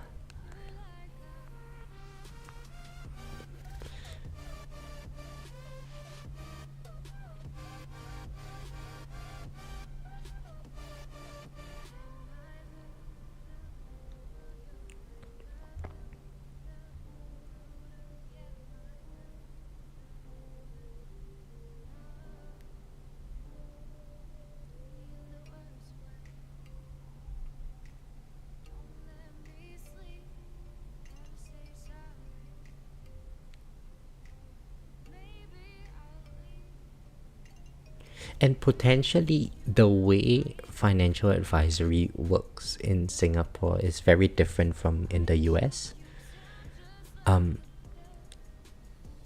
And potentially the way financial advisory works in Singapore is very different from in the US.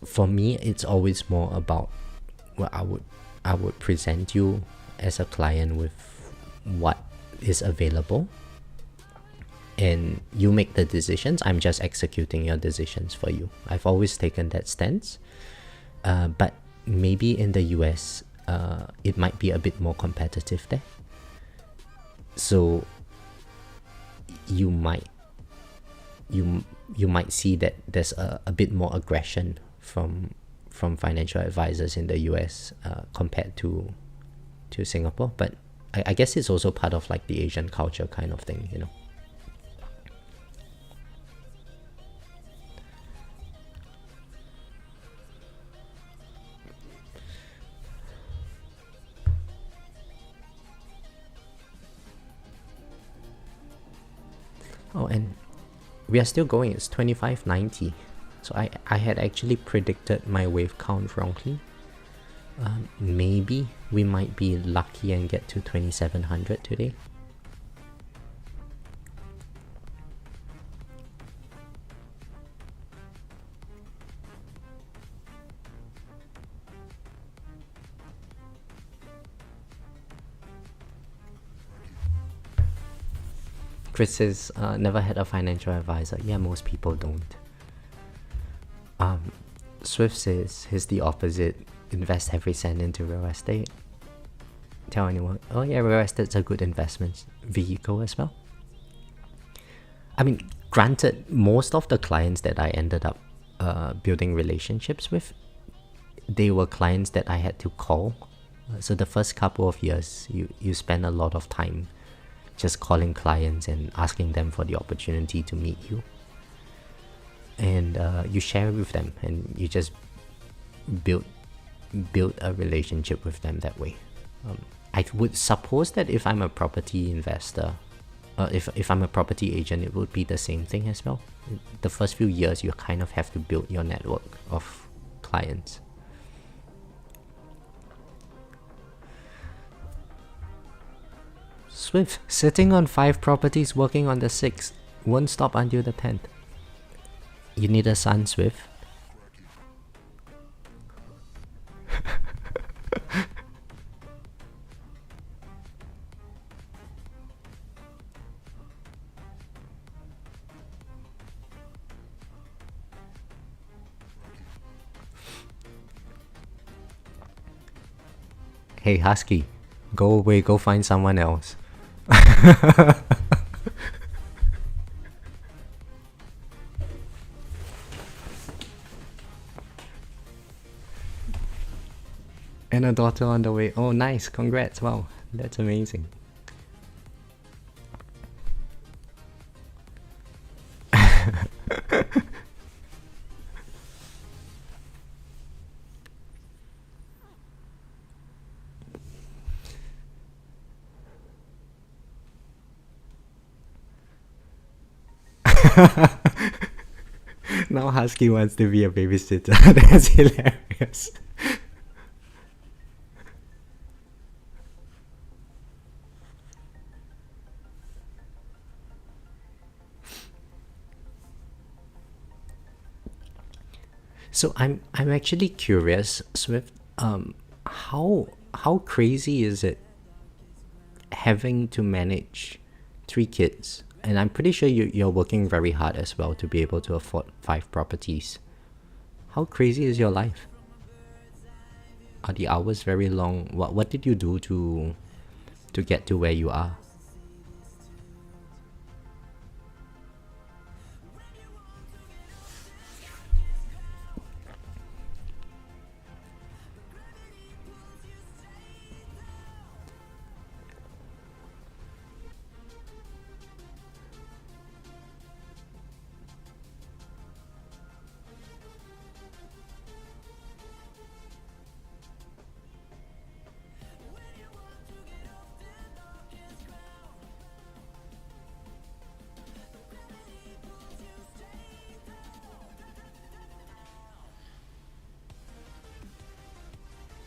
For me, it's always more about what I would present you as a client with what is available, and you make the decisions. I'm just executing your decisions for you. I've always taken that stance. But maybe in the US, it might be a bit more competitive there. So you might see that there's a bit more aggression from financial advisors in the US compared to Singapore. But I guess it's also part of like the Asian culture kind of thing, you know. Oh, and we are still going. It's 2590. So I had actually predicted my wave count wrongly. Maybe we might be lucky and get to 2700 today. Chris says, never had a financial advisor. Yeah, most people don't. Swift says he's the opposite. Invest every cent into real estate. Tell anyone. Oh yeah, real estate's a good investment vehicle as well. I mean, granted, most of the clients that I ended up building relationships with, they were clients that I had to call. So the first couple of years, you spend a lot of time just calling clients and asking them for the opportunity to meet you. And you share with them, and you just build a relationship with them that way. I would suppose that if I'm a property investor, if I'm a property agent, it would be the same thing as well. The first few years, you kind of have to build your network of clients. Swift, sitting on 5 properties, working on the 6th. Won't stop until the 10th. You need a son, Swift. Hey, Husky, go away, go find someone else. And a daughter on the way. Oh, nice. Congrats. Wow, that's amazing. Now Husky wants to be a babysitter. That's hilarious. So I'm actually curious, Swift. How crazy is it having to manage 3 kids? And I'm pretty sure you're working very hard as well to be able to afford 5 properties. How crazy is your life? Are the hours very long? What did you do to get to where you are?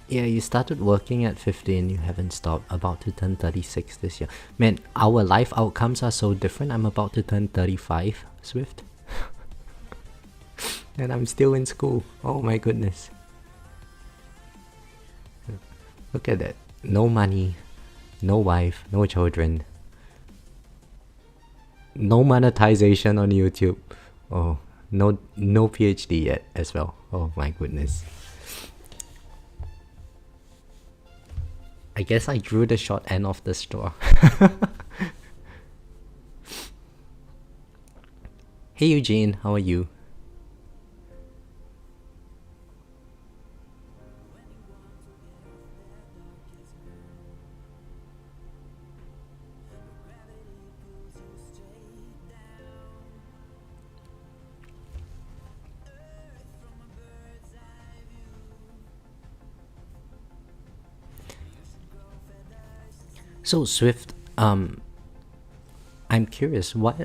Yeah, you started working at 15, you haven't stopped, about to turn 36 this year. Man, our life outcomes are so different. I'm about to turn 35, Swift. And I'm still in school. Oh my goodness. Look at that. No money, no wife, no children, no monetization on YouTube. Oh, no PhD yet as well. Oh my goodness. I guess I drew the short end of the straw. Hey Eugene, how are you? So Swift, I'm curious, what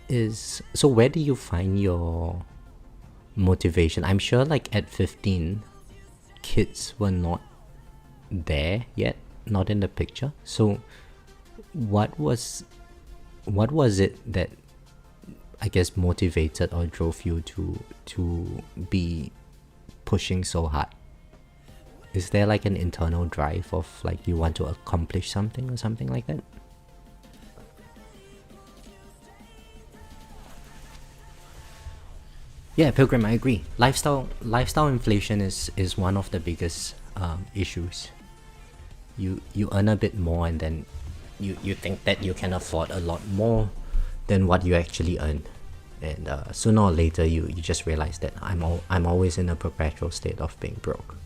is, so where do you find your motivation? I'm sure like at 15, kids were not there yet, not in the picture. So what was it that I guess motivated or drove you to be pushing so hard? Is there like an internal drive of like you want to accomplish something or something like that? Yeah, Pilgrim, I agree. Lifestyle inflation is one of the biggest issues. You earn a bit more, and then you think that you can afford a lot more than what you actually earn, and sooner or later you just realize that I'm always in a perpetual state of being broke.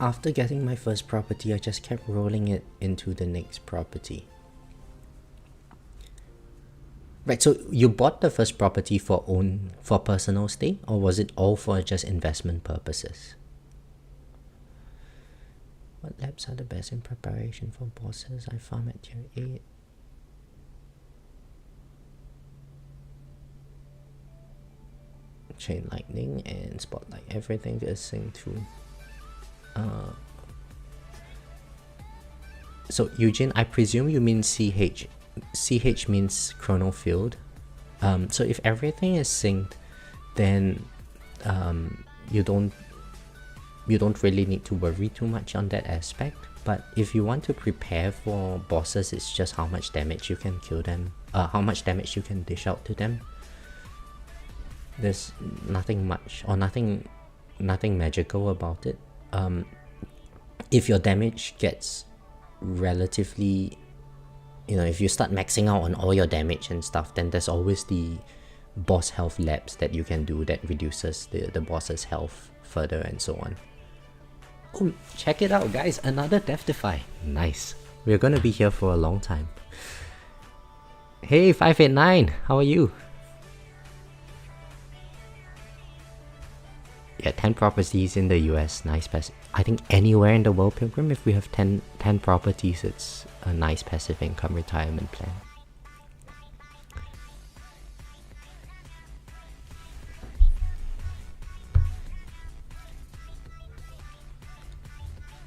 After getting my first property, I just kept rolling it into the next property. Right, so you bought the first property for personal stay, or was it all for just investment purposes? What labs are the best in preparation for bosses? I farm at tier 8. Chain lightning and spotlight, everything is synced to. So Eugene, I presume you mean CH. CH means chrono field. So if everything is synced, then you don't really need to worry too much on that aspect. But if you want to prepare for bosses, it's just how much damage you can kill them, how much damage you can dish out to them. There's nothing much or nothing magical about it. If your damage gets relatively, if you start maxing out on all your damage and stuff, then there's always the boss health labs that you can do that reduces the boss's health further and so on. Oh, check it out guys, another Deathify. Nice. We're gonna be here for a long time. Hey 589, how are you? Yeah, 10 properties in the US, nice passive. I think anywhere in the world, Pilgrim, if we have 10 properties, it's a nice passive income retirement plan.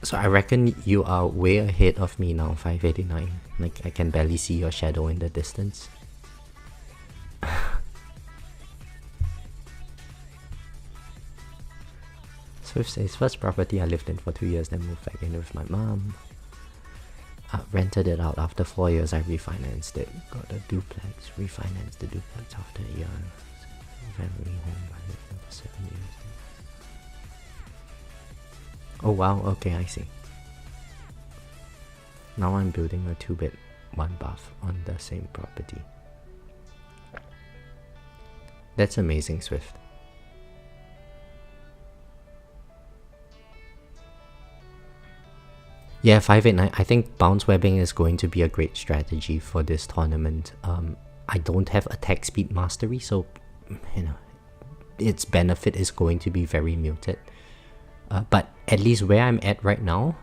So I reckon you are way ahead of me now, 589. Like, I can barely see your shadow in the distance. Swift says, first property I lived in for 2 years, then moved back in with my mom. Rented it out. After 4 years, I refinanced it. Got a duplex. Refinanced the duplex after a year. Family home. I lived in for 7 years. Oh wow, okay, I see. Now I'm building a 2-bed, 1-bath on the same property. That's amazing, Swift. Yeah, 589. I think bounce webbing is going to be a great strategy for this tournament. I don't have attack speed mastery, so its benefit is going to be very muted. But at least where I'm at right now,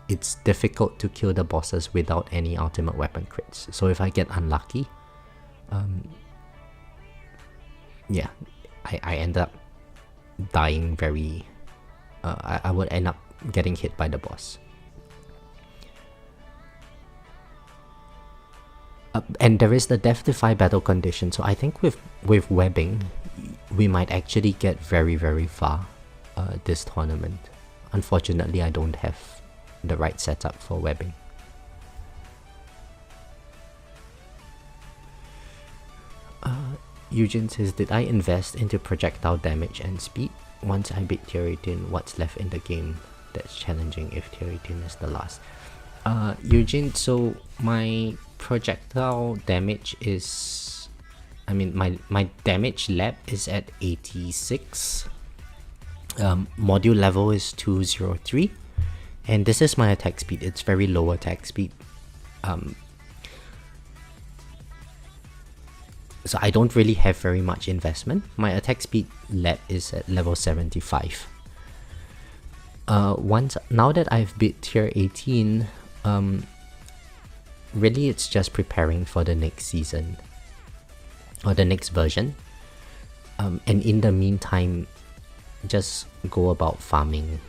it's difficult to kill the bosses without any ultimate weapon crits. So if I get unlucky, yeah, I end up dying very... I would end up getting hit by the boss. And there is the Death Defy battle condition, so I think with webbing, we might actually get very, very far this tournament. Unfortunately, I don't have the right setup for webbing. Eugene says, did I invest into projectile damage and speed? Once I beat tier 18, what's left in the game that's challenging if tier 18 is the last? Eugene, so my projectile damage is... I mean, my damage lab is at 86. Module level is 203. And this is my attack speed. It's very low attack speed. So I don't really have very much investment. My attack speed lab is at level 75. Now that I've beat tier 18, really it's just preparing for the next season or the next version. And in the meantime, just go about farming,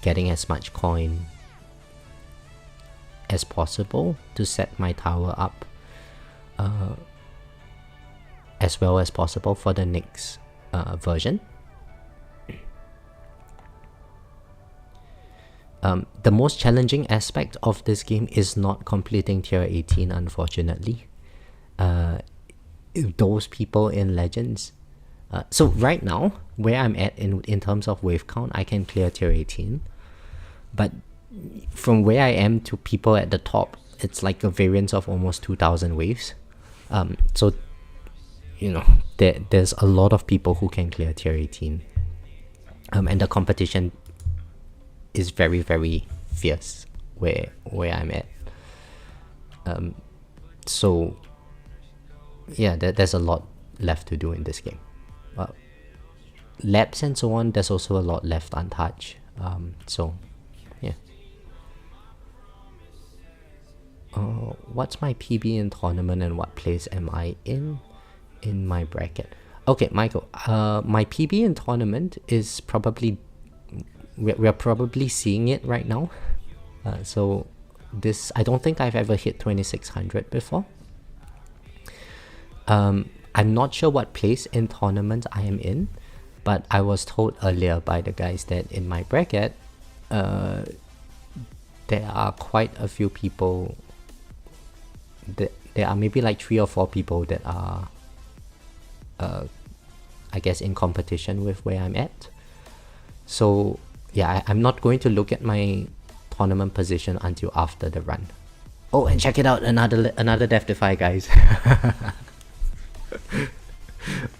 getting as much coin as possible to set my tower up as well as possible for the next version. The most challenging aspect of this game is not completing tier 18, unfortunately. Those people in Legends. So right now, where I'm at in terms of wave count, I can clear tier 18. But from where I am to people at the top, it's like a variance of almost 2,000 waves. So, there's a lot of people who can clear tier 18. And the competition is very, very fierce where I'm at. So, yeah, there's a lot left to do in this game. Labs and so on, there's also a lot left untouched. So, yeah. What's my PB in tournament and what place am I in my bracket? Okay, Michael, my PB in tournament is probably... We're probably seeing it right now. So this, I don't think I've ever hit 2600 before. I'm not sure what place in tournament I am in, but I was told earlier by the guys that in my bracket, there are quite a few people. There are maybe like 3 or 4 people that are, I guess, in competition with where I'm at. So yeah, I'm not going to look at my tournament position until after the run. Oh, and check it out, another Death Defy, guys.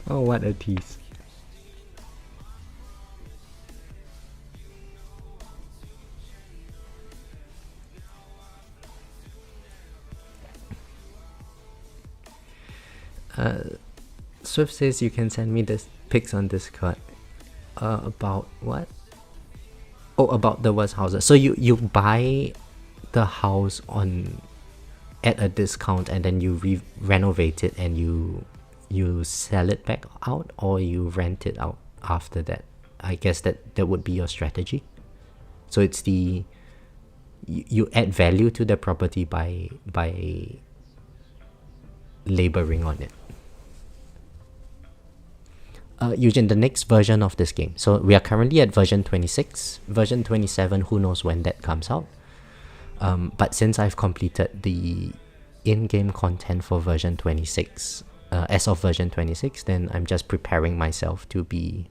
Oh, what a tease. Swift says you can send me this pics on Discord. About what? Oh, about the worst houses. So you buy the house at a discount and then you renovate it and you sell it back out, or you rent it out after that? I guess that would be your strategy. So it's the you add value to the property by laboring on it. Eugene, the next version of this game. So we are currently at version 26. Version 27, who knows when that comes out. But since I've completed the in-game content for version 26, as of version 26, then I'm just preparing myself to be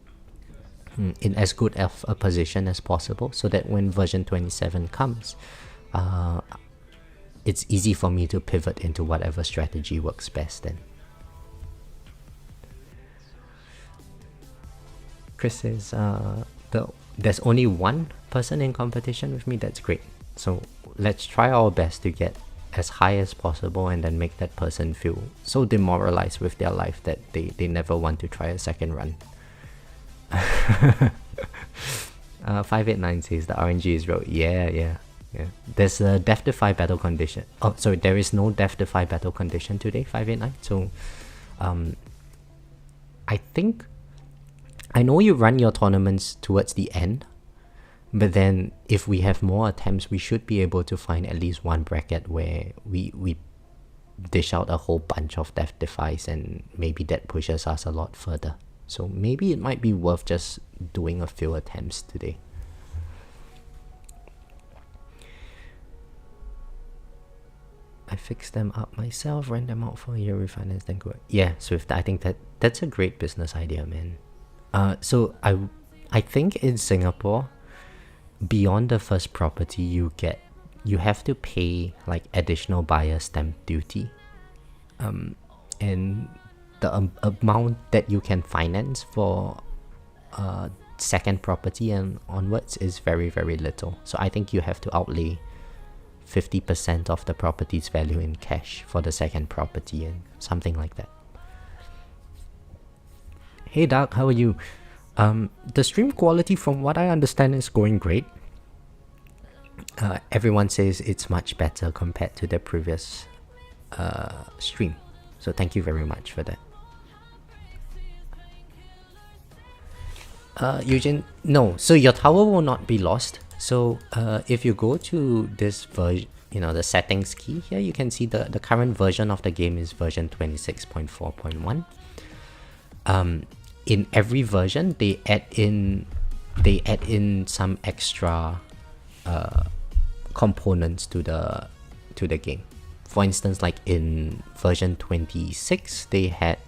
in as good of a position as possible, so that when version 27 comes, it's easy for me to pivot into whatever strategy works best then. Chris says, there's only one person in competition with me. That's great. So let's try our best to get as high as possible and then make that person feel so demoralized with their life that they never want to try a second run. 589 says the RNG is real. Yeah. There's a Death Defy battle condition. Oh, sorry, there is no Death Defy battle condition today, 589. So, I think I know you run your tournaments towards the end, but then if we have more attempts, we should be able to find at least one bracket where we dish out a whole bunch of Death Defies, and maybe that pushes us a lot further. So maybe it might be worth just doing a few attempts today. I fixed them up myself, rent them out for a year, refinance, then go. Yeah, Swift, I think that's a great business idea, man. So I think in Singapore, beyond the first property you have to pay like additional buyer stamp duty, and the amount that you can finance for second property and onwards is very, very little. So I think you have to outlay 50% of the property's value in cash for the second property and something like that. Hey Doug, how are you? The stream quality from what I understand is going great. Everyone says it's much better compared to the previous stream. So thank you very much for that. Eugene, no. So your tower will not be lost. So if you go to this version, the settings key here, you can see the current version of the game is version 26.4.1. In every version, they add in some extra components to the game. For instance, like in version 26, they had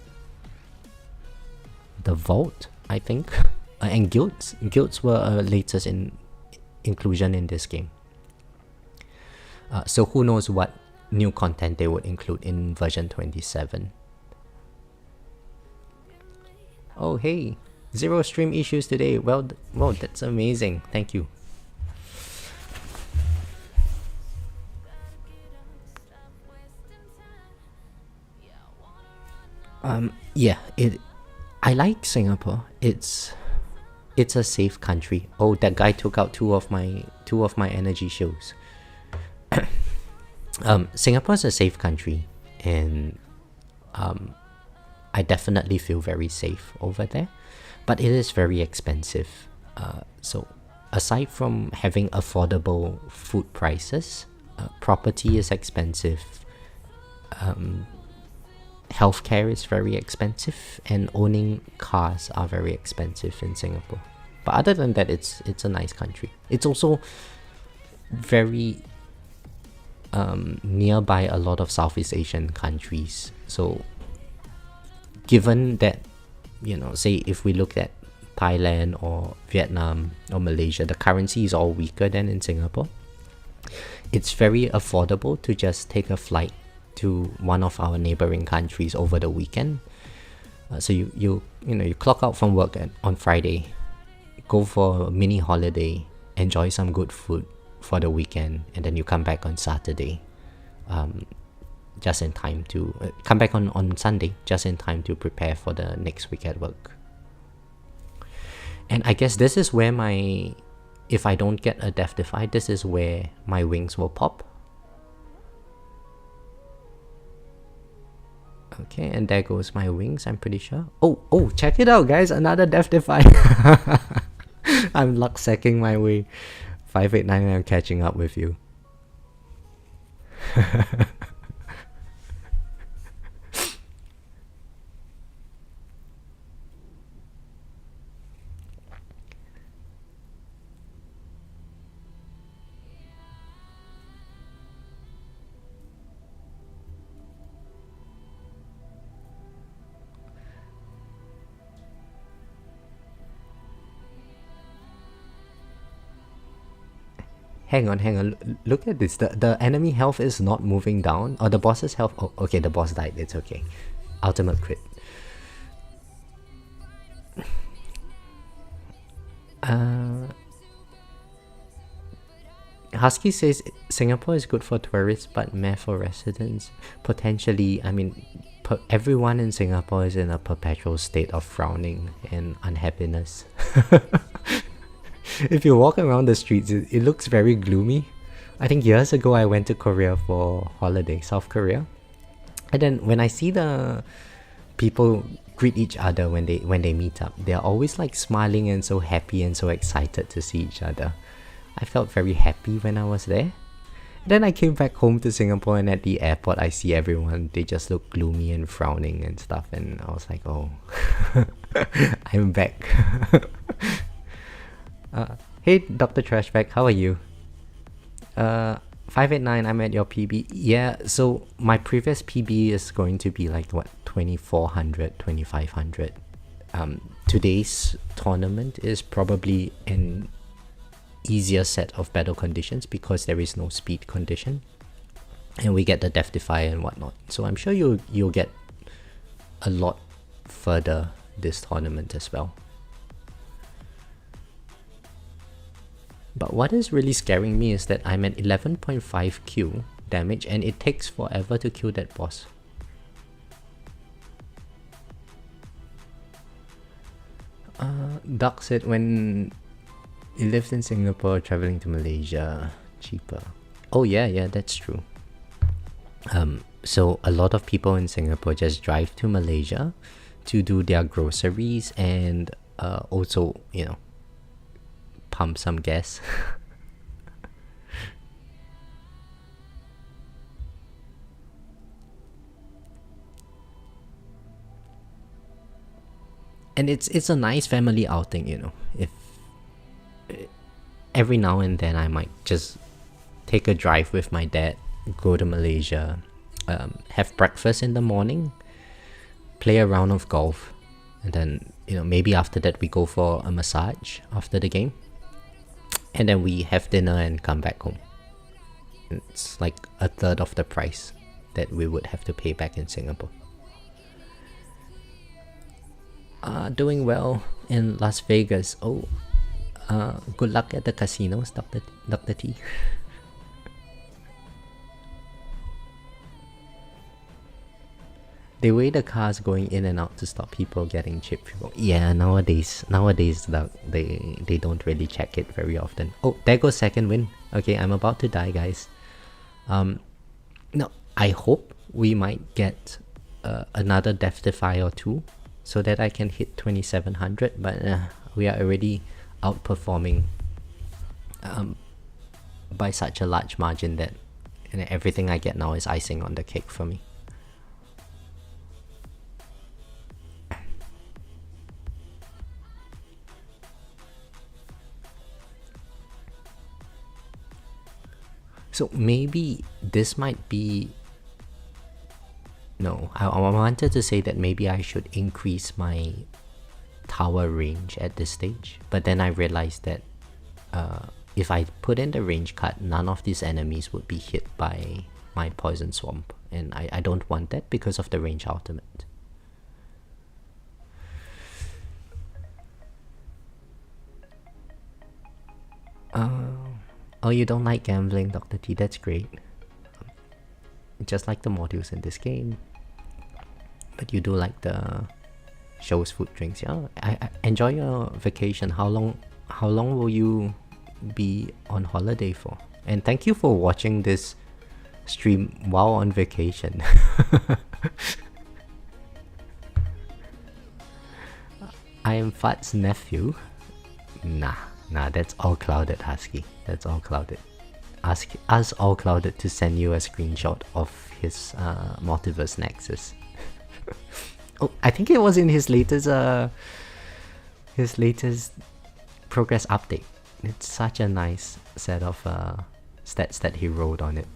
the vault, I think, and guilds. Guilds were a latest inclusion in this game. So who knows what new content they would include in version 27. Oh hey, 0 stream issues today. Well, that's amazing. Thank you. Yeah, I like Singapore. It's a safe country. Oh, that guy took out two of my energy shields. Singapore's a safe country, and I definitely feel very safe over there, but it is very expensive. So aside from having affordable food prices, property is expensive, healthcare is very expensive, and owning cars are very expensive in Singapore. But other than that, it's a nice country. It's also very nearby a lot of Southeast Asian countries. So given that, say if we look at Thailand or Vietnam or Malaysia, the currency is all weaker than in Singapore. It's very affordable to just take a flight to one of our neighboring countries over the weekend. So you clock out from work on Friday, go for a mini holiday, enjoy some good food for the weekend, and then you come back on Saturday, just in time to come back on Sunday, just in time to prepare for the next week at work. And I guess this is where if I don't get a Death Defy, this is where my wings will pop. Okay, and there goes my wings, I'm pretty sure. Oh, check it out, guys, another Death Defy. I'm luck sacking my way. 589, I'm catching up with you. Hang on. Look at this. The enemy health is not moving down. Or the boss's health. Oh, okay, the boss died. It's okay. Ultimate crit. Husky says Singapore is good for tourists but meh for residents. Potentially, I mean, everyone in Singapore is in a perpetual state of frowning and unhappiness. If you walk around the streets, it looks very gloomy. I think years ago I went to Korea for holiday, South Korea. And then when I see the people greet each other when they meet up, they're always like smiling and so happy and so excited to see each other. I felt very happy when I was there. Then I came back home to Singapore, and at the airport I see everyone, they just look gloomy and frowning and stuff, and I was like, oh, I'm back. Hey Dr. Trashback, how are you? 589, I'm at your PB. Yeah, so my previous PB is going to be like what, 2400, 2500. Today's tournament is probably an easier set of battle conditions because there is no speed condition, and we get the Death Defy and whatnot. So I'm sure you'll get a lot further this tournament as well. But what is really scaring me is that I'm at 11.5 Q damage and it takes forever to kill that boss. Doc said when he lives in Singapore, traveling to Malaysia, cheaper. Oh yeah, that's true. So a lot of people in Singapore just drive to Malaysia to do their groceries and also, you know, pump some gas. And it's a nice family outing, you know. If every now and then I might just take a drive with my dad, go to Malaysia, have breakfast in the morning, play a round of golf, and then, you know, maybe after that we go for a massage after the game, and then we have dinner and come back home. It's like a third of the price that we would have to pay back in Singapore. Doing well in Las Vegas. Oh, good luck at the casinos, Dr. T. They weigh the cars going in and out to stop people getting chipped. Yeah, nowadays they don't really check it very often. Oh, there goes second win. Okay, I'm about to die, guys. No, I hope we might get another Death Defy or two, so that I can hit 2700, but we are already outperforming by such a large margin that everything I get now is icing on the cake for me. So maybe this might be... No, I wanted to say that maybe I should increase my tower range at this stage, but then I realized that if I put in the range cut, none of these enemies would be hit by my Poison Swamp, and I don't want that because of the range ultimate. Oh, you don't like gambling, Dr. T, that's great. Just like the modules in this game, but you do like the shows, food, drinks. Yeah, I enjoy your vacation. How long will you be on holiday for? And thank you for watching this stream while on vacation. I am Fat's nephew. Nah, Nah, that's all clouded, Husky. That's all clouded. Ask us all clouded to send you a screenshot of his multiverse nexus. Oh, I think it was in his latest progress update. It's such a nice set of stats that he wrote on it.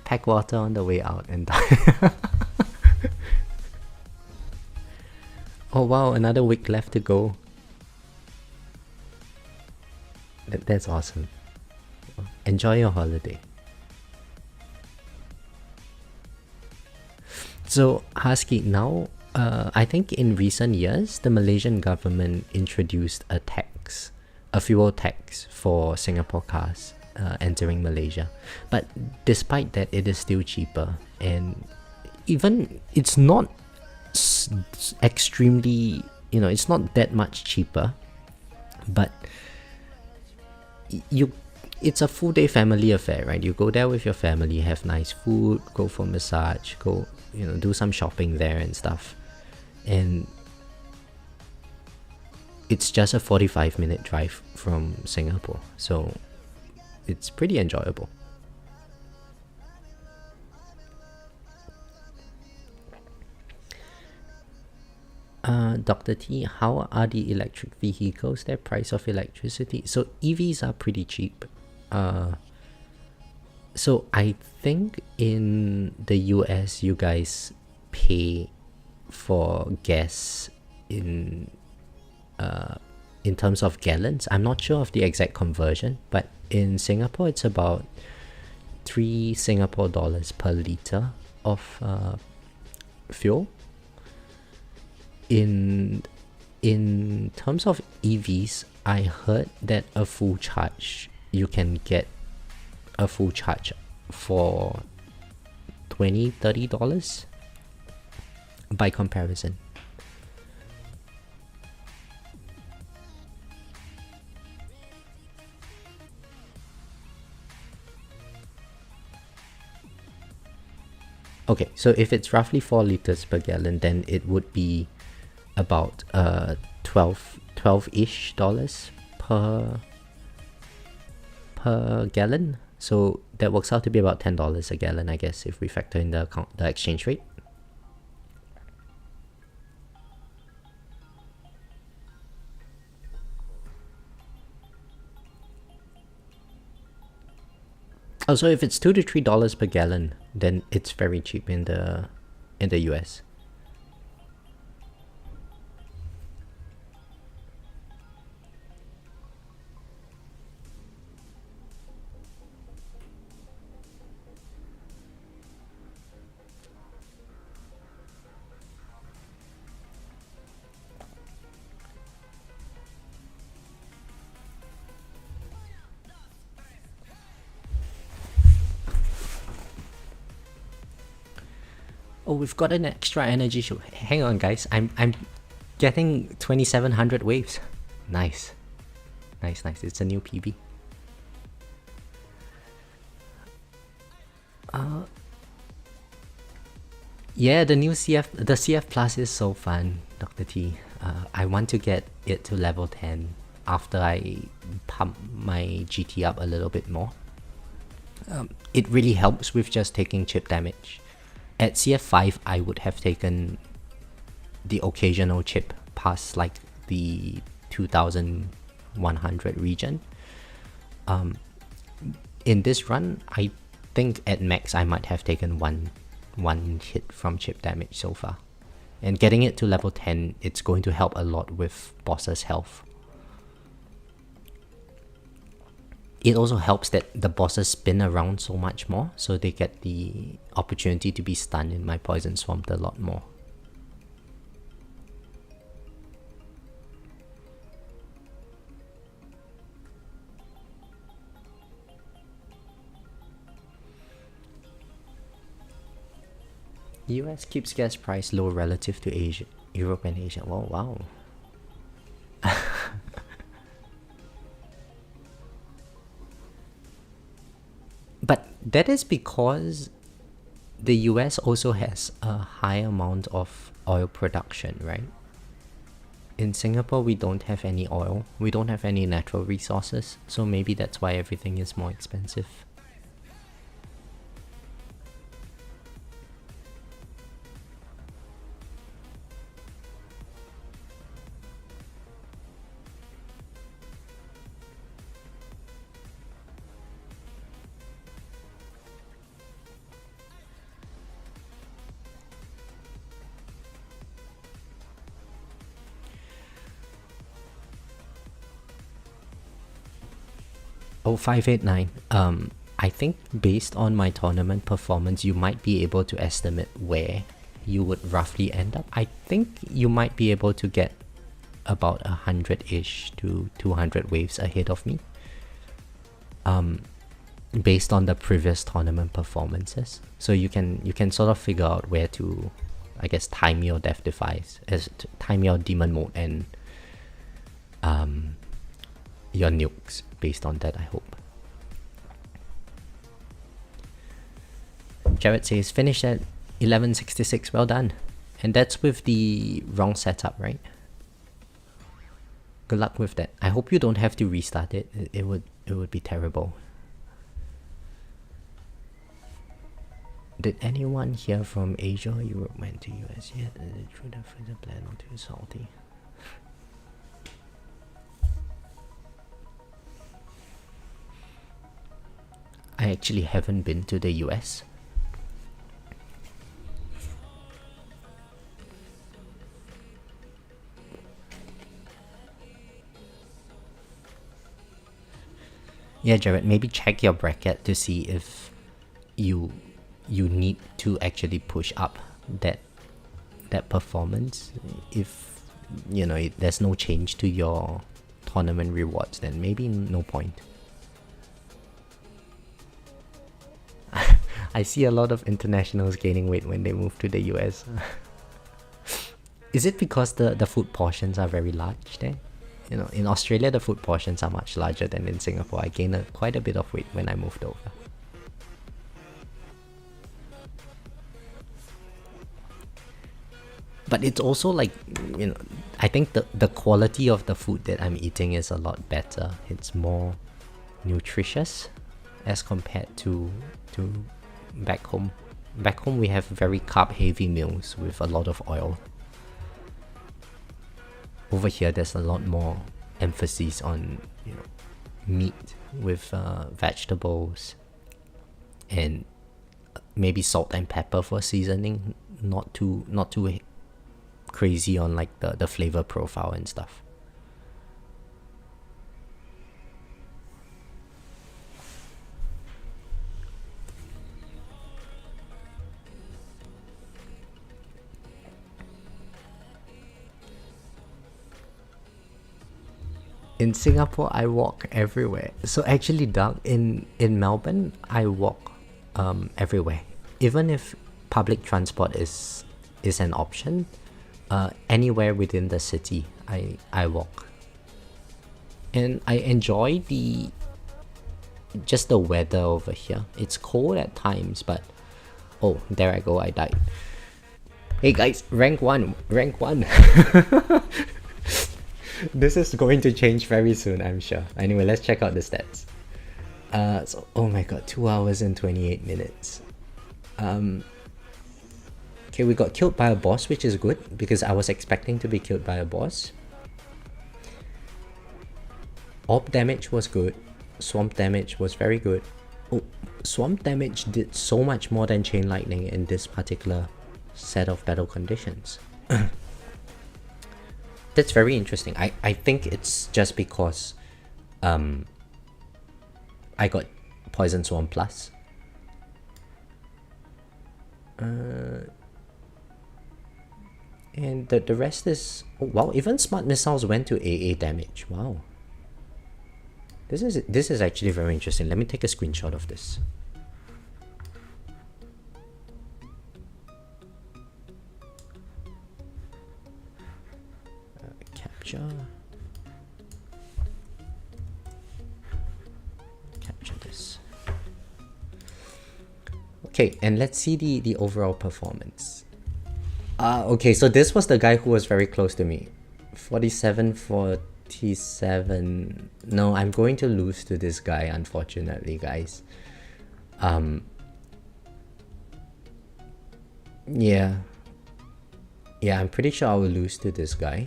Pack water on the way out and die. Oh wow, another week left to go. That's awesome. Enjoy your holiday. So Husky, now I think in recent years the Malaysian government introduced a fuel tax for Singapore cars entering Malaysia. But despite that, it is still cheaper, and even it's not extremely, it's not that much cheaper, but it's a full day family affair, right? You go there with your family, have nice food, go for massage, go do some shopping there and stuff, and it's just a 45-minute drive from Singapore, so it's pretty enjoyable. Dr. T, how are the electric vehicles, their price of electricity? So EVs are pretty cheap. So I think in the US you guys pay for gas in terms of gallons. I'm not sure of the exact conversion, but in Singapore it's about 3 Singapore dollars per liter of fuel. In terms of EVs, I heard that you can get a full charge for $20-$30 by comparison. Okay, so if it's roughly 4 liters per gallon, then it would be about 12-ish dollars per gallon. So that works out to be about $10 a gallon, I guess, if we factor in the exchange rate. Oh, so if it's $2 to $3 per gallon, then it's very cheap in the US. Oh, we've got an extra energy show. Hang on, guys. I'm getting 2,700 waves. Nice. It's a new PB. Yeah, the new CF Plus is so fun, Dr. T. I want to get it to level 10 after I pump my GT up a little bit more. It really helps with just taking chip damage. At CF5, I would have taken the occasional chip past like the 2100 region. In this run, I think at max I might have taken one hit from chip damage so far. And getting it to level 10, it's going to help a lot with boss's health. It also helps that the bosses spin around so much more, so they get the opportunity to be stunned in my poison swamp a lot more. US keeps gas price low relative to Asia, Europe and Asia. Oh, wow. But that is because the US also has a high amount of oil production, right? In Singapore, we don't have any oil. We don't have any natural resources. So maybe that's why everything is more expensive. Oh, 589. I think based on my tournament performance, you might be able to estimate where you would roughly end up. I think you might be able to get about 100-ish to 200 waves ahead of me. Based on the previous tournament performances. So you can sort of figure out where to, I guess, time your death defies, time your demon mode and your nukes based on that, I hope. Jared says finish at 1166, well done. And that's with the wrong setup, right? Good luck with that. I hope you don't have to restart it. It would be terrible. Did anyone here from Asia or Europe went to US yet? Through the freezer plan or too salty? I actually haven't been to the US. Yeah, Jared, maybe check your bracket to see if you need to actually push up that performance. If there's no change to your tournament rewards, then maybe no point. I see a lot of internationals gaining weight when they move to the US. Is it because the food portions are very large there? In Australia, the food portions are much larger than in Singapore. I gained quite a bit of weight when I moved over. But it's also like, I think the quality of the food that I'm eating is a lot better. It's more nutritious as compared to back home. Back home we have very carb heavy meals with a lot of oil. Over here there's a lot more emphasis on meat with vegetables and maybe salt and pepper for seasoning, not too crazy on like the flavor profile and stuff. In Singapore, I walk everywhere. So actually, Doug, in Melbourne, I walk everywhere. Even if public transport is an option, anywhere within the city, I walk. And I enjoy just the weather over here. It's cold at times, but oh, there I go, I died. Hey guys, rank 1. This is going to change very soon, I'm sure. Anyway, let's check out the stats. So, oh my god, 2 hours and 28 minutes. Okay, we got killed by a boss, which is good, because I was expecting to be killed by a boss. Orb damage was good. Swamp damage was very good. Oh, swamp damage did so much more than chain lightning in this particular set of battle conditions. That's very interesting. I think it's just because I got Poison Swarm Plus. And the rest is... Oh, wow, even Smart Missiles went to AA damage. Wow. This is actually very interesting. Let me take a screenshot of this. Capture this. Okay, and let's see the overall performance. Okay, so this was the guy who was very close to me. 47, 47. No, I'm going to lose to this guy, unfortunately, guys. Yeah. Yeah, I'm pretty sure I will lose to this guy.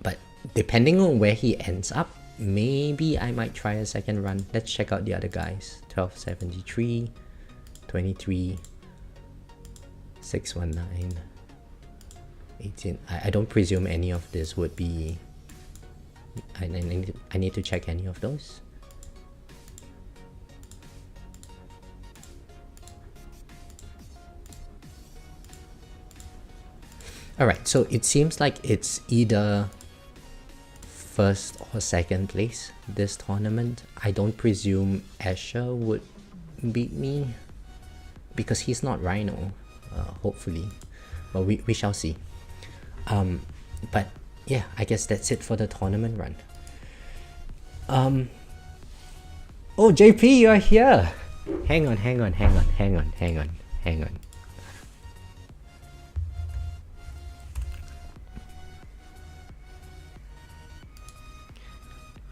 But depending on where he ends up, maybe I might try a second run. Let's check out the other guys. 1273, 23, 619, 18. I don't presume any of this would be... I need to check any of those. Alright, so it seems like it's either first or second place this tournament. I don't presume Asher would beat me because he's not Rhino, hopefully. But we shall see. But yeah, I guess that's it for the tournament run. Oh, JP, you're here! Hang on.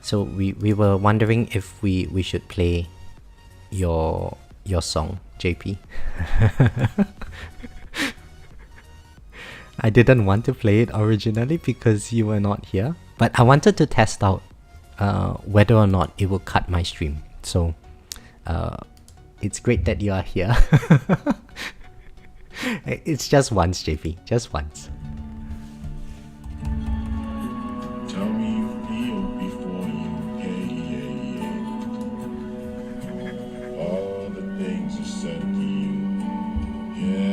So we were wondering if we should play your song, JP. I didn't want to play it originally because you were not here, but I wanted to test out whether or not it will cut my stream. So it's great that you are here. It's just once, JP, just once. Tell me you feel before you all the things you said to you,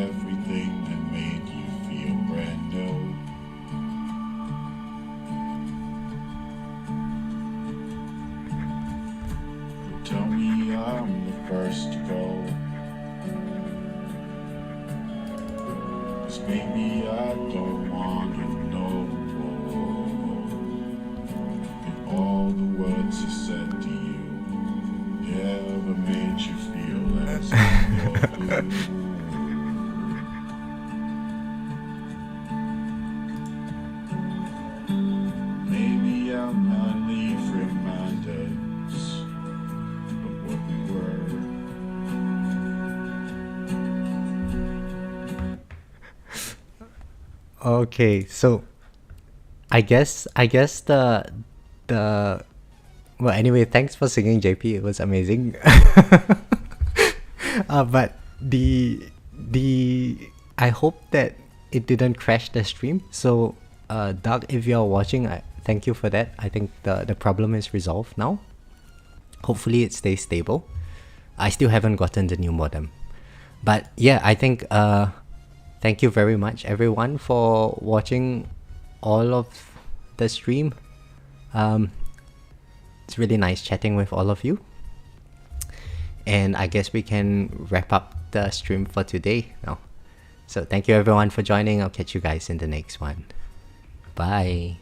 everything that made you feel brand new. Tell me I'm the first to go, 'cause maybe I don't want to know if all the words I said to you ever made you feel as if you're blue. Maybe I'm not leave reminders of what we were. Okay, so I guess the well, anyway, thanks for singing, JP. It was amazing. But the I hope that it didn't crash the stream. So Doug, if you're watching, thank you for that. I think the problem is resolved now. Hopefully it stays stable. I still haven't gotten the new modem, but yeah, I think thank you very much everyone for watching all of the stream. It's really nice chatting with all of you, and I guess we can wrap up the stream for today now. So thank you everyone for joining. I'll catch you guys in the next one. Bye.